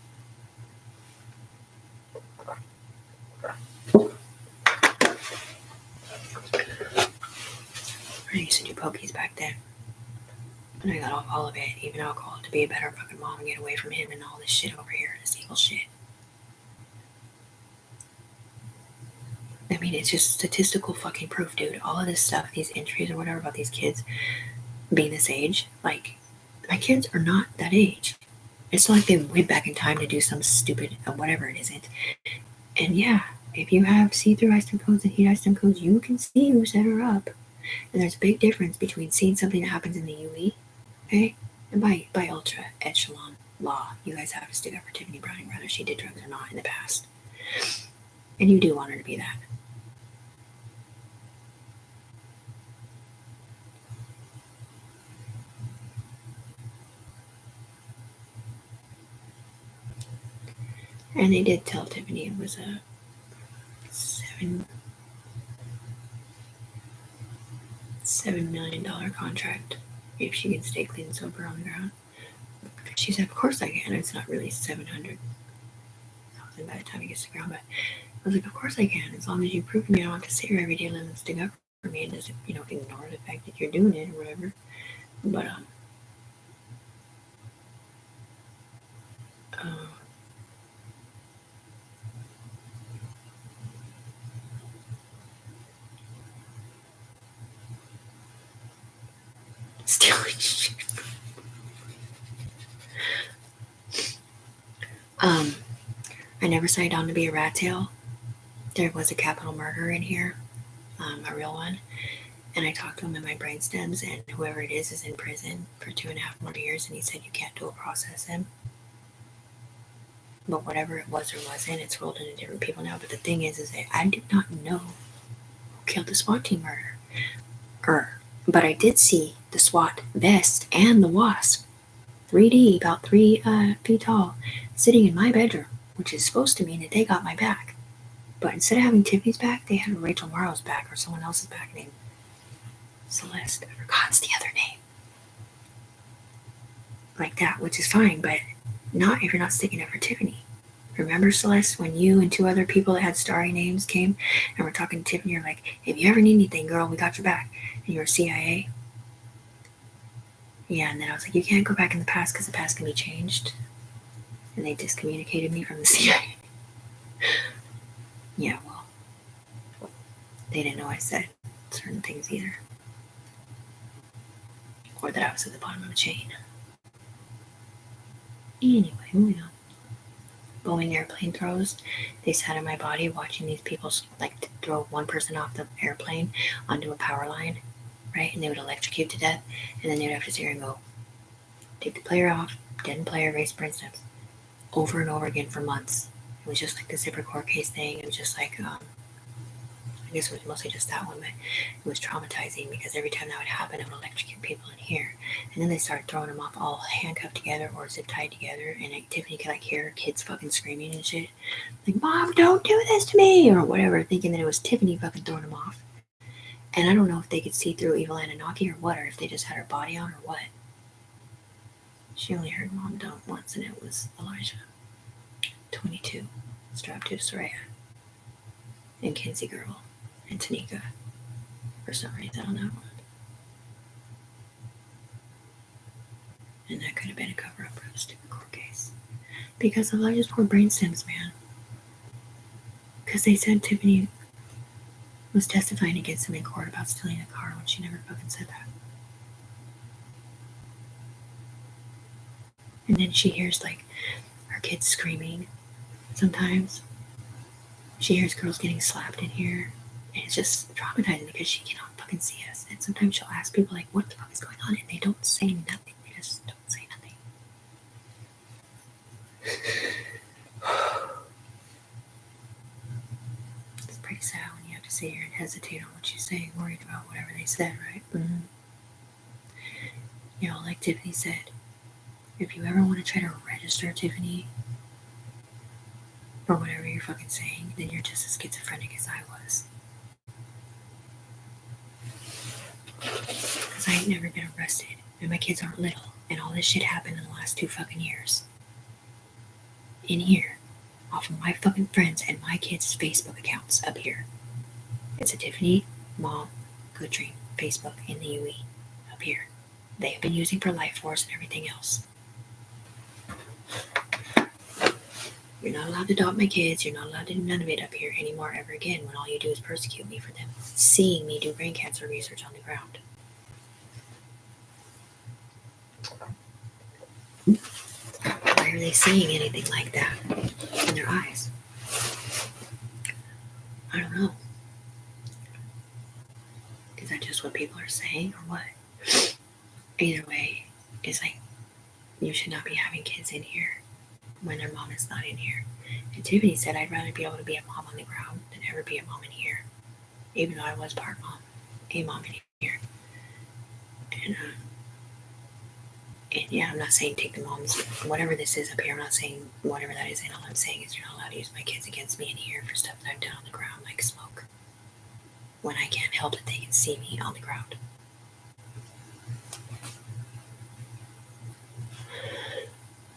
I used to do pokies back then. And I got off all of it, even alcohol, to be a better fucking mom and get away from him and all this shit over here, this evil shit. I mean, it's just statistical fucking proof, dude. All of this stuff, these entries or whatever about these kids being this age, like, my kids are not that age. It's not like they went back in time to do some stupid whatever it isn't. And yeah, if you have see-through ice-time codes and heat ice-time codes, you can see who set her up. And there's a big difference between seeing something that happens in the UE, okay, and by ultra echelon law. You guys have to stick up for Tiffany Browning, whether she did drugs or not in the past. And you do want her to be that. And they did tell Tiffany it was a $7 million contract if she can stay clean and sober on the ground. She said, of course I can. It's not really 700,000 by the time it gets to the ground, but I was like, of course I can, as long as you prove to me I don't have to sit here every day letting them stick up for me and just, ignore the fact that you're doing it or whatever. But stealing shit. I never signed on to be a rat tail. There was a capital murder in here, a real one. And I talked to him in my brain stems, and whoever it is in prison for 2.5 more years, and he said you can't dual process him. But whatever it was or wasn't, it's rolled into different people now. But the thing is that I did not know who killed the SWAT team murder. But I did see the SWAT vest and the wasp, 3D, about 3 feet tall, sitting in my bedroom, which is supposed to mean that they got my back. But instead of having Tiffany's back, they had Rachel Morrow's back or someone else's back named Celeste. I forgot the other name. Like that, which is fine, but not if you're not sticking up for Tiffany. Remember, Celeste, when you and 2 other people that had starry names came and were talking to Tiffany, you're like, if you ever need anything, girl, we got your back. And you were CIA. Yeah, and then I was like, you can't go back in the past because the past can be changed. And they discommunicated me from the CIA. Yeah, well, they didn't know I said certain things either. Or that I was at the bottom of a chain. Anyway, moving on. Boeing airplane throws. They sat in my body watching these people like throw one person off the airplane onto a power line, right? And they would electrocute to death, and then they'd have to sit here and go, take the player off, deaden player, erase brain stems, over and over again for months. It was just like the zipper court case thing. It was just like, I guess it was mostly just that one, but it was traumatizing because every time that would happen, it would electrocute people in here. And then they started throwing them off all handcuffed together or zip tied together, and Tiffany could like hear her kids fucking screaming and shit, like, Mom, don't do this to me, or whatever, thinking that it was Tiffany fucking throwing them off. And I don't know if they could see through Evil Anunnaki or what, or if they just had her body on or what. She only heard Mom don't once, and it was Elijah, 22, strapped to Soraya, and Kinsey Girl, and Tanika, for some reason on that one. And that could have been a cover-up for the stupid court case. Because Elijah's poor brain stems, man. Because they said Tiffany was testifying against him in court about stealing a car when she never fucking said that. And then she hears like her kids screaming sometimes. She hears girls getting slapped in here. And it's just traumatizing because she cannot fucking see us. And sometimes she'll ask people like, what the fuck is going on? And they don't say nothing. They just don't say nothing. It's pretty sad when you have to sit here and hesitate on what you say, worried about whatever they said, right? Mm-hmm. You know, like Tiffany said, if you ever want to try to register Tiffany for whatever you're fucking saying, then you're just as schizophrenic as I was. Because I ain't never been arrested, and my kids aren't little, and all this shit happened in the last 2 fucking years. In here, off of my fucking friends and my kids' Facebook accounts up here. It's a Tiffany, Mom, Good Dream, Facebook in the UE up here. They have been using for Life Force and everything else. You're not allowed to adopt my kids. You're not allowed to do none of it up here anymore ever again when all you do is persecute me for them seeing me do brain cancer research on the ground. Why are they saying anything like that in their eyes? I don't know. Is that just what people are saying or what? Either way, it's like you should not be having kids in here when their mom is not in here. And Tiffany said, I'd rather be able to be a mom on the ground than ever be a mom in here. Even though I was part mom, a mom in here. yeah, I'm not saying take the moms, whatever this is up here, I'm not saying whatever that is, and all I'm saying is you're not allowed to use my kids against me in here for stuff that I've done on the ground, like smoke. When I can't help it, they can see me on the ground.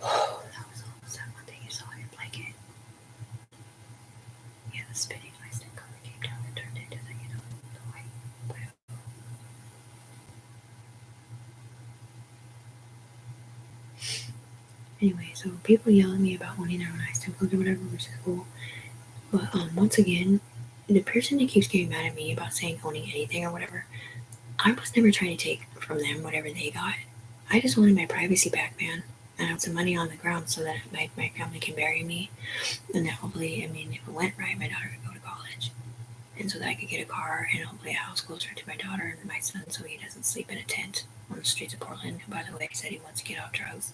Oh, that was almost that one thing you saw in your blanket. Yeah, the spinning ice that color came down and turned into the, the white. Anyway, so people yell at me about wanting their own ice temples or whatever, which is cool. But once again, the person that keeps getting mad at me about saying owning anything or whatever, I was never trying to take from them whatever they got. I just wanted my privacy back, man. And I want some money on the ground so that my family can bury me. And that hopefully, I mean, if it went right, my daughter could go to college. And so that I could get a car and hopefully a house closer to my daughter and my son so he doesn't sleep in a tent on the streets of Portland. And by the way, he said he wants to get off drugs,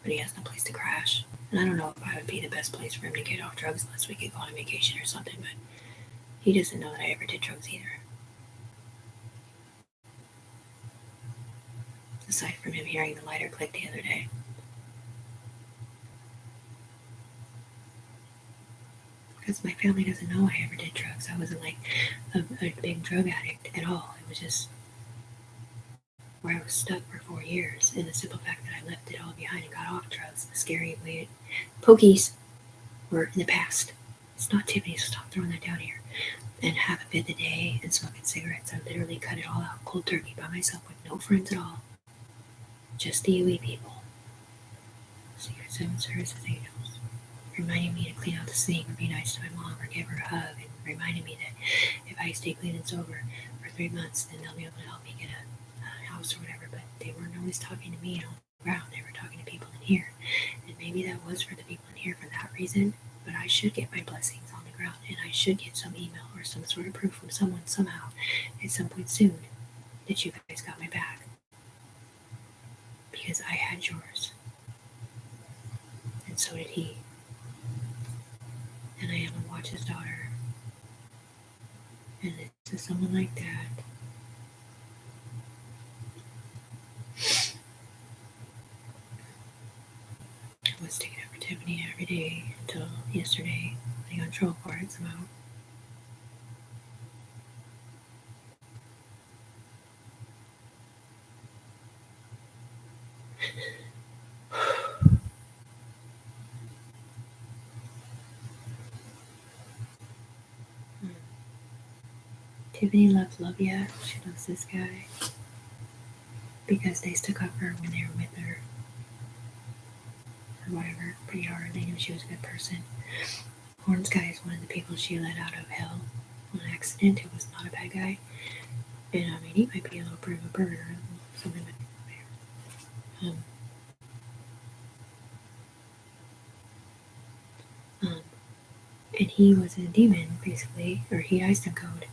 but he has no place to crash. And I don't know if I would be the best place for him to get off drugs unless we could go on vacation or something, but he doesn't know that I ever did drugs either. Aside from him hearing the lighter click the other day. Because my family doesn't know I ever did drugs. I wasn't like a big drug addict at all. It was just where I was stuck for 4 years. And the simple fact that I left it all behind and got off drugs, the scary way pokies were in the past. It's not Tiffany, so stop throwing that down here. And half a bit a day and smoking cigarettes. I literally cut it all out cold turkey by myself with no friends at all. Just the UE people. Secret Seven Services Angels. Reminding me to clean out the sink or be nice to my mom or give her a hug, and reminding me that if I stay clean and sober for 3 months, then they'll be able to help me get a house or whatever. But they weren't always talking to me on the ground. They were talking to people in here. And maybe that was for the people in here for that reason, but I should get my blessings on the ground, and I should get some email or some sort of proof from someone somehow at some point soon that you guys got my back. Because I had yours. And so did he. And I am to watch his daughter. And to someone like that, I was taking up for Tiffany every day until yesterday. I got in trouble for it somehow. Tiffany loves Lovia. She loves this guy because they stuck up for her when they were with her or whatever, pretty hard. They knew she was a good person. Horns guy is one of the people she let out of hell on accident, who was not a bad guy. And I mean, he might be a little bit of a pervert or something like that. And he was a demon, basically, or he iced him code.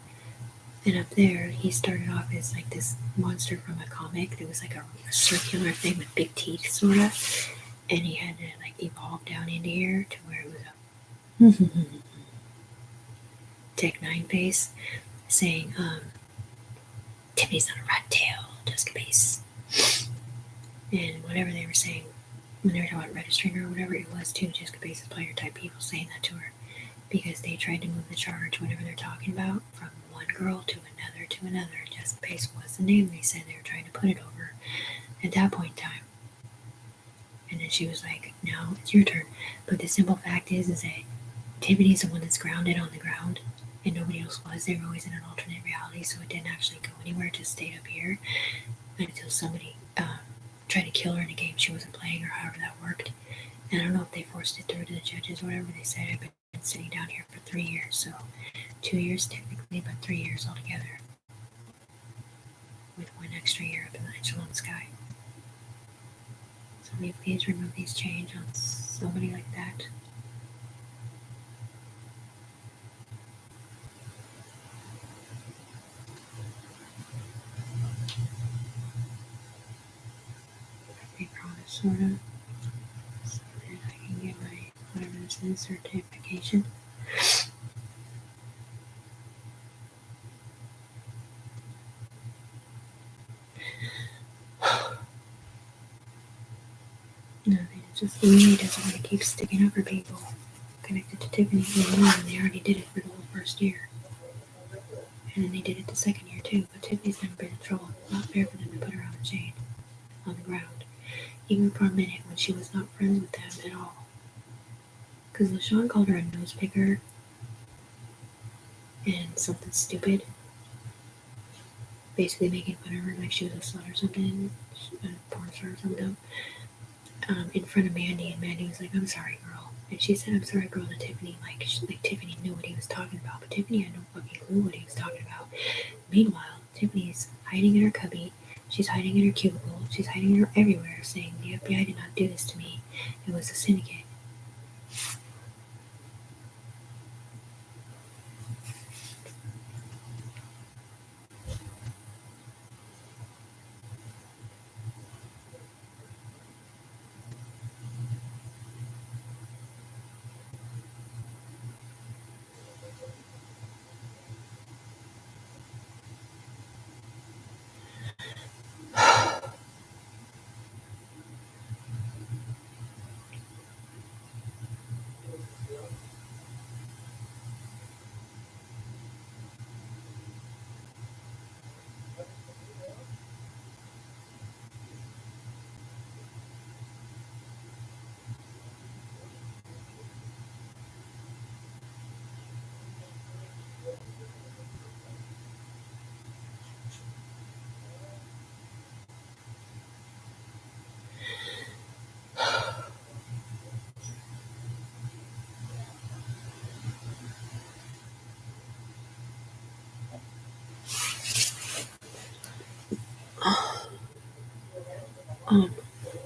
And up there, he started off as like this monster from a comic. There was like a circular thing with big teeth, sort of. And he had to like evolve down into here to where it was a Tech 9 face saying, Tiffany's not a rat tail, Jessica Base. And whatever they were saying, when they were talking about registering her or whatever, it was too Jessica Base's player type people saying that to her. Because they tried to move the charge, whatever they're talking about, from one girl to another to another. Jessica Pace was the name they said they were trying to put it over at that point in time. And then she was like, no, it's your turn. But the simple fact is that Tiffany's the one that's grounded on the ground, and nobody else was. They were always in an alternate reality, so it didn't actually go anywhere. It just stayed up here until somebody tried to kill her in a game she wasn't playing, or however that worked. And I don't know if they forced it through to the judges or whatever. They said I've been sitting down here for 3 years, so 2 years technically, but 3 years altogether, with 1 extra year up in the echelon sky. So will you please remove these chains on somebody like that? I promise, sort of, so that I can get my, whatever this is, certification. just Louis doesn't want to keep sticking up for people connected to Tiffany anymore, and they already did it for the whole first year. And then they did it the second year too, but Tiffany's never been in trouble. It's not fair for them to put her on the chain, on the ground. Even for a minute when she was not friends with them at all. Because LaShawn called her a nose picker and something stupid. Basically making fun of her like she was a slut or something, a porn star or something, in front of Mandy. And Mandy was like, I'm sorry, girl. And she said, I'm sorry, girl, to Tiffany. Like Tiffany knew what he was talking about, but Tiffany had no fucking clue what he was talking about. Meanwhile, Tiffany's hiding in her cubby. She's hiding in her cubicle. She's hiding her everywhere, saying, the FBI did not do this to me. It was a syndicate.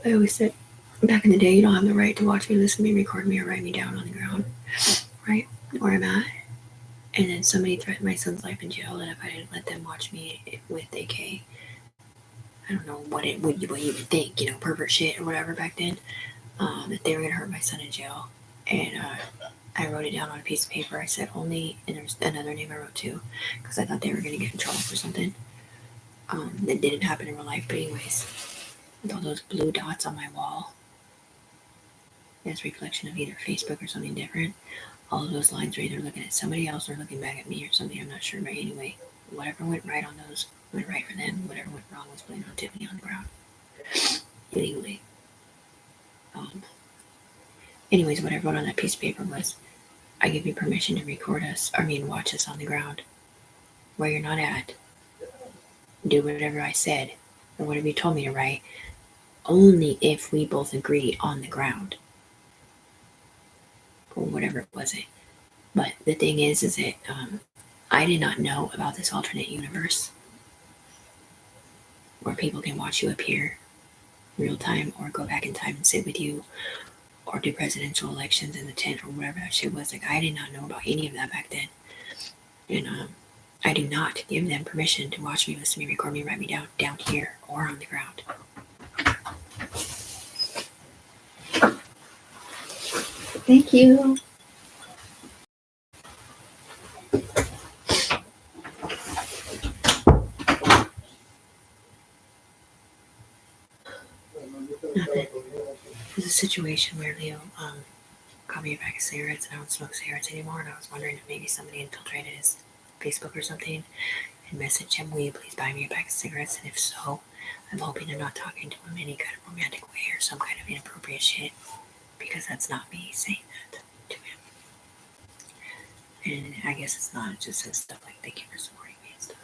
I always said back in the day, you don't have the right to watch me, listen to me, record me, or write me down on the ground, right? Where I'm at. And then somebody threatened my son's life in jail that if I didn't let them watch me with AK, I don't know what you would think, pervert shit or whatever back then, that they were gonna hurt my son in jail. And I wrote it down on a piece of paper. I said only, and there's another name I wrote too, because I thought they were gonna get in trouble for something. That didn't happen in real life, but anyways, with all those blue dots on my wall, as a reflection of either Facebook or something different. All of those lines are either looking at somebody else or looking back at me or something. I'm not sure, but anyway, whatever went right on those went right for them. Whatever went wrong was blamed on Tiffany on the ground illegally. Anyways, what I wrote on that piece of paper was, I give you permission to watch us on the ground where you're not at. Do whatever I said or whatever you told me to write, only if we both agree on the ground. Or whatever it wasn't. But the thing is that I did not know about this alternate universe where people can watch you appear real time or go back in time and sit with you or do presidential elections in the tent or whatever that shit was. Like, I did not know about any of that back then. And I do not give them permission to watch me, listen to me, record me, write me down here or on the ground. Thank you. Nothing. There's a situation where Leo got me a pack of cigarettes, and I don't smoke cigarettes anymore, and I was wondering if maybe somebody infiltrated his Facebook or something and messaged him, will you please buy me a pack of cigarettes? And if so, I'm hoping they're not talking to him in any kind of romantic way or some kind of inappropriate shit, because that's not me saying that to him. And I guess it's not, it just says stuff like, thank you for supporting me and stuff.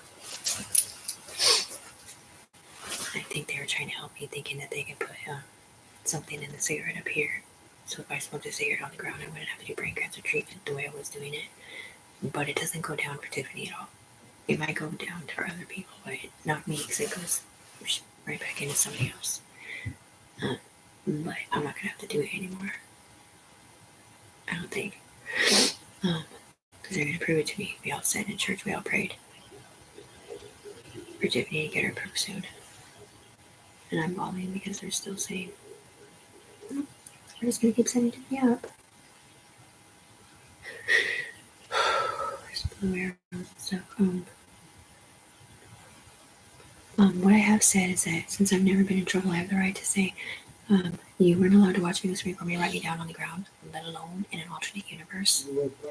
I think they were trying to help me, thinking that they could put something in the cigarette up here. So if I smoked a cigarette on the ground, I wouldn't have to do brain cancer treatment the way I was doing it. But it doesn't go down for Tiffany at all. It might go down for other people, but not me, because it goes right back into somebody else. But I'm not going to have to do it anymore. I don't think. Because they're going to prove it to me. We all sat in church, we all prayed for Tiffany to get her proof soon. And I'm bawling because they're still saying, they're just going to keep setting Tiffany up. There's blue arrows and stuff. What I have said is that since I've never been in trouble, I have the right to say, You weren't allowed to watch me this week or me write me down on the ground, let alone in an alternate universe,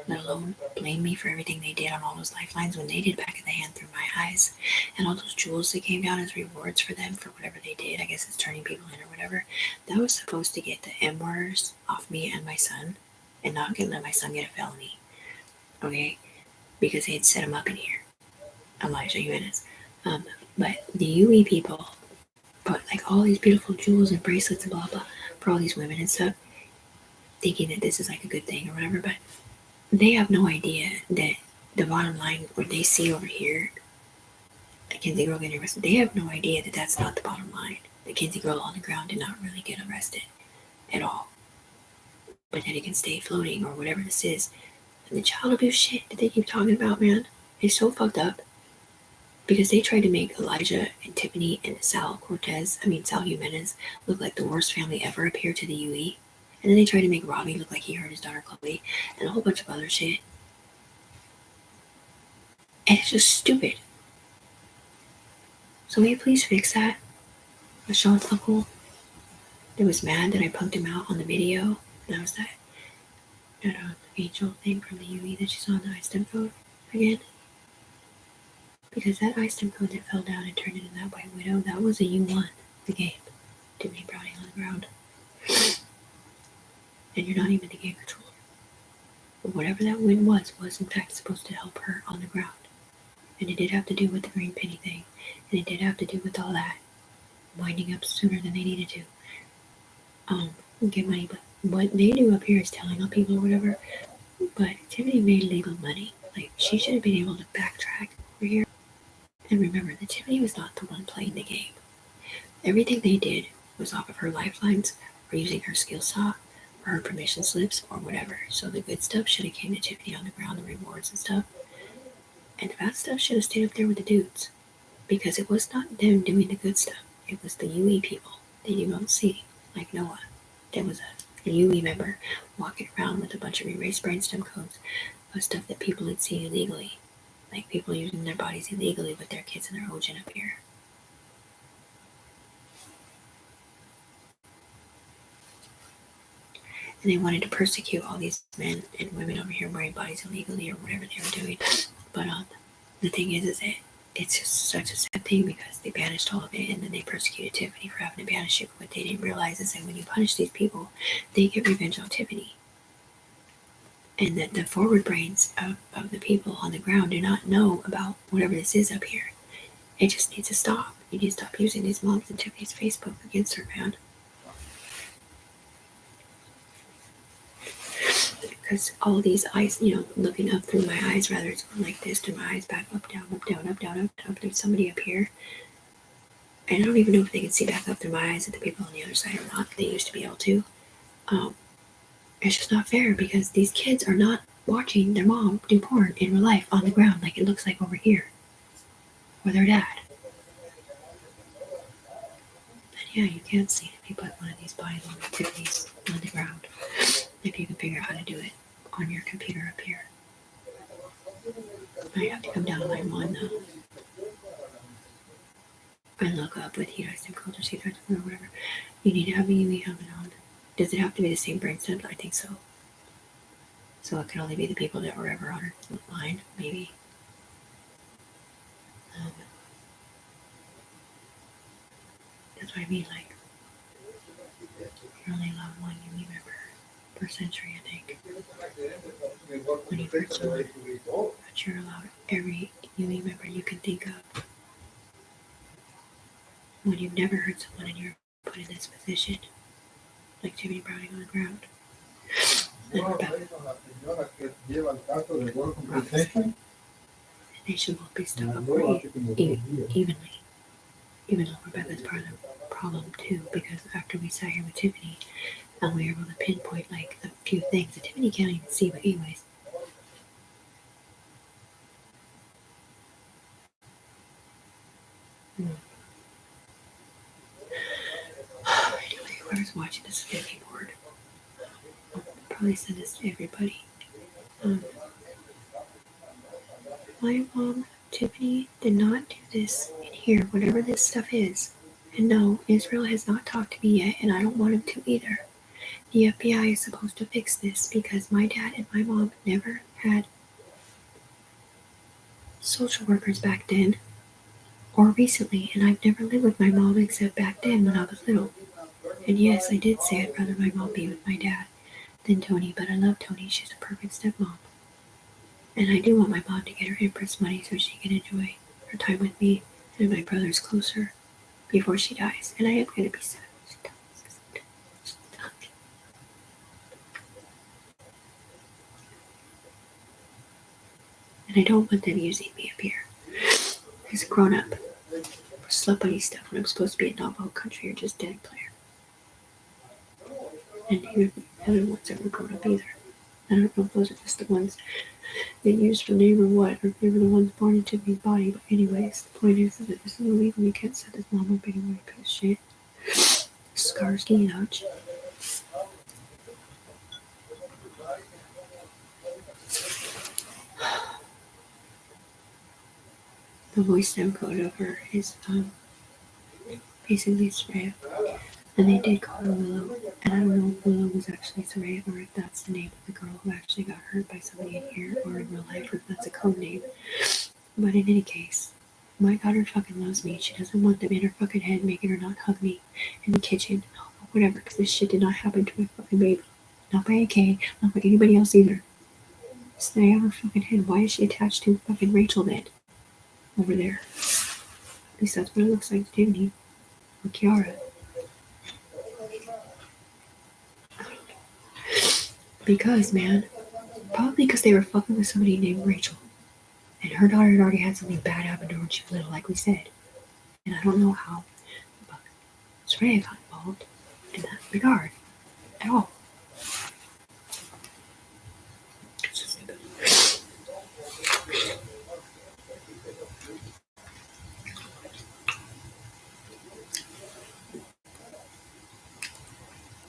let alone blame me for everything they did on all those lifelines when they did back of the hand through my eyes, and all those jewels that came down as rewards for them for whatever they did. I guess it's turning people in or whatever. That was supposed to get the M-words off me and my son, and not let my son get a felony. Okay? Because they had set him up in here. Elijah Jimenez. But the UE people put like all these beautiful jewels and bracelets and blah blah for all these women and stuff, thinking that this is like a good thing or whatever, but they have no idea that the bottom line, what they see over here, a Kinsey girl getting arrested, they have no idea that that's not the bottom line. The Kinsey girl on the ground did not really get arrested at all. But that it can stay floating or whatever this is. And the child abuse shit that they keep talking about, man, is so fucked up. Because they tried to make Elijah and Tiffany and Sal Jimenez look like the worst family ever appeared to the UE. And then they tried to make Robbie look like he hurt his daughter Chloe and a whole bunch of other shit. And it's just stupid. So will you please fix that? Sean's uncle that was mad that I punked him out on the video. And that was that angel thing from the UE that she saw in the iStem code again. Because that iStem code that fell down and turned into that white widow, that was a U1, the game. Tiffany Browning on the ground. And you're not even the game controller. But whatever that win was in fact supposed to help her on the ground. And it did have to do with the green penny thing. And it did have to do with all that. Winding up sooner than they needed to. Get money, but what they do up here is telling on people or whatever. But Tiffany made legal money. Like, she should have been able to backtrack over here. And remember that Tiffany was not the one playing the game. Everything they did was off of her lifelines or using her skill saw or her permission slips or whatever. So the good stuff should have came to Tiffany on the ground, the rewards and stuff. And the bad stuff should have stayed up there with the dudes. Because it was not them doing the good stuff. It was the UE people that you don't see. Like Noah. There was a UE member walking around with a bunch of erased brainstem codes of stuff that people had seen illegally. Like people using their bodies illegally with their kids and their OGen up here. And they wanted to persecute all these men and women over here wearing bodies illegally or whatever they were doing. But the thing is that it's just such a sad thing because they banished all of it and then they persecuted Tiffany for having to banish it. But what they didn't realize is that when you punish these people, they get revenge on Tiffany. And that the forward brains of the people on the ground do not know about whatever this is up here. It just needs to stop. You need to stop using these moms and Tiffany's Facebook against her, man. Because all these eyes, looking up through my eyes, rather it's going like this, through my eyes, back, up, down, up, down, up, down, up, down. There's somebody up here. And I don't even know if they can see back up through my eyes at the people on the other side or not. They used to be able to. It's just not fair because these kids are not watching their mom do porn in real life on the ground like it looks like over here. Or their dad. And yeah, you can see if you put one of these body activities on the ground. If you can figure out how to do it on your computer up here. I have to come down to line 1 though. And look up with heat ice and cold or heat ice or whatever. You need to have a UV helmet on. Does it have to be the same brainstem? I think so. So it can only be the people that were ever on her line, maybe. That's what I mean, like, you're only allowed one UV member per century, I think. When you first join, but you're allowed every UV member you can think of. When you've never hurt someone and you're put in this position, like Tiffany Browning on the ground. And they should both be stuck up evenly. Even though Rebecca's part of the problem too, because after we sat here with Tiffany and we were able to pinpoint like a few things that Tiffany can't even see, but anyways. Anyway, whoever's watching this is getting bored. I'll probably send this to everybody. My mom, Tiffany, did not do this in here, whatever this stuff is. And no, Israel has not talked to me yet, and I don't want him to either. The FBI is supposed to fix this because my dad and my mom never had social workers back then or recently, and I've never lived with my mom except back then when I was little. And yes, I did say I'd rather my mom be with my dad than Tony, but I love Tony. She's a perfect stepmom. And I do want my mom to get her Empress money so she can enjoy her time with me and my brothers closer before she dies. And I am going to be sad. And I don't want them using me up here as a grown up for slut buddy stuff when I'm supposed to be a novel country or just dead player. And neither of the other ones ever grown up either. I don't know if those are just the ones they used for name or what, or if they were the ones born into Tiffany's body. But anyways, the point is that this is illegal. You can't set this mom up anymore, you piece of shit. Skarsky, ouch. The voice note code of her is basically Soraya. And they did call her Willow. And I don't know if Willow was actually Soraya or if that's the name of the girl who actually got hurt by somebody in here or in real life, or if that's a code name. But in any case, my daughter fucking loves me. She doesn't want them in her fucking head making her not hug me in the kitchen or whatever, because this shit did not happen to my fucking baby. Not by AK, not by anybody else either. Stay out of her fucking head. Why is she attached to fucking Rachel then? Over there. At least that's what it looks like to Tiffany. Or Kiara. Because, man, probably because they were fucking with somebody named Rachel. And her daughter had already had something bad happen to her when she was little, like we said. And I don't know how Soraya got involved in that regard at all. It's just stupid.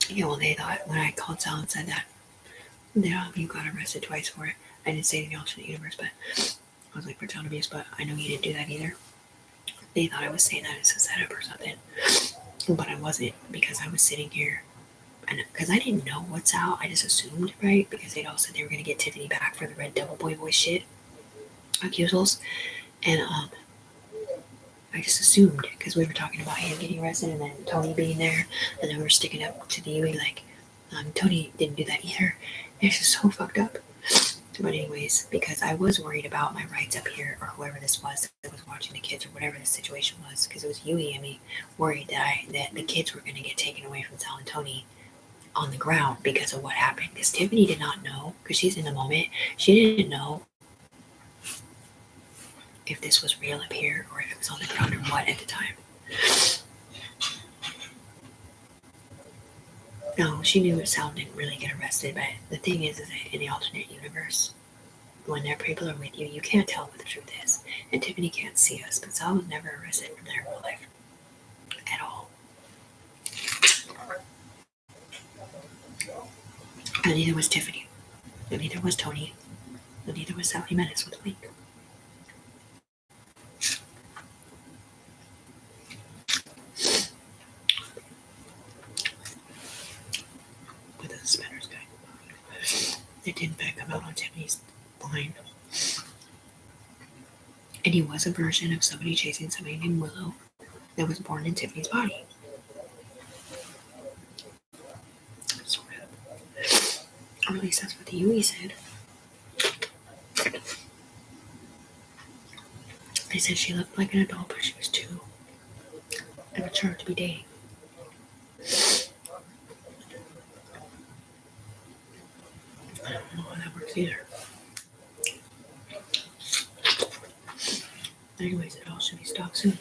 Yeah, well, they thought when I called Sal and said that you got arrested twice for it. I didn't say it in the alternate universe, but I was like for child abuse, but I know you didn't do that either. They thought I was saying that as a setup or something, but I wasn't, because I was sitting here, and because I didn't know what's out, I just assumed, right? Because they'd all said they were gonna get Tiffany back for the Red Devil Boy voice shit, accusals, and I just assumed, because we were talking about him getting arrested and then Tony being there, and then we were sticking up to the UE like, Tony didn't do that either. And it's just so fucked up. But anyways, because I was worried about my rights up here, or whoever this was that was watching the kids, or whatever the situation was, because it was Yui and me, worried that the kids were going to get taken away from Sal and Tony on the ground because of what happened. Because Tiffany did not know, because she's in the moment, she didn't know if this was real up here or if it was on the ground or what at the time. No, she knew that Sal didn't really get arrested, but the thing is that in the alternate universe, when their people are with you, you can't tell what the truth is. And Tiffany can't see us, but Sal was never arrested from their real life at all. And neither was Tiffany. And neither was Tony. And neither was Sally Menace with the link. With the suspenders guy. It did in fact come out on Tiffany's line. And he was a version of somebody chasing somebody named Willow that was born in Tiffany's body. Sort of. Or at least that's what the UE said. They said she looked like an adult, but she was too immature to be dating. I don't know how that works either. Anyways, it all should be stopped soon.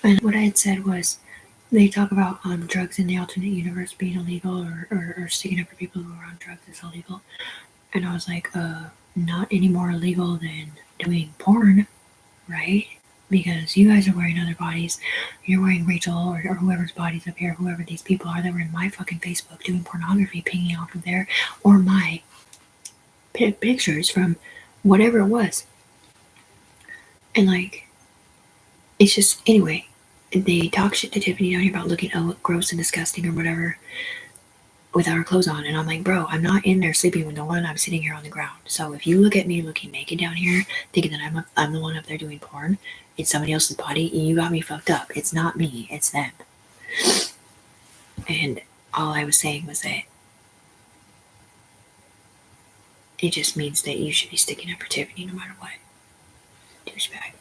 And what I had said was, they talk about drugs in the alternate universe being illegal, or sticking up for people who are on drugs is illegal. And I was like, not any more illegal than doing porn, right? Because you guys are wearing other bodies. You're wearing Rachel or whoever's bodies up here, whoever these people are that were in my fucking Facebook doing pornography, pinging off of there, or my pictures from whatever it was. And like, it's just, anyway, they talk shit to Tiffany down here about looking gross and disgusting or whatever without her clothes on. And I'm like, bro, I'm not in there sleeping with no one. I'm sitting here on the ground. So if you look at me looking naked down here, thinking that I'm the one up there doing porn, it's somebody else's body, you got me fucked up. It's not me, it's them. And all I was saying was that it just means that you should be sticking up for Tiffany no matter what. Douchebag.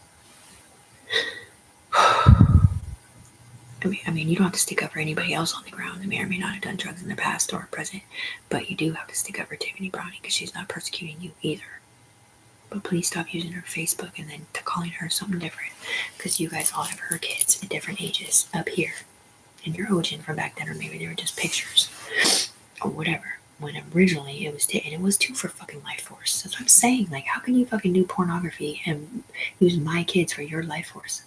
I mean, you don't have to stick up for anybody else on the ground that may or may not have done drugs in the past or present, but you do have to stick up for Tiffany Browning because she's not persecuting you either. But please stop using her Facebook and then calling her something different, because you guys all have her kids at different ages up here in your origin from back then, or maybe they were just pictures or whatever. When originally it was and it was too for fucking life force. That's what I'm saying. Like, how can you fucking do pornography and use my kids for your life force?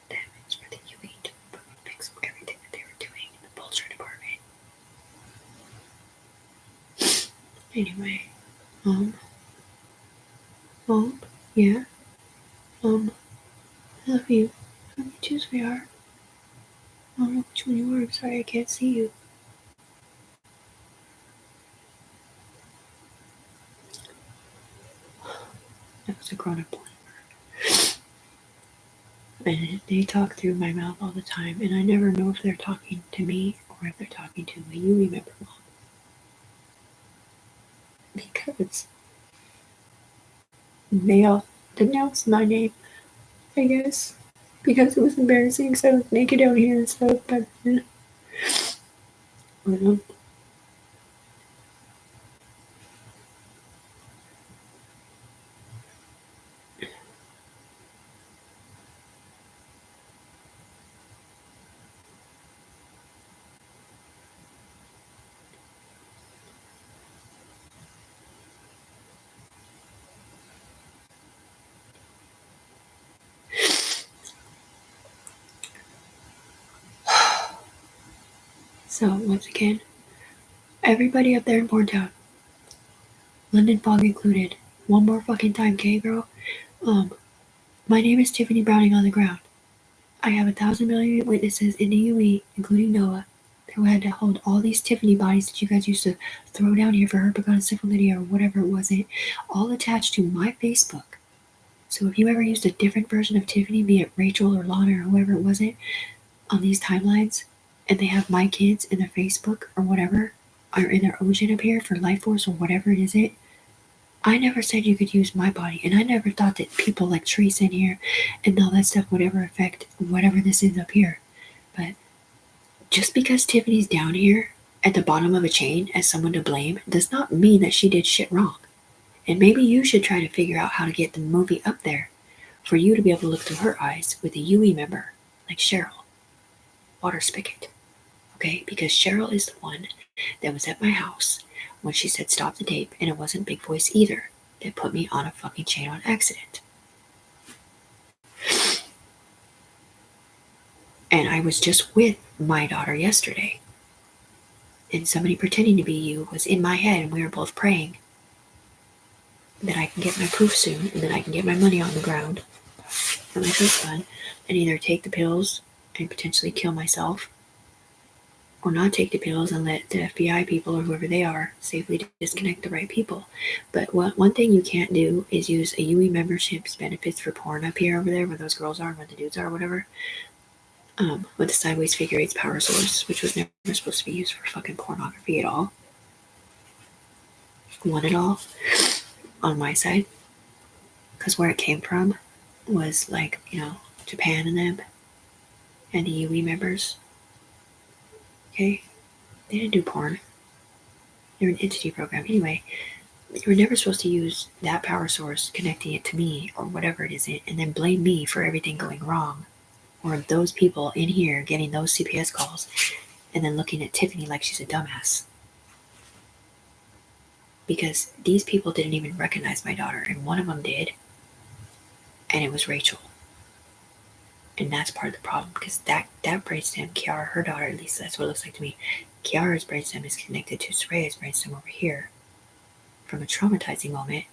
Damage for the UA to fix everything that they were doing in the Bolster department. Anyway, yeah, I love you. I love you too, sweetheart. I don't know which one you are. I'm sorry I can't see you. That was a grown-up one. And they talk through my mouth all the time, and I never know if they're talking to me or if they're talking to a UE member mom. Because they all denounced my name, I guess. Because it was embarrassing, because I was naked down here and stuff, but so, once again, everybody up there in Porntown, London Fog included, one more fucking time, okay, girl? My name is Tiffany Browning on the ground. I have 1,000 million witnesses in the UE, including Noah, who had to hold all these Tiffany bodies that you guys used to throw down here for her Pagana syphilia or whatever it was, all attached to my Facebook. So if you ever used a different version of Tiffany, be it Rachel or Lana or whoever it was, on these timelines, and they have my kids in their Facebook or whatever, or in their Ocean up here for Life Force or whatever it is, I never said you could use my body, and I never thought that people like Treese in here and all that stuff would ever affect whatever this is up here. But just because Tiffany's down here at the bottom of a chain as someone to blame does not mean that she did shit wrong. And maybe you should try to figure out how to get the movie up there for you to be able to look through her eyes with a UE member like Cheryl, Water Spicket. Okay? Because Cheryl is the one that was at my house when she said stop the tape, and it wasn't Big Voice either that put me on a fucking chain on accident. And I was just with my daughter yesterday, and somebody pretending to be you was in my head, and we were both praying that I can get my proof soon, and that I can get my money on the ground for my trust fund, and either take the pills and potentially kill myself, or not take the pills and let the FBI people or whoever they are safely disconnect the right people. But one thing you can't do is use a UE membership's benefits for porn up here over there where those girls are and where the dudes are or whatever. With the sideways figure eight's power source, which was never supposed to be used for fucking pornography at all. One at all on my side. Because where it came from was like, Japan and them and the UE members. Okay? They didn't do porn. They're an entity program. Anyway, You were never supposed to use that power source, connecting it to me or whatever it is, and then blame me for everything going wrong. Or those people in here getting those CPS calls and then looking at Tiffany like she's a dumbass. Because these people didn't even recognize my daughter, and one of them did, and it was Rachel. And that's part of the problem, because that brainstem, Kiara, her daughter, at least that's what it looks like to me, Kiara's brainstem is connected to Soraya's brainstem over here from a traumatizing moment.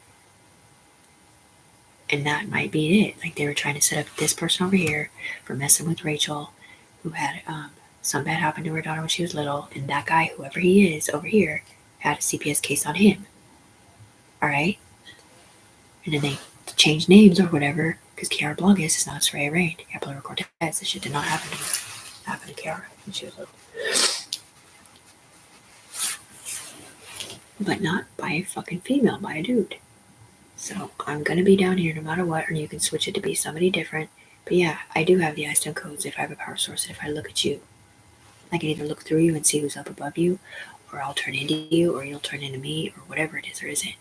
And that might be it. Like, they were trying to set up this person over here for messing with Rachel, who had some bad happen to her daughter when she was little, and that guy, whoever he is over here, had a CPS case on him. Alright? And then they changed names or whatever, because Kiara Blancas is not Soraya Rain. Capilla Cortez. This shit did not happen to her. It happened to Kiara when she was little. But not by a fucking female, by a dude. So I'm gonna be down here no matter what, or you can switch it to be somebody different. But yeah, I do have the iStone codes if I have a power source. If I look at you, I can either look through you and see who's up above you, or I'll turn into you, or you'll turn into me, or whatever it is or isn't.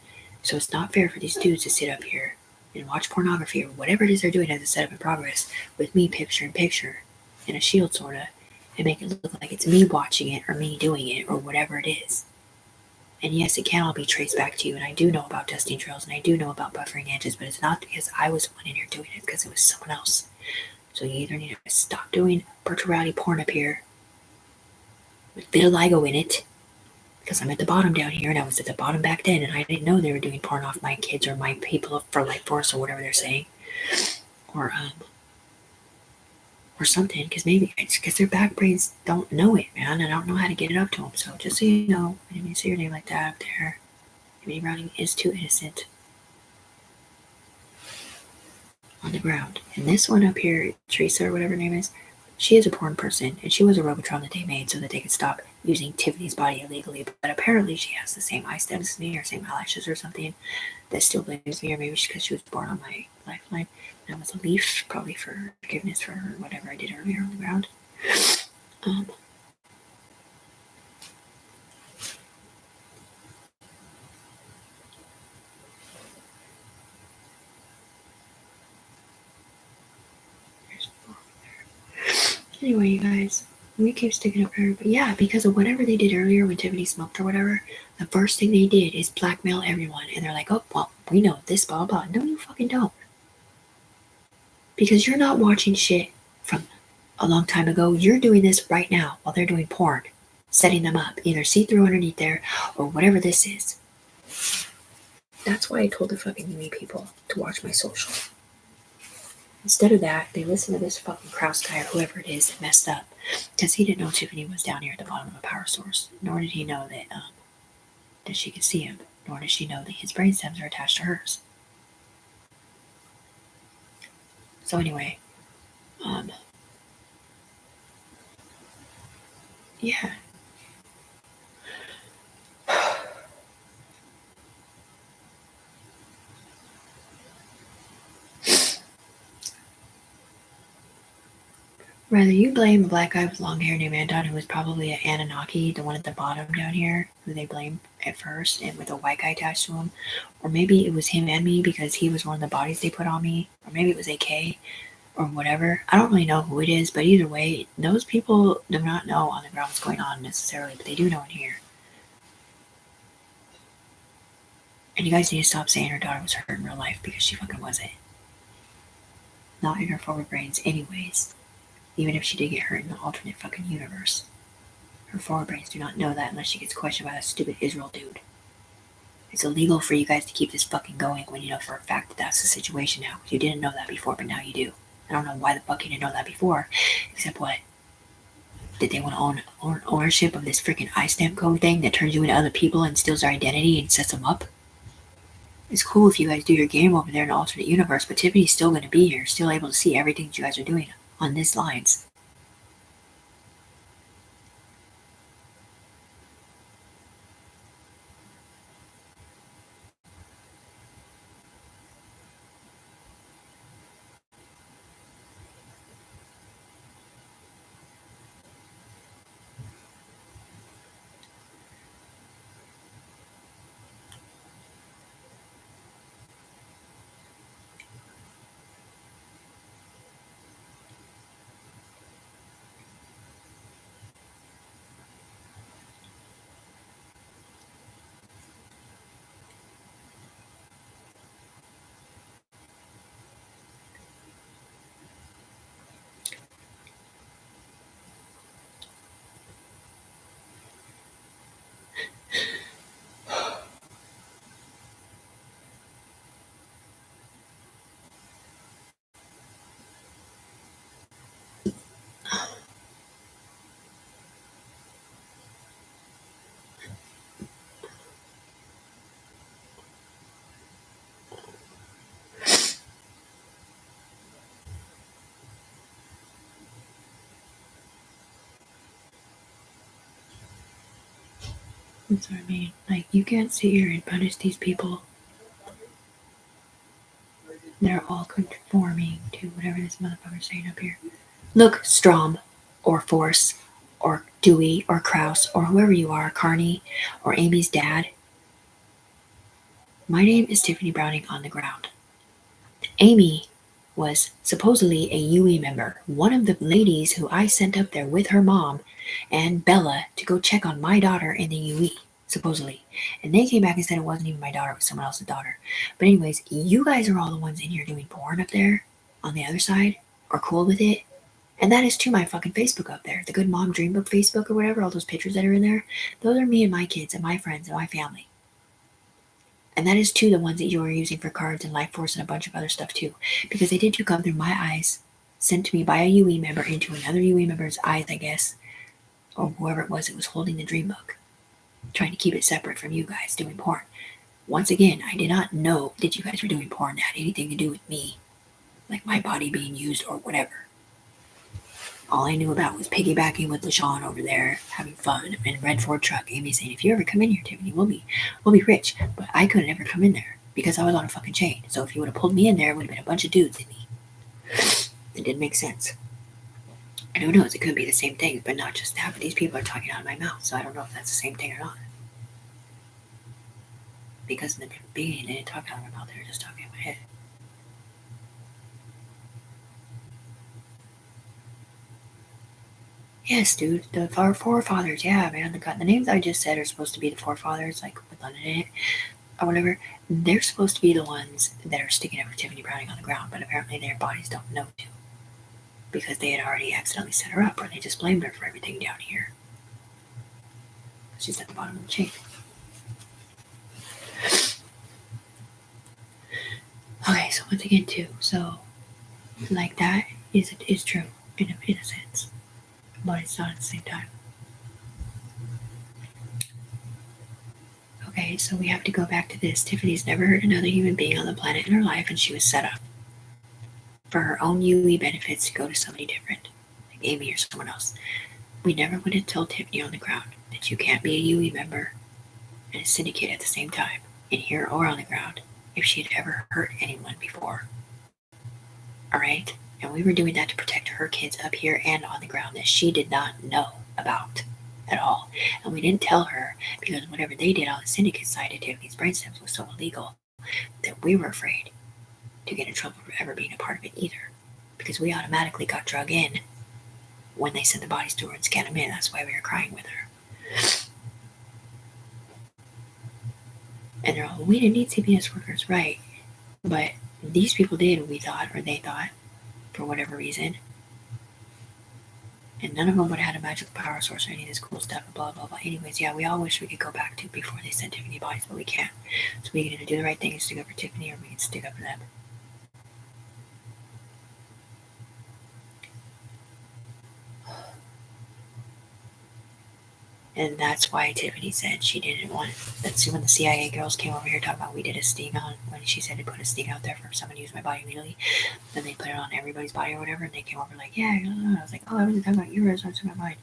So it's not fair for these dudes to sit up here and watch pornography or whatever it is they're doing as a setup in progress with me picture in picture in a shield sorta, and make it look like it's me watching it or me doing it or whatever it is. And yes, it can all be traced back to you, and I do know about dusting trails, and I do know about buffering edges, but it's not because I was the one in here doing it, because it was someone else. So you either need to stop doing virtual reality porn up here with vitiligo in it, because I'm at the bottom down here, and I was at the bottom back then, and I didn't know they were doing porn off my kids or my people for Life Force or whatever they're saying, or something, because maybe it's because their back brains don't know it, man, and I don't know how to get it up to them. So just so you know, I didn't mean to say your name like that up there. Maybe Browning is too innocent on the ground. And this one up here, Teresa or whatever her name is, she is a porn person, and she was a Robotron that they made so that they could stop using Tiffany's body illegally. But apparently she has the same eye stems as me, or same eyelashes or something, that still blames me, or maybe because she was born on my lifeline. And I was a leaf, probably for forgiveness for whatever I did earlier on the ground. Anyway, you guys, we keep sticking up for her. But yeah, because of whatever they did earlier when Tiffany smoked or whatever, the first thing they did is blackmail everyone. And they're like, oh, well, we know this, blah, blah. No, you fucking don't. Because you're not watching shit from a long time ago. You're doing this right now while they're doing porn. Setting them up. Either see-through underneath there or whatever this is. That's why I told the fucking UE people to watch my social. Instead of that, they listen to this fucking Kraus guy or whoever it is that messed up, because he didn't know Tiffany was down here at the bottom of a power source, nor did he know that she could see him, nor did she know that his brain stems are attached to hers. So anyway, yeah. Rather you blame a black guy with long hair named Anton, who was probably an Anunnaki, the one at the bottom down here, who they blamed at first, and with a white guy attached to him, or maybe it was him and me because he was one of the bodies they put on me, or maybe it was AK, or whatever. I don't really know who it is, but either way, those people do not know on the ground what's going on necessarily, but they do know in here. And you guys need to stop saying her daughter was hurt in real life, because she fucking wasn't. Not in her forward brains anyways. Even if she did get hurt in the alternate fucking universe. Her forward brains do not know that unless she gets questioned by that stupid Israel dude. It's illegal for you guys to keep this fucking going when you know for a fact that that's the situation now. You didn't know that before, but now you do. I don't know why the fuck you didn't know that before, except what? Did they want to own ownership of this freaking iStamp code thing that turns you into other people and steals their identity and sets them up? It's cool if you guys do your game over there in an alternate universe, but Tiffany's still going to be here, still able to see everything that you guys are doing on these lines. That's what I mean. Like, you can't sit here and punish these people. They're all conforming to whatever this motherfucker's saying up here. Look, Strom, or Force, or Dewey, or Kraus, or whoever you are, Carney, or Amy's dad. My name is Tiffany Browning on the ground. Amy was supposedly a UE member, one of the ladies who I sent up there with her mom and Bella to go check on my daughter in the UE, supposedly. And they came back and said it wasn't even my daughter, it was someone else's daughter. But anyways, you guys are all the ones in here doing porn up there on the other side, or cool with it. And that is to my fucking Facebook up there, the Good Mom Dream Book Facebook or whatever, all those pictures that are in there. Those are me and my kids and my friends and my family. And that is too the ones that you are using for cards and Life Force and a bunch of other stuff too. Because they did come through my eyes, sent to me by a UE member into another UE member's eyes, I guess. Or whoever it was that was holding the dream book. Trying to keep it separate from you guys doing porn. Once again, I did not know that you guys were doing porn that had anything to do with me. Like my body being used or whatever. All I knew about was piggybacking with LaShawn over there, having fun, and Red Ford truck. Amy saying, if you ever come in here, Tiffany, we'll be rich. But I couldn't ever come in there because I was on a fucking chain. So if you would have pulled me in there, it would have been a bunch of dudes in me. It didn't make sense. And who knows, it could be the same thing, but not just that. But these people are talking out of my mouth, so I don't know if that's the same thing or not. Because in the beginning, they didn't talk out of my mouth, they were just talking in my head. Yes, dude, our forefathers, yeah, man. The names I just said are supposed to be the forefathers, like with London in it, or whatever. They're supposed to be the ones that are sticking up for Tiffany Browning on the ground, but apparently their bodies don't know to. Because they had already accidentally set her up, or they just blamed her for everything down here. She's at the bottom of the chain. Okay, so once again, too, so, like, that is true, in a sense. But it's not at the same time. Okay, so we have to go back to this. Tiffany's never hurt another human being on the planet in her life, and she was set up for her own UE benefits to go to somebody different, like Amy or someone else. We never would have told Tiffany on the ground that you can't be a UE member and a syndicate at the same time, in here or on the ground, if she had ever hurt anyone before. Alright? And we were doing that to protect her kids up here and on the ground that she did not know about at all. And we didn't tell her because whatever they did on the syndicate side of Tiffany's brainstem was so illegal that we were afraid to get in trouble for ever being a part of it either. Because we automatically got drug in when they sent the bodies to her and scanned them in. That's why we were crying with her. And they're all, we didn't need CPS workers, right? But these people did, we thought, or they thought, for whatever reason. And none of them would have had a magical power source or any of this cool stuff, and blah, blah, blah. Anyways, yeah, we all wish we could go back to before they sent Tiffany bodies, but we can't. So we can either do the right thing and stick up for Tiffany, or we can stick up for them. And that's why Tiffany said she didn't want it. That's when the CIA girls came over here talking about we did a sting on, when she said to put a sting out there for someone to use my body illegally. Then they put it on everybody's body or whatever, and they came over like, yeah, I was like, oh, I wasn't talking about yours, I was talking about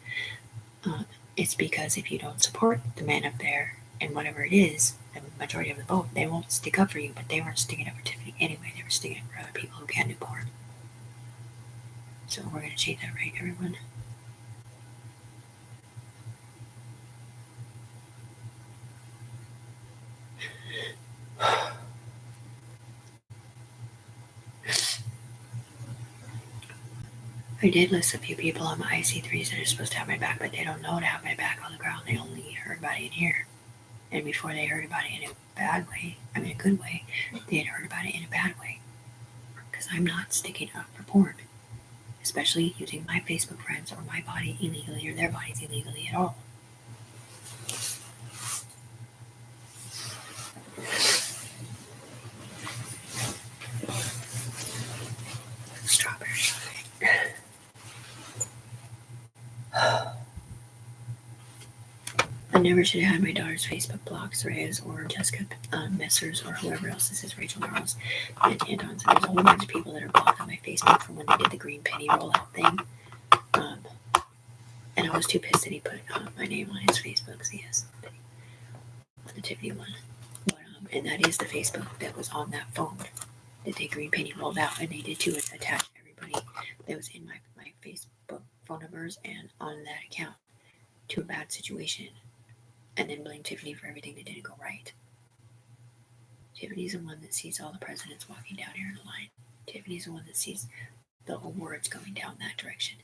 mine. It's because if you don't support the men up there and whatever it is, the majority of the vote, they won't stick up for you, but they weren't sticking up for Tiffany anyway. They were sticking up for other people who can't do porn. So we're going to change that, right, everyone? I did list a few people on my IC3s that are supposed to have my back, but they don't know to have my back on the ground. They only heard about it in here. And before they heard about it in a bad way, I mean a good way, they had heard about it in a bad way. Because I'm not sticking up for porn. Especially using my Facebook friends or my body illegally or their bodies illegally at all. Strawberry. I never should have had my daughter's Facebook blocked, Reyes or Jessica Messers or whoever else this is, Rachel Charles and Antons. There's a whole bunch of people that are blocked on my Facebook from when they did the green penny rollout thing. And I was too pissed that he put my name on his Facebook, so yes. the Tiffany one. But, and that is the Facebook that was on that phone that they green penny rolled out, and they did too, is attach everybody that was in my Facebook phone numbers and on that account to a bad situation, and then blame Tiffany for everything that didn't go right. Tiffany's the one that sees all the presidents walking down here in a line. Tiffany's the one that sees the awards going down that direction.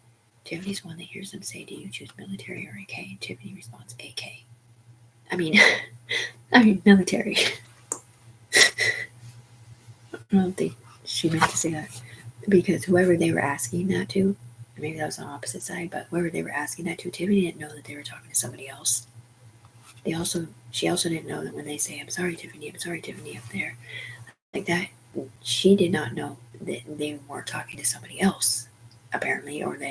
Tiffany's the one that hears them say, "Do you choose military or AK?" And Tiffany responds, "AK." I mean, military. I don't think she meant to say that, because whoever they were asking that to, maybe that was on the opposite side, but whoever they were asking that to, Tiffany didn't know that they were talking to somebody else. She also didn't know that when they say, I'm sorry, Tiffany up there, like that, she did not know that they were talking to somebody else, apparently, or that